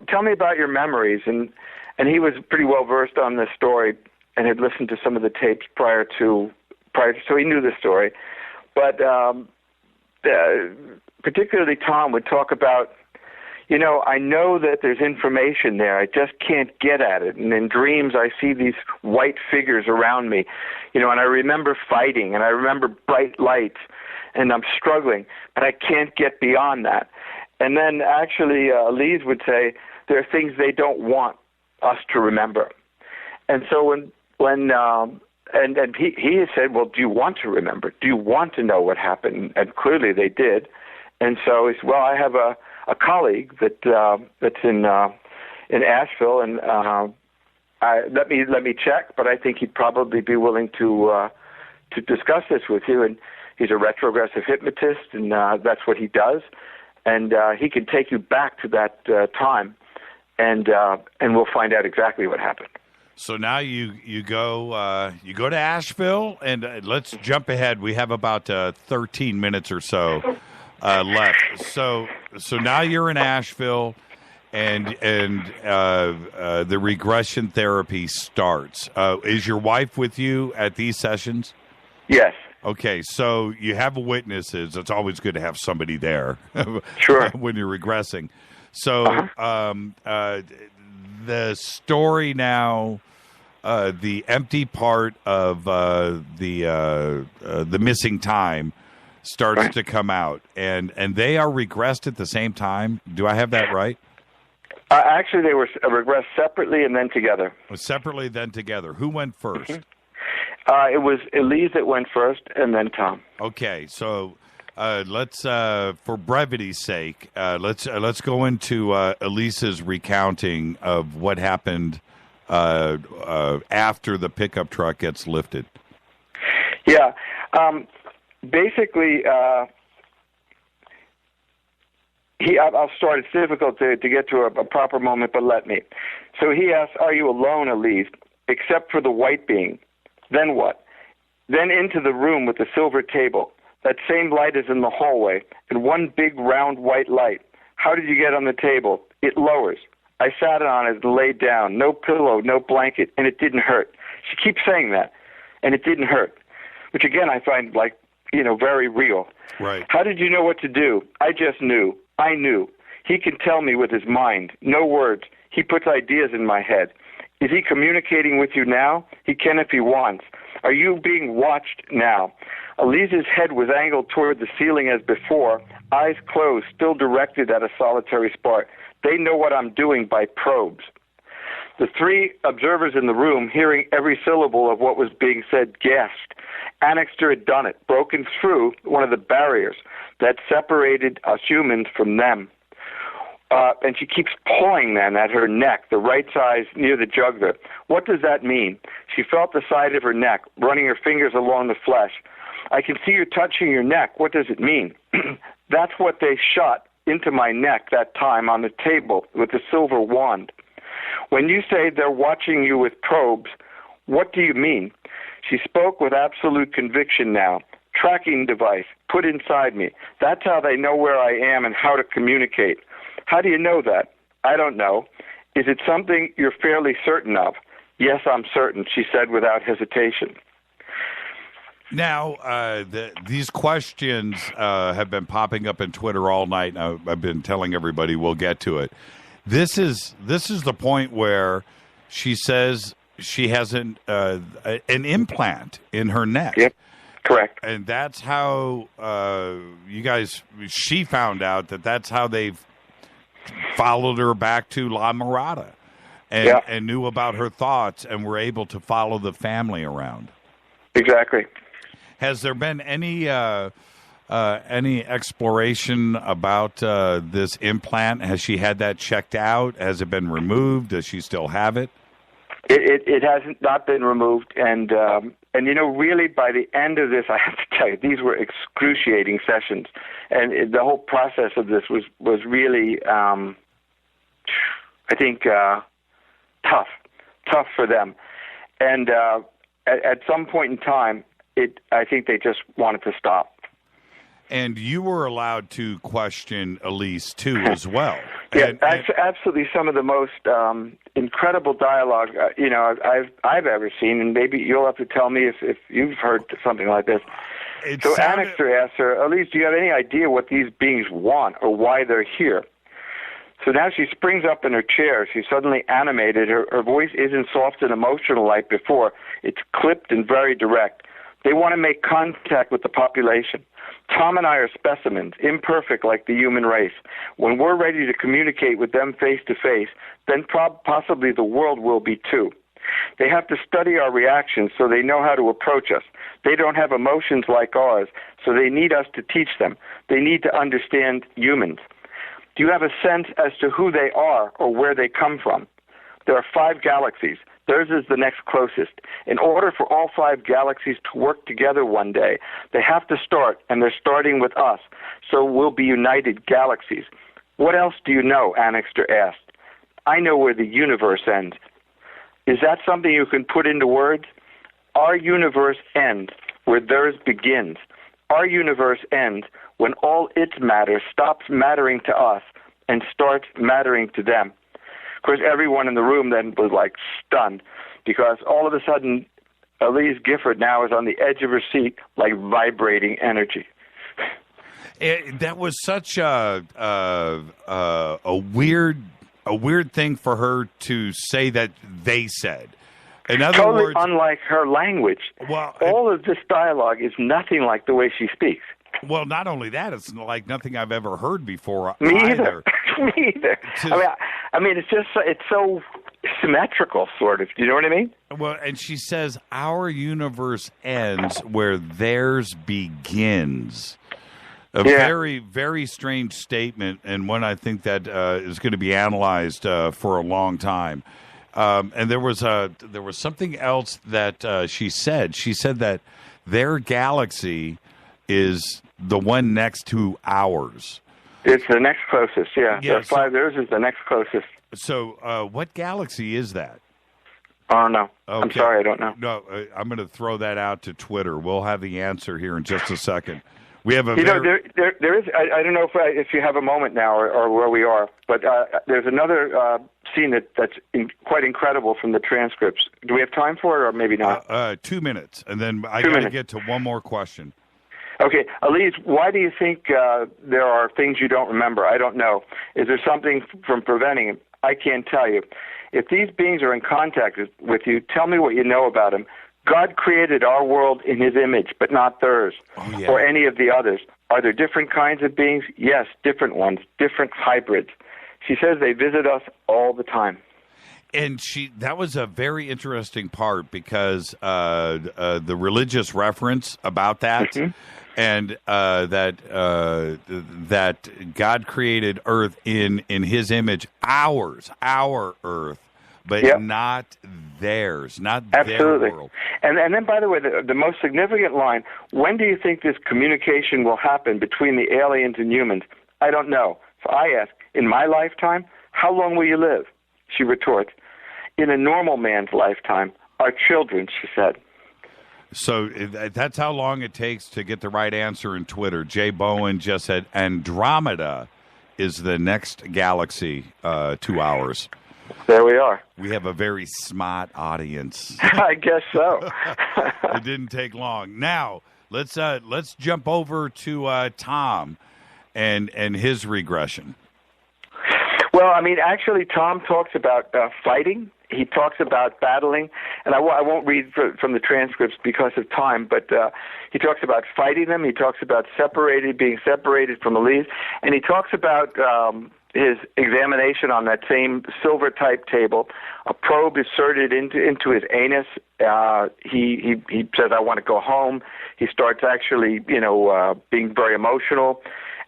tell me about your memories," and he was pretty well versed on this story and had listened to some of the tapes prior to, so he knew the story. But particularly Tom would talk about, I know that there's information there. I just can't get at it. And in dreams, I see these white figures around me, and I remember fighting, and I remember bright lights, and I'm struggling, but I can't get beyond that. And then actually, Elise would say there are things they don't want us to remember. And so and he said, well, do you want to remember? Do you want to know what happened? And clearly they did. And so he said, well, I have a colleague that's in Asheville, and let me check. But I think he'd probably be willing to discuss this with you. And he's a retrogressive hypnotist, and that's what he does. And he can take you back to that time, and we'll find out exactly what happened. So now you go to Asheville, and let's jump ahead. We have about 13 minutes or so left. So now you're in Asheville, and the regression therapy starts. Is your wife with you at these sessions? Yes. Okay, so you have witnesses. It's always good to have somebody there. Sure. When you're regressing. So the story now, the empty part of the missing time starts to come out, and they are regressed at the same time. Do I have that right? Actually, they were regressed separately and then together. Separately, then together. Who went first? Mm-hmm. It was Elise that went first, and then Tom. Okay, so let's, for brevity's sake, let's go into Elise's recounting of what happened after the pickup truck gets lifted. Yeah, basically, I'll start. It's difficult to get to a proper moment, but let me. So he asked, "Are you alone, Elise, except for the white being?" Then what? Then into the room with the silver table. That same light is in the hallway, and one big round white light. How did you get on the table? It lowers. I sat on it and laid down. No pillow, no blanket, and it didn't hurt. She keeps saying that, and it didn't hurt, which again I find very real. Right. How did you know what to do? I just knew. I knew. He can tell me with his mind. No words. He puts ideas in my head. Is he communicating with you now? He can if he wants. Are you being watched now? Elise's head was angled toward the ceiling as before, eyes closed, still directed at a solitary spot. They know what I'm doing by probes. The three observers in the room, hearing every syllable of what was being said, gasped. Annixter had done it, broken through one of the barriers that separated us humans from them. And she keeps pulling then at her neck, the right side near the jugular. What does that mean? She felt the side of her neck, running her fingers along the flesh. I can see you touching your neck. What does it mean? That's what they shot into my neck that time on the table with the silver wand. When you say they're watching you with probes, what do you mean? She spoke with absolute conviction now. Tracking device, put inside me. That's how they know where I am and how to communicate. How do you know that? I don't know. Is it something you're fairly certain of? Yes, I'm certain, she said without hesitation. Now, these questions have been popping up in Twitter all night. I've been telling everybody we'll get to it. This is the point where she says she has an implant in her neck. Yep, correct. And that's how she found out that's how they've followed her back to La Mirada and knew about her thoughts and were able to follow the family around. Exactly. Has there been any exploration about this implant? Has she had that checked out? Has it been removed? Does she still have it? It hasn't not been removed, and really by the end of this, I have to tell you, these were excruciating sessions, and the whole process of this was really, I think, tough for them, and at some point in time, I think they just wanted to stop. And you were allowed to question Elise, too, as well. Yeah, absolutely some of the most incredible dialogue, I've ever seen, and maybe you'll have to tell me if you've heard something like this. Annixter asks her, Elise, do you have any idea what these beings want or why they're here? So now she springs up in her chair. She's suddenly animated. Her voice isn't soft and emotional like before. It's clipped and very direct. They want to make contact with the population. Tom and I are specimens, imperfect like the human race. When we're ready to communicate with them face to face, then possibly the world will be too. They have to study our reactions so they know how to approach us. They don't have emotions like ours, so they need us to teach them. They need to understand humans. Do you have a sense as to who they are or where they come from? There are 5 galaxies. Theirs is the next closest. In order for all 5 galaxies to work together one day, they have to start, and they're starting with us, so we'll be united galaxies. What else do you know? Annixter asked. I know where the universe ends. Is that something you can put into words? Our universe ends where theirs begins. Our universe ends when all its matter stops mattering to us and starts mattering to them. Of course, everyone in the room then was like stunned because all of a sudden, Elise Gifford now is on the edge of her seat, like vibrating energy. That was such a weird thing for her to say that they said. In other totally words, unlike her language. Well, all of this dialogue is nothing like the way she speaks. Well, not only that, it's like nothing I've ever heard before. Me either. Me either. I mean, it's so symmetrical, sort of. Do you know what I mean? Well, and she says, our universe ends where theirs begins. A very, very strange statement, and one I think that is going to be analyzed for a long time. And there was something else that she said. She said that their galaxy is the one next to ours. It's the next closest, yeah. There's 5. Theirs is the next closest. So what galaxy is that? Oh, no. Okay. I'm sorry, I don't know. No, I'm going to throw that out to Twitter. We'll have the answer here in just a second. We have a there is. I don't know if you have a moment now or where we are, but there's another scene that's quite incredible from the transcripts. Do we have time for it, or maybe not? 2 minutes, and then I got to get to one more question. Okay, Elise, why do you think there are things you don't remember? I don't know. Is there something from preventing it? I can't tell you. If these beings are in contact with you, tell me what you know about them. God created our world in his image, but not theirs, or any of the others. Are there different kinds of beings? Yes, different ones, different hybrids. She says they visit us all the time. And that was a very interesting part because the religious reference about that, and that God created Earth in his image, our Earth, but not theirs, not their world. And then, by the way, the most significant line, when do you think this communication will happen between the aliens and humans? I don't know. So I ask, in my lifetime, how long will you live? She retorts, in a normal man's lifetime, our children, she said. So that's how long it takes to get the right answer in Twitter. Jay Bowen just said Andromeda is the next galaxy to ours. There we are. We have a very smart audience. I guess so. It didn't take long. Now, let's jump over to Tom and his regression. Well, I mean, actually, Tom talks about fighting. He talks about battling, and I won't read from the transcripts because of time, but he talks about fighting them. He talks about being separated from Elise, and he talks about his examination on that same silver-type table. A probe inserted into his anus. He says, "I want to go home." He starts actually, being very emotional,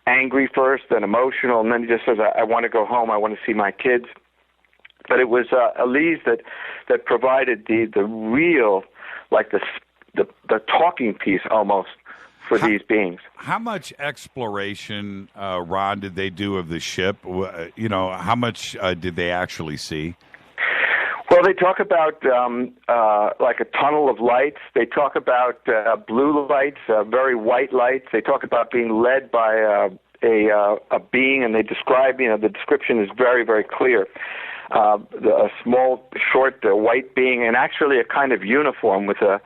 angry first, then emotional, and then he just says, "I want to go home. I want to see my kids." But it was Elise that provided the real, like the talking piece almost for these beings. How much exploration, Ron, did they do of the ship? How much did they actually see? Well, they talk about like a tunnel of lights. They talk about blue lights, very white lights. They talk about being led by a being, and they describe, the description is very, very clear. A small, short, white being, and actually a kind of uniform with a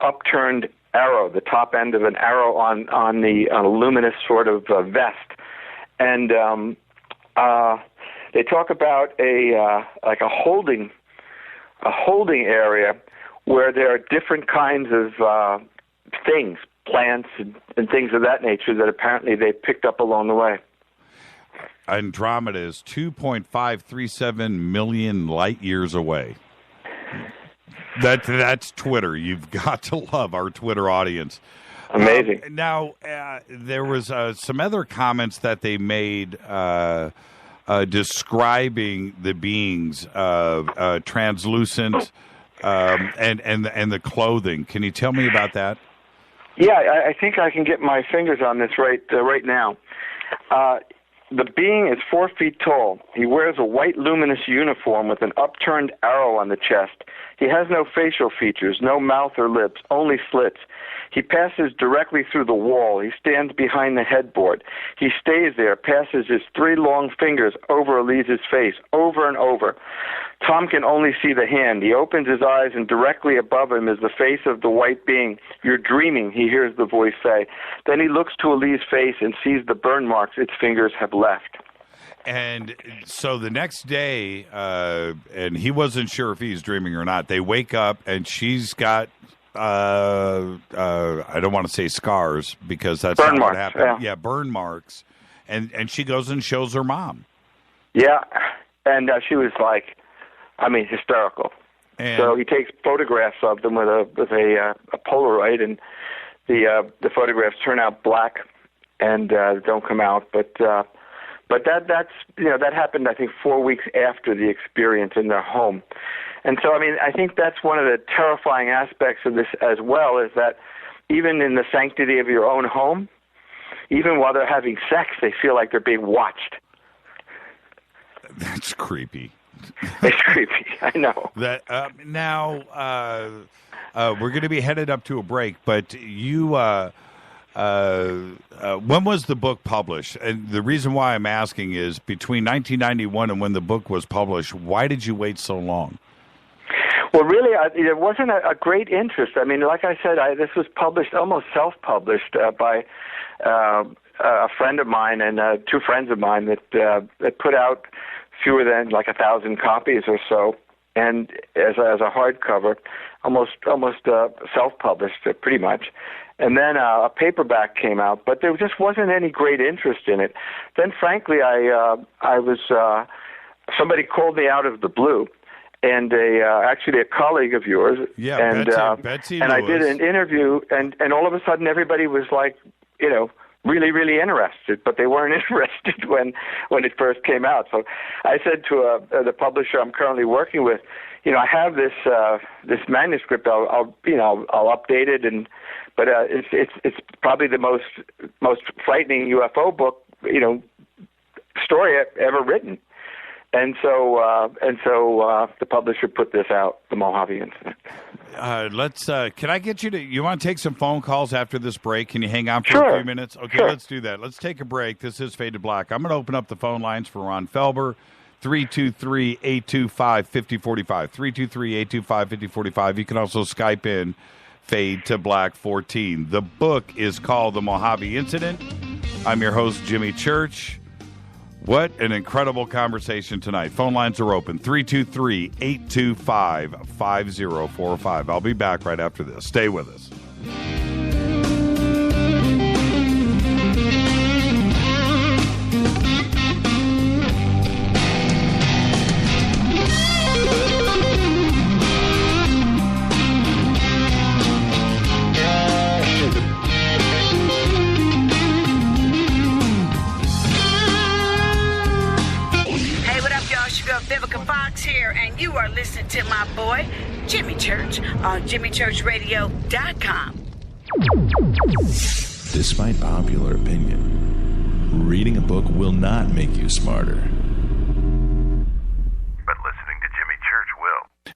upturned arrow, the top end of an arrow on a luminous sort of vest, and they talk about a holding area where there are different kinds of things, plants and things of that nature that apparently they picked up along the way. Andromeda is 2.537 million light years away. That's Twitter. You've got to love our Twitter audience. Amazing. Now, there was some other comments that they made describing the beings, translucent, and the clothing. Can you tell me about that? Yeah, I think I can get my fingers on this right now. The being is 4 feet tall. He wears a white luminous uniform with an upturned arrow on the chest. He has no facial features, no mouth or lips, only slits. He passes directly through the wall. He stands behind the headboard. He stays there, passes his 3 long fingers over Elise's face, over and over. Tom can only see the hand. He opens his eyes, and directly above him is the face of the white being. "You're dreaming," he hears the voice say. Then he looks to Elise's face and sees the burn marks its fingers have left. And so the next day, and he wasn't sure if he's dreaming or not, they wake up, and she's got, I don't want to say scars, because that's burn not marks, what happened. yeah, burn marks. And she goes and shows her mom. Yeah, and she was like, hysterical. And so he takes photographs of them with a Polaroid, and the photographs turn out black and don't come out. But that's that happened, I think, 4 weeks after the experience in their home. And so, I think that's one of the terrifying aspects of this as well, is that even in the sanctity of your own home, even while they're having sex, they feel like they're being watched. That's creepy. It's creepy, I know. That now we're going to be headed up to a break, but you, when was the book published? And the reason why I'm asking is between 1991 and when the book was published, why did you wait so long? Well, really, there wasn't a great interest. Like I said, this was published, almost self-published by a friend of mine and 2 friends of mine that put out fewer than like 1,000 copies or so, and as a hardcover, almost self-published, pretty much. And then a paperback came out, but there just wasn't any great interest in it. Then, frankly, I was somebody called me out of the blue, and actually a colleague of yours, and Betsy and Lewis. I did an interview, and all of a sudden everybody was like, really, really interested, but they weren't interested when it first came out. So I said to the publisher I'm currently working with, I have this manuscript. I'll update it, but it's probably the most frightening UFO book story ever written. And so the publisher put this out, the Mojave Incident. Can I get you want to take some phone calls after this break? Can you hang on for Sure. a few minutes? Okay, Sure. Let's do that. Let's take a break. This is Fade to Black. I'm going to open up the phone lines for Ron Felber, 323-825-5045, 323-825-5045. You can also Skype in Fade to Black 14. The book is called The Mojave Incident. I'm your host, Jimmy Church. What an incredible conversation tonight. Phone lines are open, 323-825-5045. I'll be back right after this. Stay with us. And you are listening to my boy, Jimmy Church, on JimmyChurchRadio.com. Despite popular opinion, reading a book will not make you smarter. But listening to Jimmy Church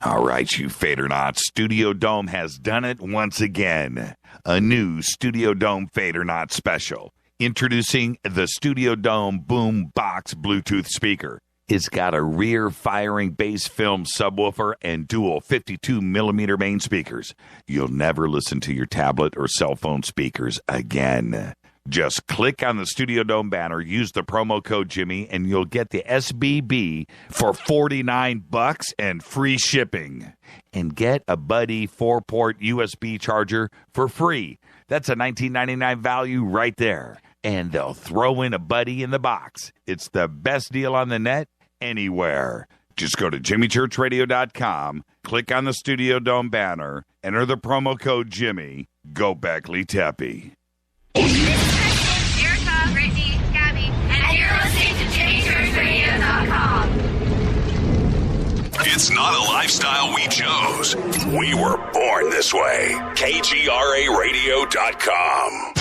All right, you Fadernauts, Studio Dome has done it once again. A new Studio Dome Fadernaut special. Introducing the Studio Dome Boom Box Bluetooth speaker. It's got a rear-firing bass film subwoofer and dual 52mm main speakers. You'll never listen to your tablet or cell phone speakers again. Just click on the Studio Dome banner, use the promo code Jimmy, and you'll get the SBB for $49 and free shipping. And get a Buddy 4-port USB charger for free. That's a $19.99 value right there. And they'll throw in a Buddy in the box. It's the best deal on the net anywhere. Just go to jimmychurchradio.com, click on the Studio Dome banner, enter the promo code Jimmy. Go Beckley Teppy. Erica, Brittany, Gabby, and you're listening to JimmyChurchRadio.com. It's not a lifestyle we chose. We were born this way. KGRARadio.com.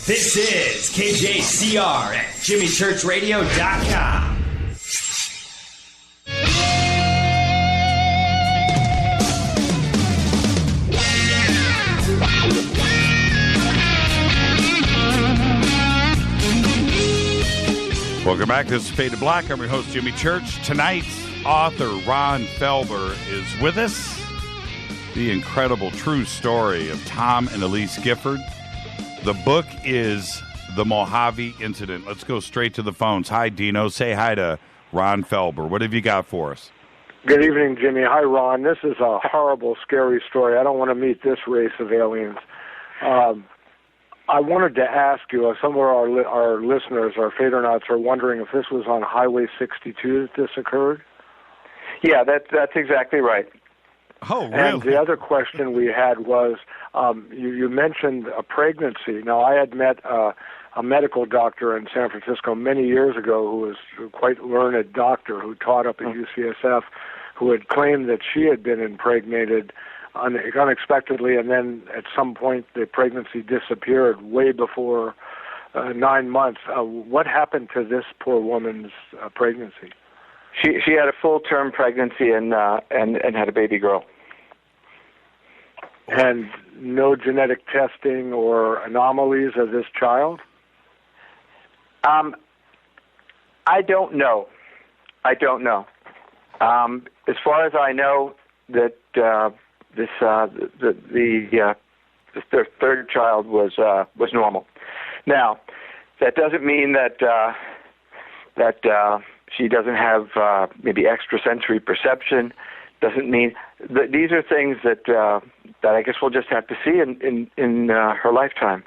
This is KJCR at JimmyChurchRadio.com. Welcome back. This is Fade to Black. I'm your host, Jimmy Church. Tonight, author Ron Felber is with us. The incredible true story of Tom and Elise Gifford. The book is The Mojave Incident. Let's go straight to the phones. Hi, Dino. Say hi to Ron Felber. What have you got for us? Good evening, Jimmy. Hi, Ron. This is a horrible, scary story. I don't want to meet this race of aliens. I wanted to ask you, some of our listeners, our Fadernauts, are wondering if this was on Highway 62 that this occurred? Yeah, that's exactly right. Oh, really? And the other question we had was, you mentioned a pregnancy. Now, I had met a medical doctor in San Francisco many years ago who was a quite learned doctor who taught up at UCSF, who had claimed that she had been impregnated unexpectedly, and then at some point the pregnancy disappeared way before 9 months. What happened to this poor woman's pregnancy? She had a full-term pregnancy and had a baby girl. And no genetic testing or anomalies of this child? I don't know. As far as I know, that the third child was normal. Now, that doesn't mean that she doesn't have maybe extrasensory perception. Doesn't mean that these are things that I guess we'll just have to see in her lifetime.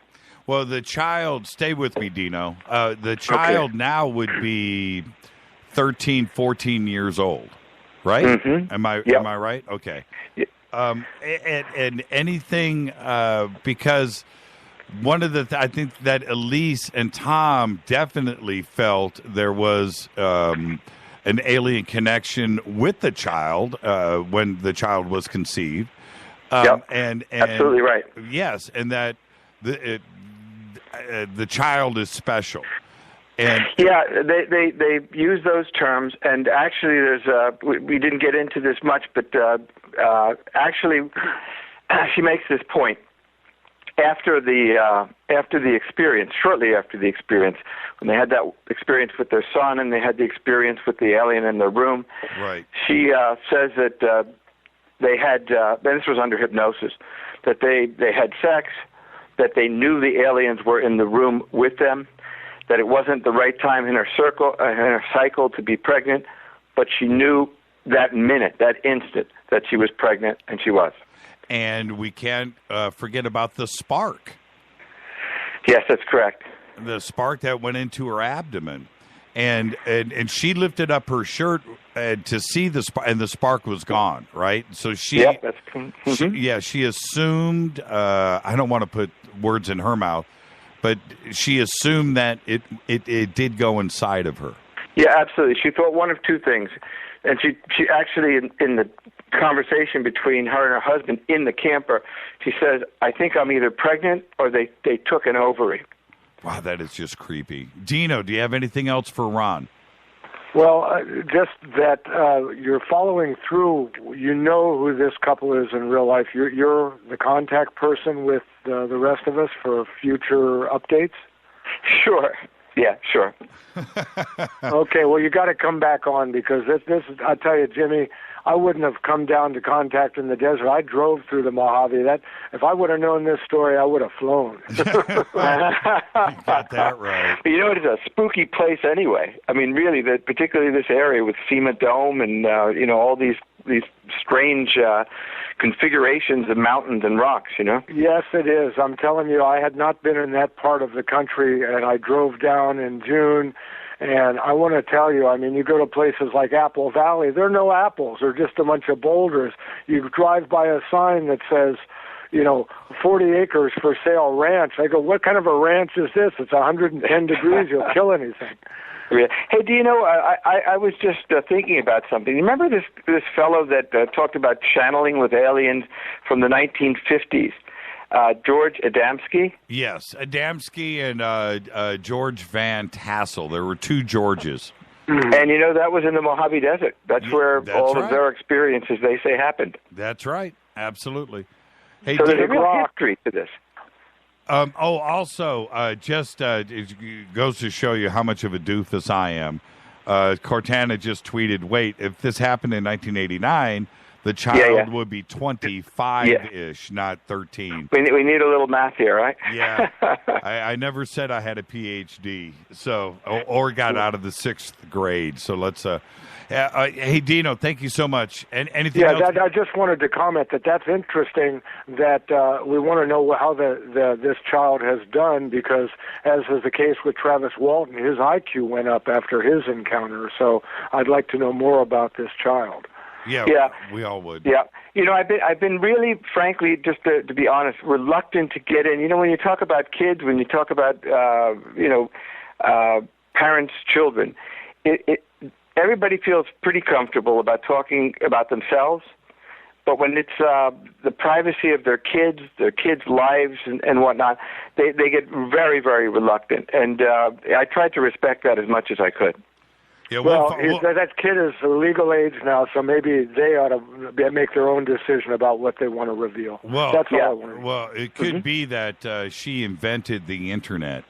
Well, the child, stay with me, Dino. The child now would be 13, 14 years old, right? Mm-hmm. Am I right? Okay. Yep. And anything, because one of the I think that Elise and Tom definitely felt there was an alien connection with the child when the child was conceived. And absolutely right. Yes, and that the child is special. And yeah, they use those terms, and actually, there's we didn't get into this much, but actually, she makes this point after the experience, shortly after the experience, when they had that experience with their son, and they had the experience with the alien in their room. Right. She says that they had, and this was under hypnosis, that they had sex, that they knew the aliens were in the room with them, that it wasn't the right time in her cycle to be pregnant, but she knew that minute, that instant, that she was pregnant, and she was. And we can't forget about the spark. Yes, that's correct. The spark that went into her abdomen. And she lifted up her shirt to see the spark, and the spark was gone, right? So she, yep, that's, mm-hmm. she assumed, I don't want to put words in her mouth, but she assumed that it did go inside of her. Yeah, absolutely. She thought one of two things. And she actually, in the conversation between her and her husband in the camper, she says, I think I'm either pregnant or they took an ovary. Wow, that is just creepy. Dino, do you have anything else for Ron? Well, just that you're following through. You know who this couple is in real life. You're the contact person with the rest of us for future updates? Sure. Yeah, sure. Okay, well, you got to come back on because this is, I tell you, Jimmy, I wouldn't have come down to contact in the desert. I drove through the Mojave. If I would have known this story, I would have flown. You got that right. You know, it's a spooky place anyway. I mean, really, particularly this area with FEMA Dome and, all these strange configurations of mountains and rocks, Yes, it is. I'm telling you, I had not been in that part of the country, and I drove down in June. And I want to tell you, I mean, you go to places like Apple Valley, there are no apples. They're just a bunch of boulders. You drive by a sign that says, 40 acres for sale ranch. I go, what kind of a ranch is this? It's 110 degrees. You'll kill anything. Hey, do you know, I was just thinking about something. You remember this fellow that talked about channeling with aliens from the 1950s? George Adamski? Yes, Adamski and George Van Tassel. There were two Georges. And, that was in the Mojave Desert. That's where all of their experiences, they say, happened. That's right. Absolutely. Hey, so there's a real history to this. Also, it goes to show you how much of a doofus I am. Cortana just tweeted, wait, if this happened in 1989... the child would be 25-ish, not 13. We need a little math here, right? Yeah. I never said I had a PhD, or got out of the 6th grade. So let's. Hey, Dino, thank you so much. And anything else? I just wanted to comment that's interesting. That we want to know how this child has done because, as is the case with Travis Walton, his IQ went up after his encounter. So I'd like to know more about this child. Yeah, we all would. Yeah. I've been really, frankly, just to be honest, reluctant to get in. When you talk about kids, when you talk about, parents, children, everybody feels pretty comfortable about talking about themselves. But when it's the privacy of their kids' lives and whatnot, they get very, very reluctant. And I tried to respect that as much as I could. Yeah, that kid is legal age now, so maybe they ought to make their own decision about what they want to reveal. Well, that's all I want to know. Well, it could be that she invented the internet.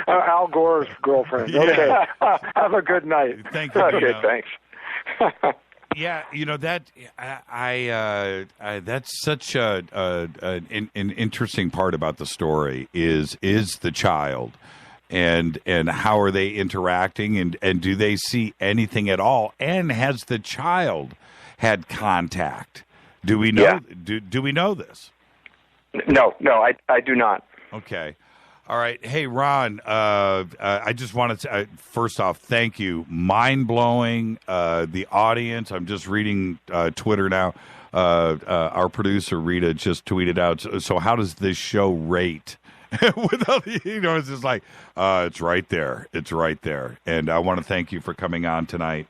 Al Gore's girlfriend. Yeah. Okay, have a good night. Thank you. Okay, thanks. Yeah, that's such an interesting part about the story is the child. And how are they interacting, and do they see anything at all? And has the child had contact? Do we know? Yeah. Do we know this? No, I do not. Okay, all right. Hey, Ron, I just wanted to first off thank you. Mind blowing. The audience. I'm just reading Twitter now. Our producer Rita just tweeted out. So how does this show rate? Without, it's just like, it's right there. It's right there. And I want to thank you for coming on tonight.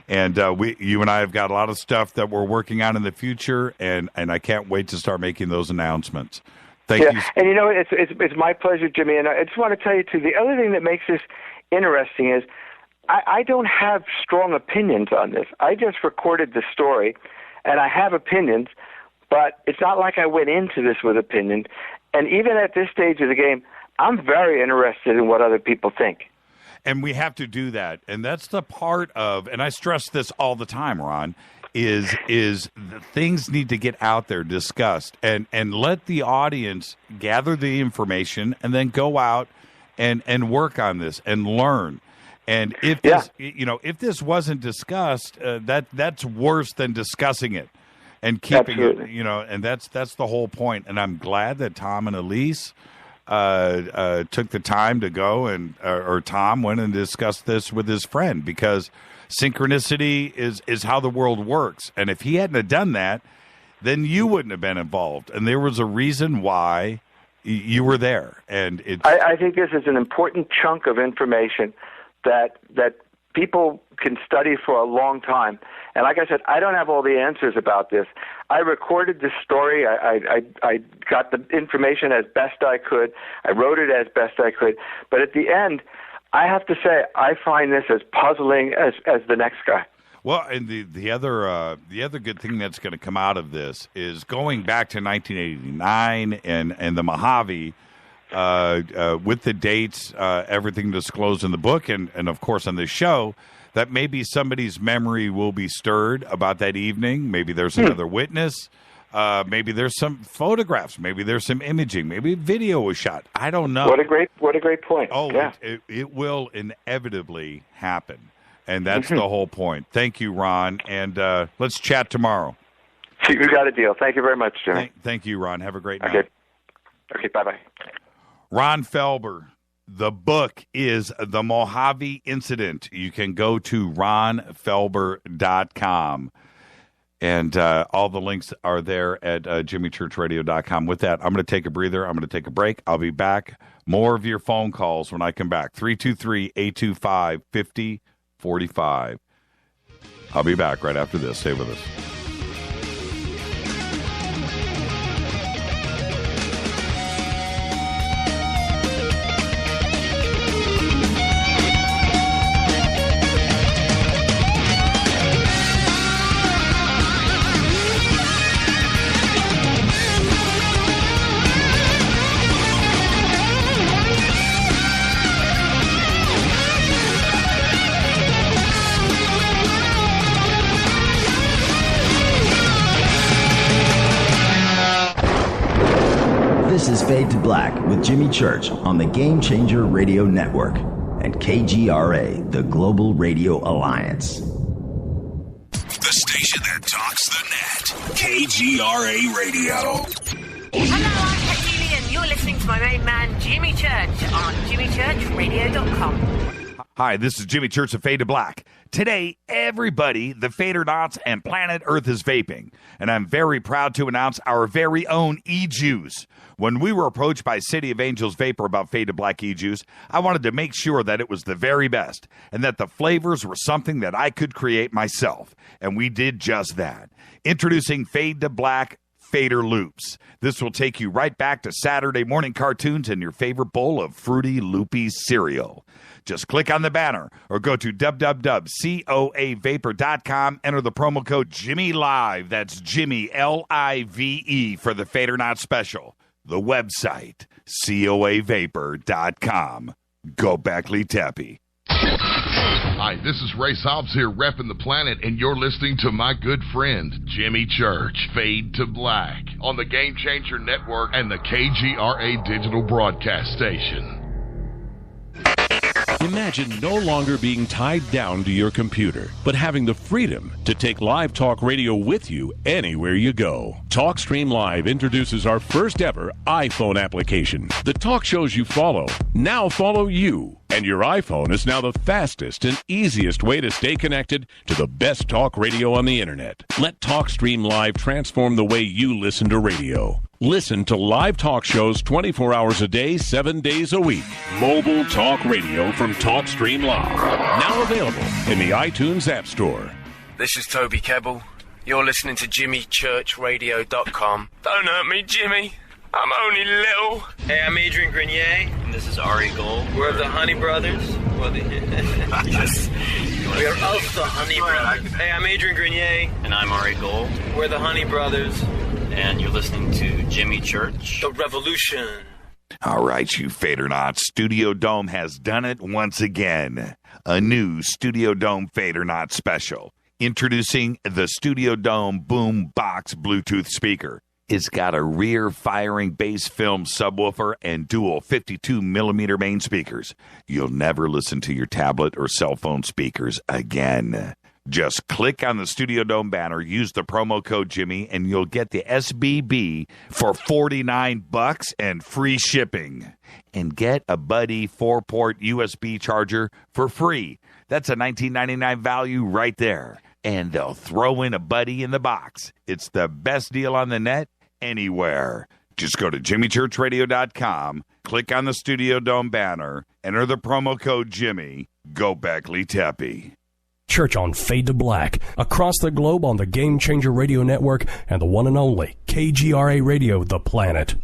And you and I have got a lot of stuff that we're working on in the future, and I can't wait to start making those announcements. Thank you. And it's my pleasure, Jimmy. And I just want to tell you too, the other thing that makes this interesting is I don't have strong opinions on this. I just recorded the story, and I have opinions, but it's not like I went into this with opinions. And even at this stage of the game, I'm very interested in what other people think. And we have to do that. And that's the part of, and I stress this all the time, Ron, is the things need to get out there, discussed, and let the audience gather the information and then go out and work on this and learn. And if this, if this wasn't discussed, that's worse than discussing it. And keeping Absolutely. it, and that's the whole point. And I'm glad that Tom and Elise took the time to go or Tom went and discussed this with his friend, because synchronicity is how the world works. And if he hadn't have done that, then you wouldn't have been involved. And there was a reason why you were there. And I think this is an important chunk of information that people can study for a long time. And like I said, I don't have all the answers about this. I recorded this story. I got the information as best I could. I wrote it as best I could. But at the end, I have to say, I find this as puzzling as the next guy. Well, and the other good thing that's going to come out of this is going back to 1989 and the Mojave, with the dates, everything disclosed in the book, and of course on this show, that maybe somebody's memory will be stirred about that evening. Maybe there's another witness. Maybe there's some photographs. Maybe there's some imaging. Maybe video was shot. I don't know. What a great point. Oh, yeah. It will inevitably happen. And that's the whole point. Thank you, Ron. And let's chat tomorrow. You got a deal. Thank you very much, Jimmy. Thank you, Ron. Have a great night. Okay, bye-bye. Ron Felber. The book is The Mojave Incident. You can go to ronfelber.com. And all the links are there at jimmychurchradio.com. With that, I'm going to take a breather. I'm going to take a break. I'll be back. More of your phone calls when I come back. 323-825-5045. I'll be back right after this. Stay with us. This is Fade to Black with Jimmy Church on the Game Changer Radio Network and KGRA, the Global Radio Alliance. The station that talks the net. KGRA Radio. Hello, I'm Katie, and you're listening to my main man, Jimmy Church, on jimmychurchradio.com. Hi, this is Jimmy Church of Fade to Black. Today, everybody, the Fadernauts, and planet Earth is vaping. And I'm very proud to announce our very own e-juice. When we were approached by City of Angels Vapor about Fade to Black e-juice, I wanted to make sure that it was the very best and that the flavors were something that I could create myself. And we did just that. Introducing Fade to Black Fader Loops. This will take you right back to Saturday morning cartoons and your favorite bowl of fruity, loopy cereal. Just click on the banner or go to www.coavapor.com. Enter the promo code JimmyLive. That's Jimmy, L-I-V-E, for the Fadernaut special. The website, coavapor.com. Go Beckley Teppy. Hi, this is Ray Hobbs here, repping the planet, and you're listening to my good friend, Jimmy Church, Fade to Black, on the Game Changer Network and the KGRA digital broadcast station. Imagine no longer being tied down to your computer, but having the freedom to take live talk radio with you anywhere you go. TalkStream Live introduces our first ever iPhone application. The talk shows you follow now follow you, and your iPhone is now the fastest and easiest way to stay connected to the best talk radio on the internet. Let TalkStream Live transform the way you listen to radio. Listen to live talk shows 24 hours a day, 7 days a week. Mobile talk radio from TalkStream Live. Now available in the iTunes App Store. This is Toby Kebbell. You're listening to JimmyChurchRadio.com. Don't hurt me, Jimmy. I'm only little. Hey, I'm Adrian Grenier. And this is Ari Gold. We're the Honey Brothers. Well, Yes. We're of the Honey Brothers. Hey, I'm Adrian Grenier. And I'm Ari Gold. We're the Honey Brothers. And you're listening to Jimmy Church. The Revolution. All right, you Fadernauts. Studio Dome has done it once again. A new Studio Dome Fadernaut special. Introducing the Studio Dome Boom Box Bluetooth speaker. It's got a rear-firing bass film subwoofer and dual 52mm main speakers. You'll never listen to your tablet or cell phone speakers again. Just click on the Studio Dome banner, use the promo code Jimmy, and you'll get the SBB for $49 and free shipping. And get a Buddy 4-port USB charger for free. That's a $19.99 value right there. And they'll throw in a Buddy in the box. It's the best deal on the net anywhere. Just go to jimmychurchradio.com, click on the Studio Dome banner, enter the promo code Jimmy, go Beckley Teppy. Church on Fade to Black, across the globe on the Game Changer Radio Network and the one and only KGRA Radio, The Planet.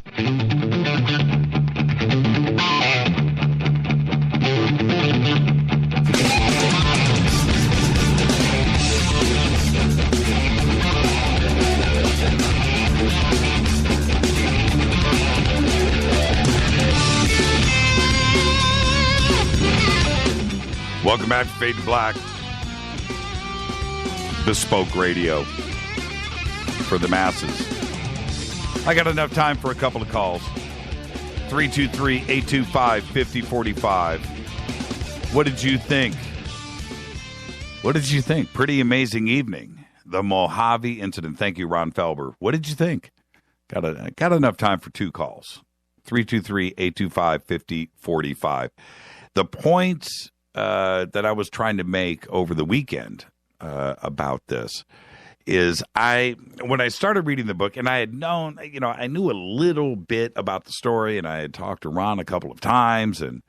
Welcome back to Fade to Black. Bespoke radio for the masses. I got enough time for a couple of calls. 323-825-5045. What did you think? What did you think? Pretty amazing evening. The Mojave Incident. Thank you, Ron Felber. What did you think? Got enough time for two calls. 323-825-5045. The points that I was trying to make over the weekend about this is when I started reading the book, and I had known, I knew a little bit about the story, and I had talked to Ron a couple of times and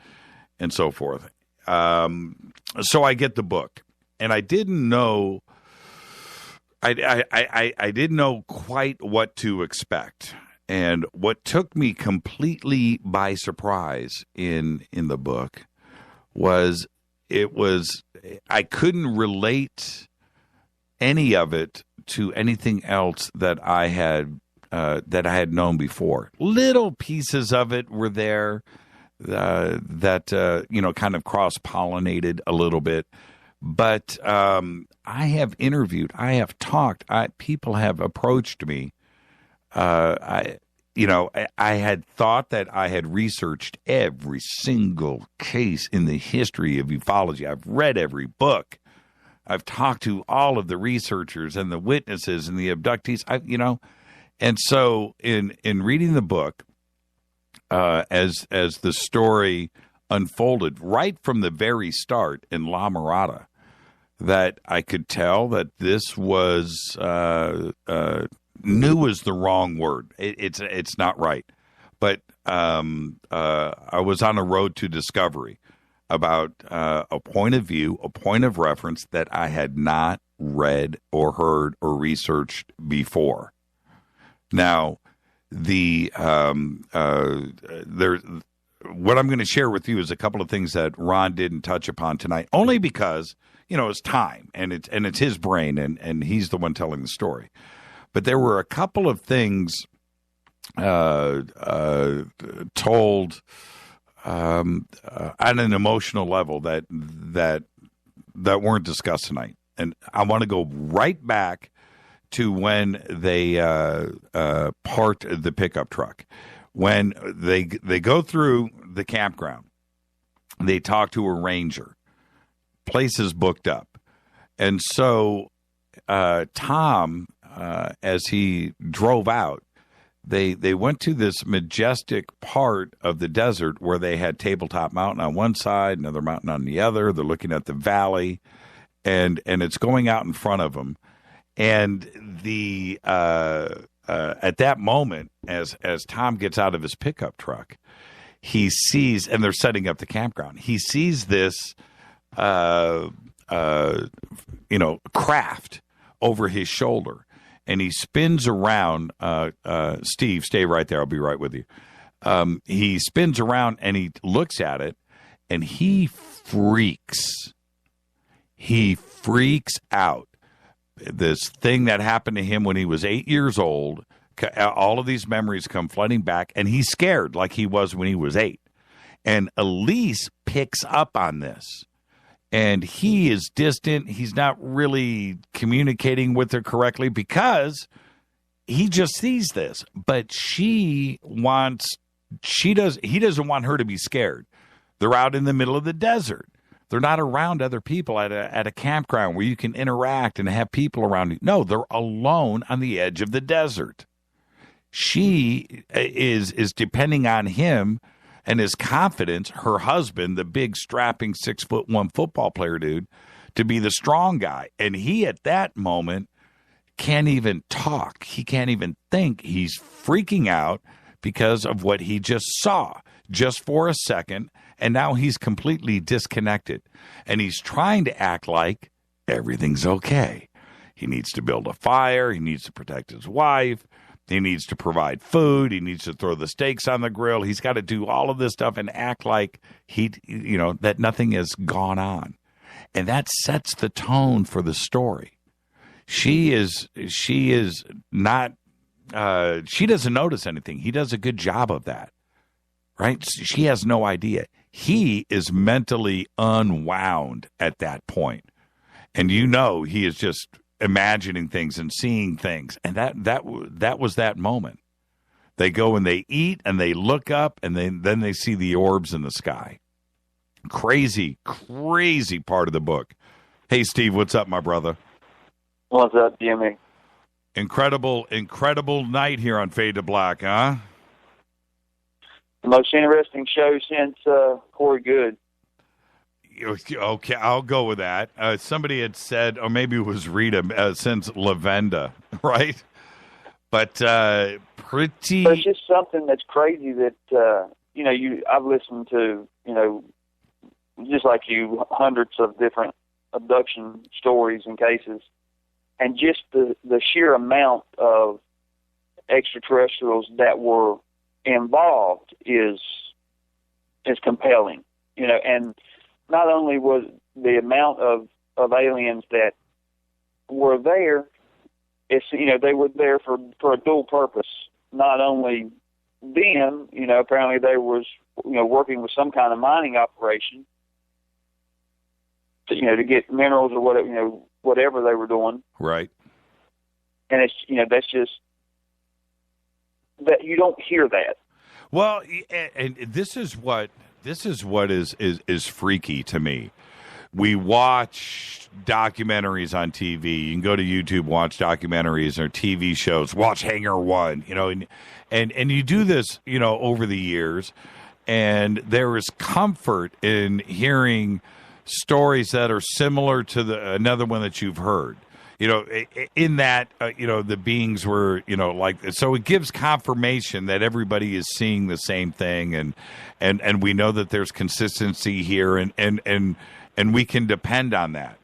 so forth. So I get the book, and I didn't know, I didn't know quite what to expect. And what took me completely by surprise in the book was I couldn't relate any of it to anything else that I had known before. Little pieces of it were there that kind of cross-pollinated a little bit. But I have interviewed, I have talked, people have approached me. I had thought that I had researched every single case in the history of ufology. I've read every book. I've talked to all of the researchers and the witnesses and the abductees. And so in reading the book, as the story unfolded right from the very start in La Mirada, that I could tell that this was new is the wrong word. It's not right. But I was on a road to discovery about a point of view, a point of reference that I had not read or heard or researched before. Now, what I'm going to share with you is a couple of things that Ron didn't touch upon tonight, only because it's time and it's his brain and he's the one telling the story. But there were a couple of things told on an emotional level that weren't discussed tonight, and I want to go right back to when they parked the pickup truck. When they go through the campground, they talk to a ranger. Place is booked up, and so Tom, as he drove out, they went to this majestic part of the desert where they had Tabletop Mountain on one side, another mountain on the other. They're looking at the valley, and it's going out in front of them. And the at that moment, as Tom gets out of his pickup truck, he sees, and they're setting up the campground. He sees this, craft over his shoulder. And he spins around. Steve, stay right there. I'll be right with you. He spins around and he looks at it, and he freaks. He freaks out. This thing that happened to him when he was 8 years old, all of these memories come flooding back, and he's scared like he was when he was 8. And Elise picks up on this. And he is distant. He's not really communicating with her correctly because he just sees this. But he doesn't want her to be scared. They're out in the middle of the desert. They're not around other people at a campground where you can interact and have people around you. No, they're alone on the edge of the desert. She is depending on him and his confidence, her husband, the big strapping 6'1" football player dude, to be the strong guy. And he at that moment can't even talk. He can't even think. He's freaking out because of what he just saw just for a second. And now he's completely disconnected. And he's trying to act like everything's okay. He needs to build a fire. He needs to protect his wife. He needs to provide food. He needs to throw the steaks on the grill. He's got to do all of this stuff and act like that nothing has gone on. And that sets the tone for the story. She doesn't notice anything. He does a good job of that, right? She has no idea. he is mentally unwound at that point. And he is just imagining things and seeing things. And that was that moment. They go and they eat and they look up and then they see the orbs in the sky. Crazy, crazy part of the book. Hey, Steve, what's up, my brother? What's up, Jimmy? Incredible night here on Fade to Black, huh? The most interesting show since Corey Good. Okay, I'll go with that. Somebody had said, or maybe it was Rita, since Lavenda, right? But pretty... But it's just something that's crazy that, I've listened to, just like you, hundreds of different abduction stories and cases. And just the sheer amount of extraterrestrials that were involved is compelling, and not only was the amount of aliens that were there, it's, they were there for a dual purpose. Not only them, apparently they was, working with some kind of mining operation to get minerals or whatever, whatever they were doing. Right. And it's, that's just, that you don't hear that. Well, and this is what is freaky to me. We watch documentaries on TV. You can go to YouTube, watch documentaries or TV shows, watch Hangar One, and you do this, over the years, and there is comfort in hearing stories that are similar to another one that you've heard. In that, the beings were, so it gives confirmation that everybody is seeing the same thing, and we know that there's consistency here, and we can depend on that.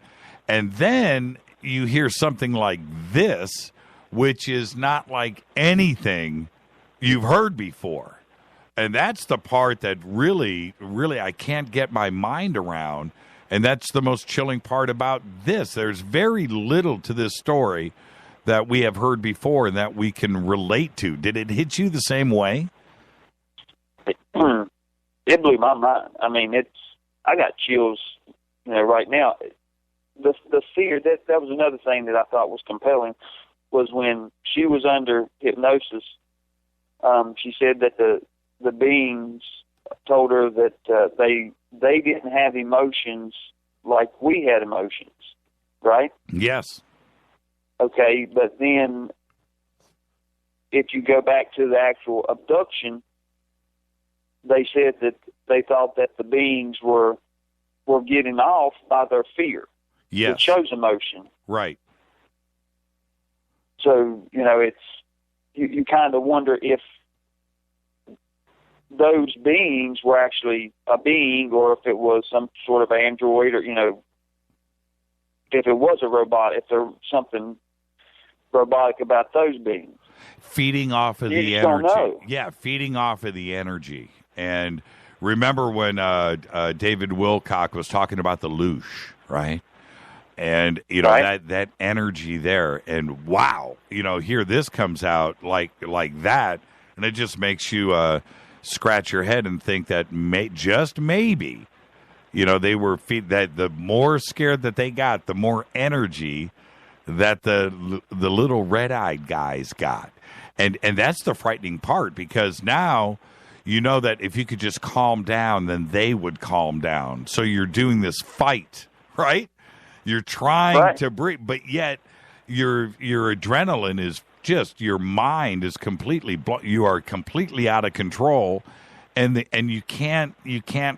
And then you hear something like this, which is not like anything you've heard before. And that's the part that really, really I can't get my mind around. And that's the most chilling part about this. There's very little to this story that we have heard before and that we can relate to. Did it hit you the same way? It blew my mind. I mean, I got chills, right now. The fear, that was another thing that I thought was compelling, was when she was under hypnosis. She said that the beings told her that they didn't have emotions like we had emotions, right? Yes. Okay, but then if you go back to the actual abduction, they said that they thought that the beings were getting off by their fear. Yes. It shows emotion. Right. So, it's you kind of wonder if those beings were actually a being, or if it was some sort of android, or, if it was a robot, if there was something robotic about those beings. Feeding off of the energy. Don't know. Yeah, feeding off of the energy. And remember when David Wilcock was talking about the loosh, right? And, right. that energy there. And wow, here this comes out like that, and it just makes you scratch your head and think that just maybe, they were that the more scared that they got, the more energy that the little red-eyed guys got. And that's the frightening part, because now that if you could just calm down, then they would calm down. So you're doing this fight, right? You're trying to breathe, but yet your adrenaline is just, your mind is completely, you are completely out of control, and you can't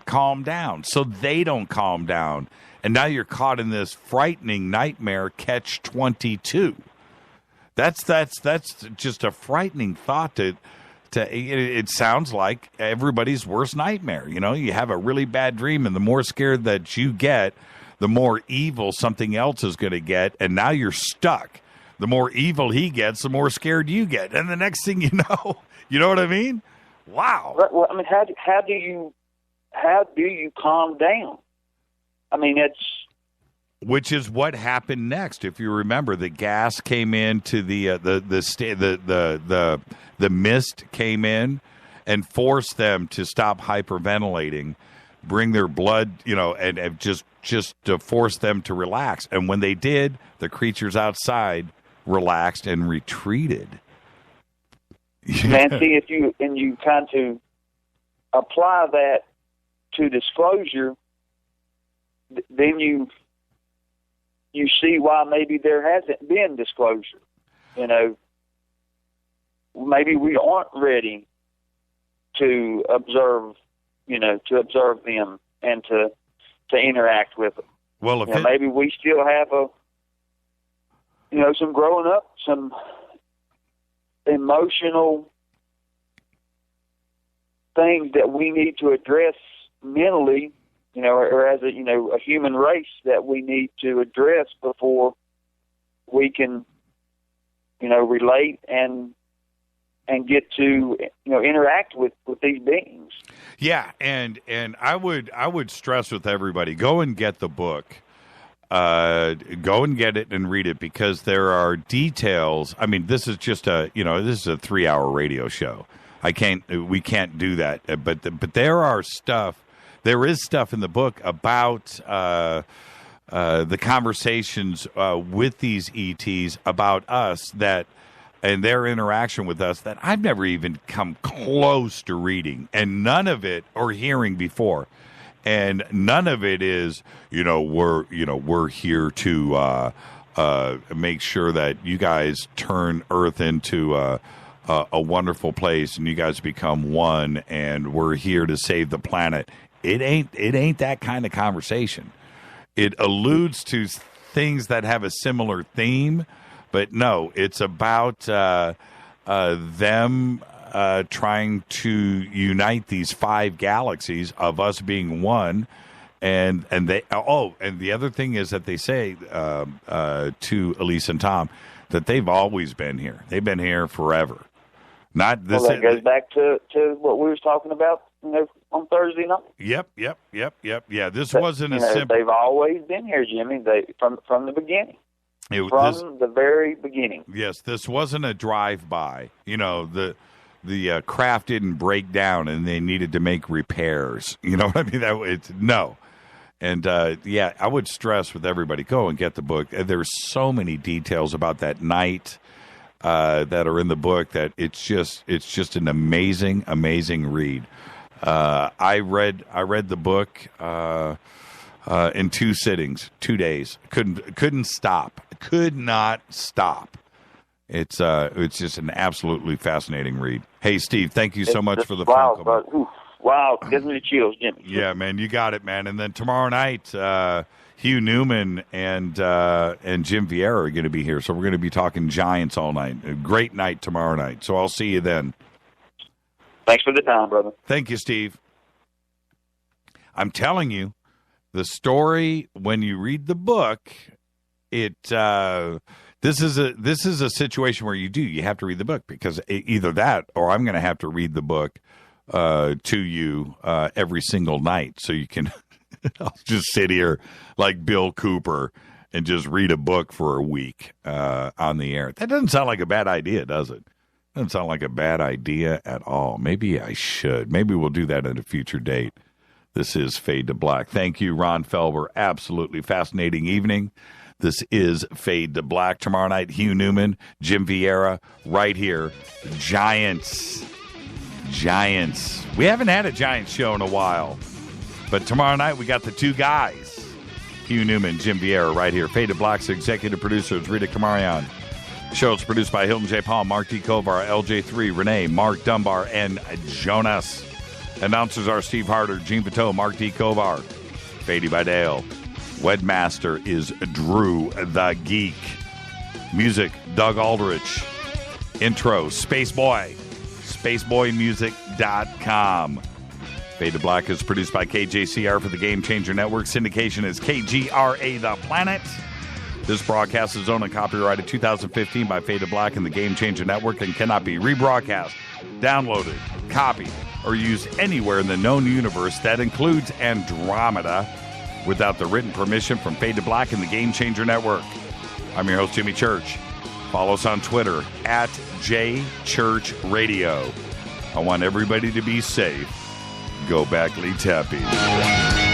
calm down. So they don't calm down, and now you're caught in this frightening nightmare catch-22. That's just a frightening thought to it sounds like everybody's worst nightmare. You have a really bad dream, and the more scared that you get, the more evil something else is going to get, and now you're stuck. The more evil he gets, the more scared you get. And the next thing you know what I mean? Wow. Well, I mean, how do you calm down? I mean, which is what happened next. If you remember, the gas came into the mist came in and forced them to stop hyperventilating, bring their blood, and just to force them to relax. And when they did, the creatures outside relaxed and retreated. Man, see, if you kind of apply that to disclosure, then you see why maybe there hasn't been disclosure. Maybe we aren't ready to observe, them and to interact with them. Well, maybe we still have some growing up, some emotional things that we need to address mentally, or as a human race that we need to address before we can, relate and get to interact with these beings. Yeah, and I would stress with everybody, go and get the book. Go and get it and read it, because there are details. I mean, this is just a 3-hour radio show. We can't do that. But there is stuff in the book about the conversations with these ETs about us and their interaction with us that I've never even come close to reading, and none of it, or hearing before. And none of it is, we're here to make sure that you guys turn Earth into a wonderful place and you guys become one, and we're here to save the planet. It ain't that kind of conversation. It alludes to things that have a similar theme, but no, it's about them trying to unite these 5 galaxies of us being one, and they. Oh, and the other thing is that they say to Elise and Tom that they've always been here. They've been here forever. Not this. Well, that goes back to what we were talking about, on Thursday night. Yep. Yeah, this wasn't a simple. They've always been here, Jimmy. From the beginning. The very beginning. Yes, this wasn't a drive-by. The craft didn't break down and they needed to make repairs. You know what I mean? No. And, I would stress with everybody, go and get the book. There's so many details about that night that are in the book that it's just an amazing, amazing read. I read the book in 2 sittings, 2 days. Couldn't stop. Could not stop. It's just an absolutely fascinating read. Hey, Steve, thank you so much for the phone call. Wow, gives me the chills, Jimmy. Yeah, man, you got it, man. And then tomorrow night, Hugh Newman and Jim Vieira are going to be here, so we're going to be talking Giants all night. A great night tomorrow night. So I'll see you then. Thanks for the time, brother. Thank you, Steve. I'm telling you, the story, when you read the book, this is a situation where you have to read the book, because either that or I'm going to have to read the book to you every single night, so you can I'll just sit here like Bill Cooper and just read a book for a week on the air. That doesn't sound like a bad idea, does it? Doesn't sound like a bad idea at all. Maybe I should. Maybe we'll do that at a future date. This is Fade to Black. Thank you, Ron Felber. Absolutely fascinating evening. This is Fade to Black. Tomorrow night, Hugh Newman, Jim Vieira, right here. Giants. We haven't had a Giants show in a while. But tomorrow night, we got the 2 guys. Hugh Newman, Jim Vieira, right here. Fade to Black's executive producer is Rita Kamarian. The show is produced by Hilton J. Paul, Mark D. Kovar, LJ3, Renee, Mark Dunbar, and Jonas. Announcers are Steve Harder, Gene Vito, Mark D. Kovar, Fady by Dale. Webmaster is Drew the Geek. Music, Doug Aldrich. Intro, Spaceboy. SpaceboyMusic.com. Fade to Black is produced by KJCR for the Game Changer Network. Syndication is KGRA The Planet. This broadcast is owned and copyrighted 2015 by Fade to Black and the Game Changer Network and cannot be rebroadcast, downloaded, copied, or used anywhere in the known universe that includes Andromeda without the written permission from Fade to Black and the Game Changer Network. I'm your host, Jimmy Church. Follow us on Twitter @JChurchRadio. I want everybody to be safe. Go Back Lee Tappy.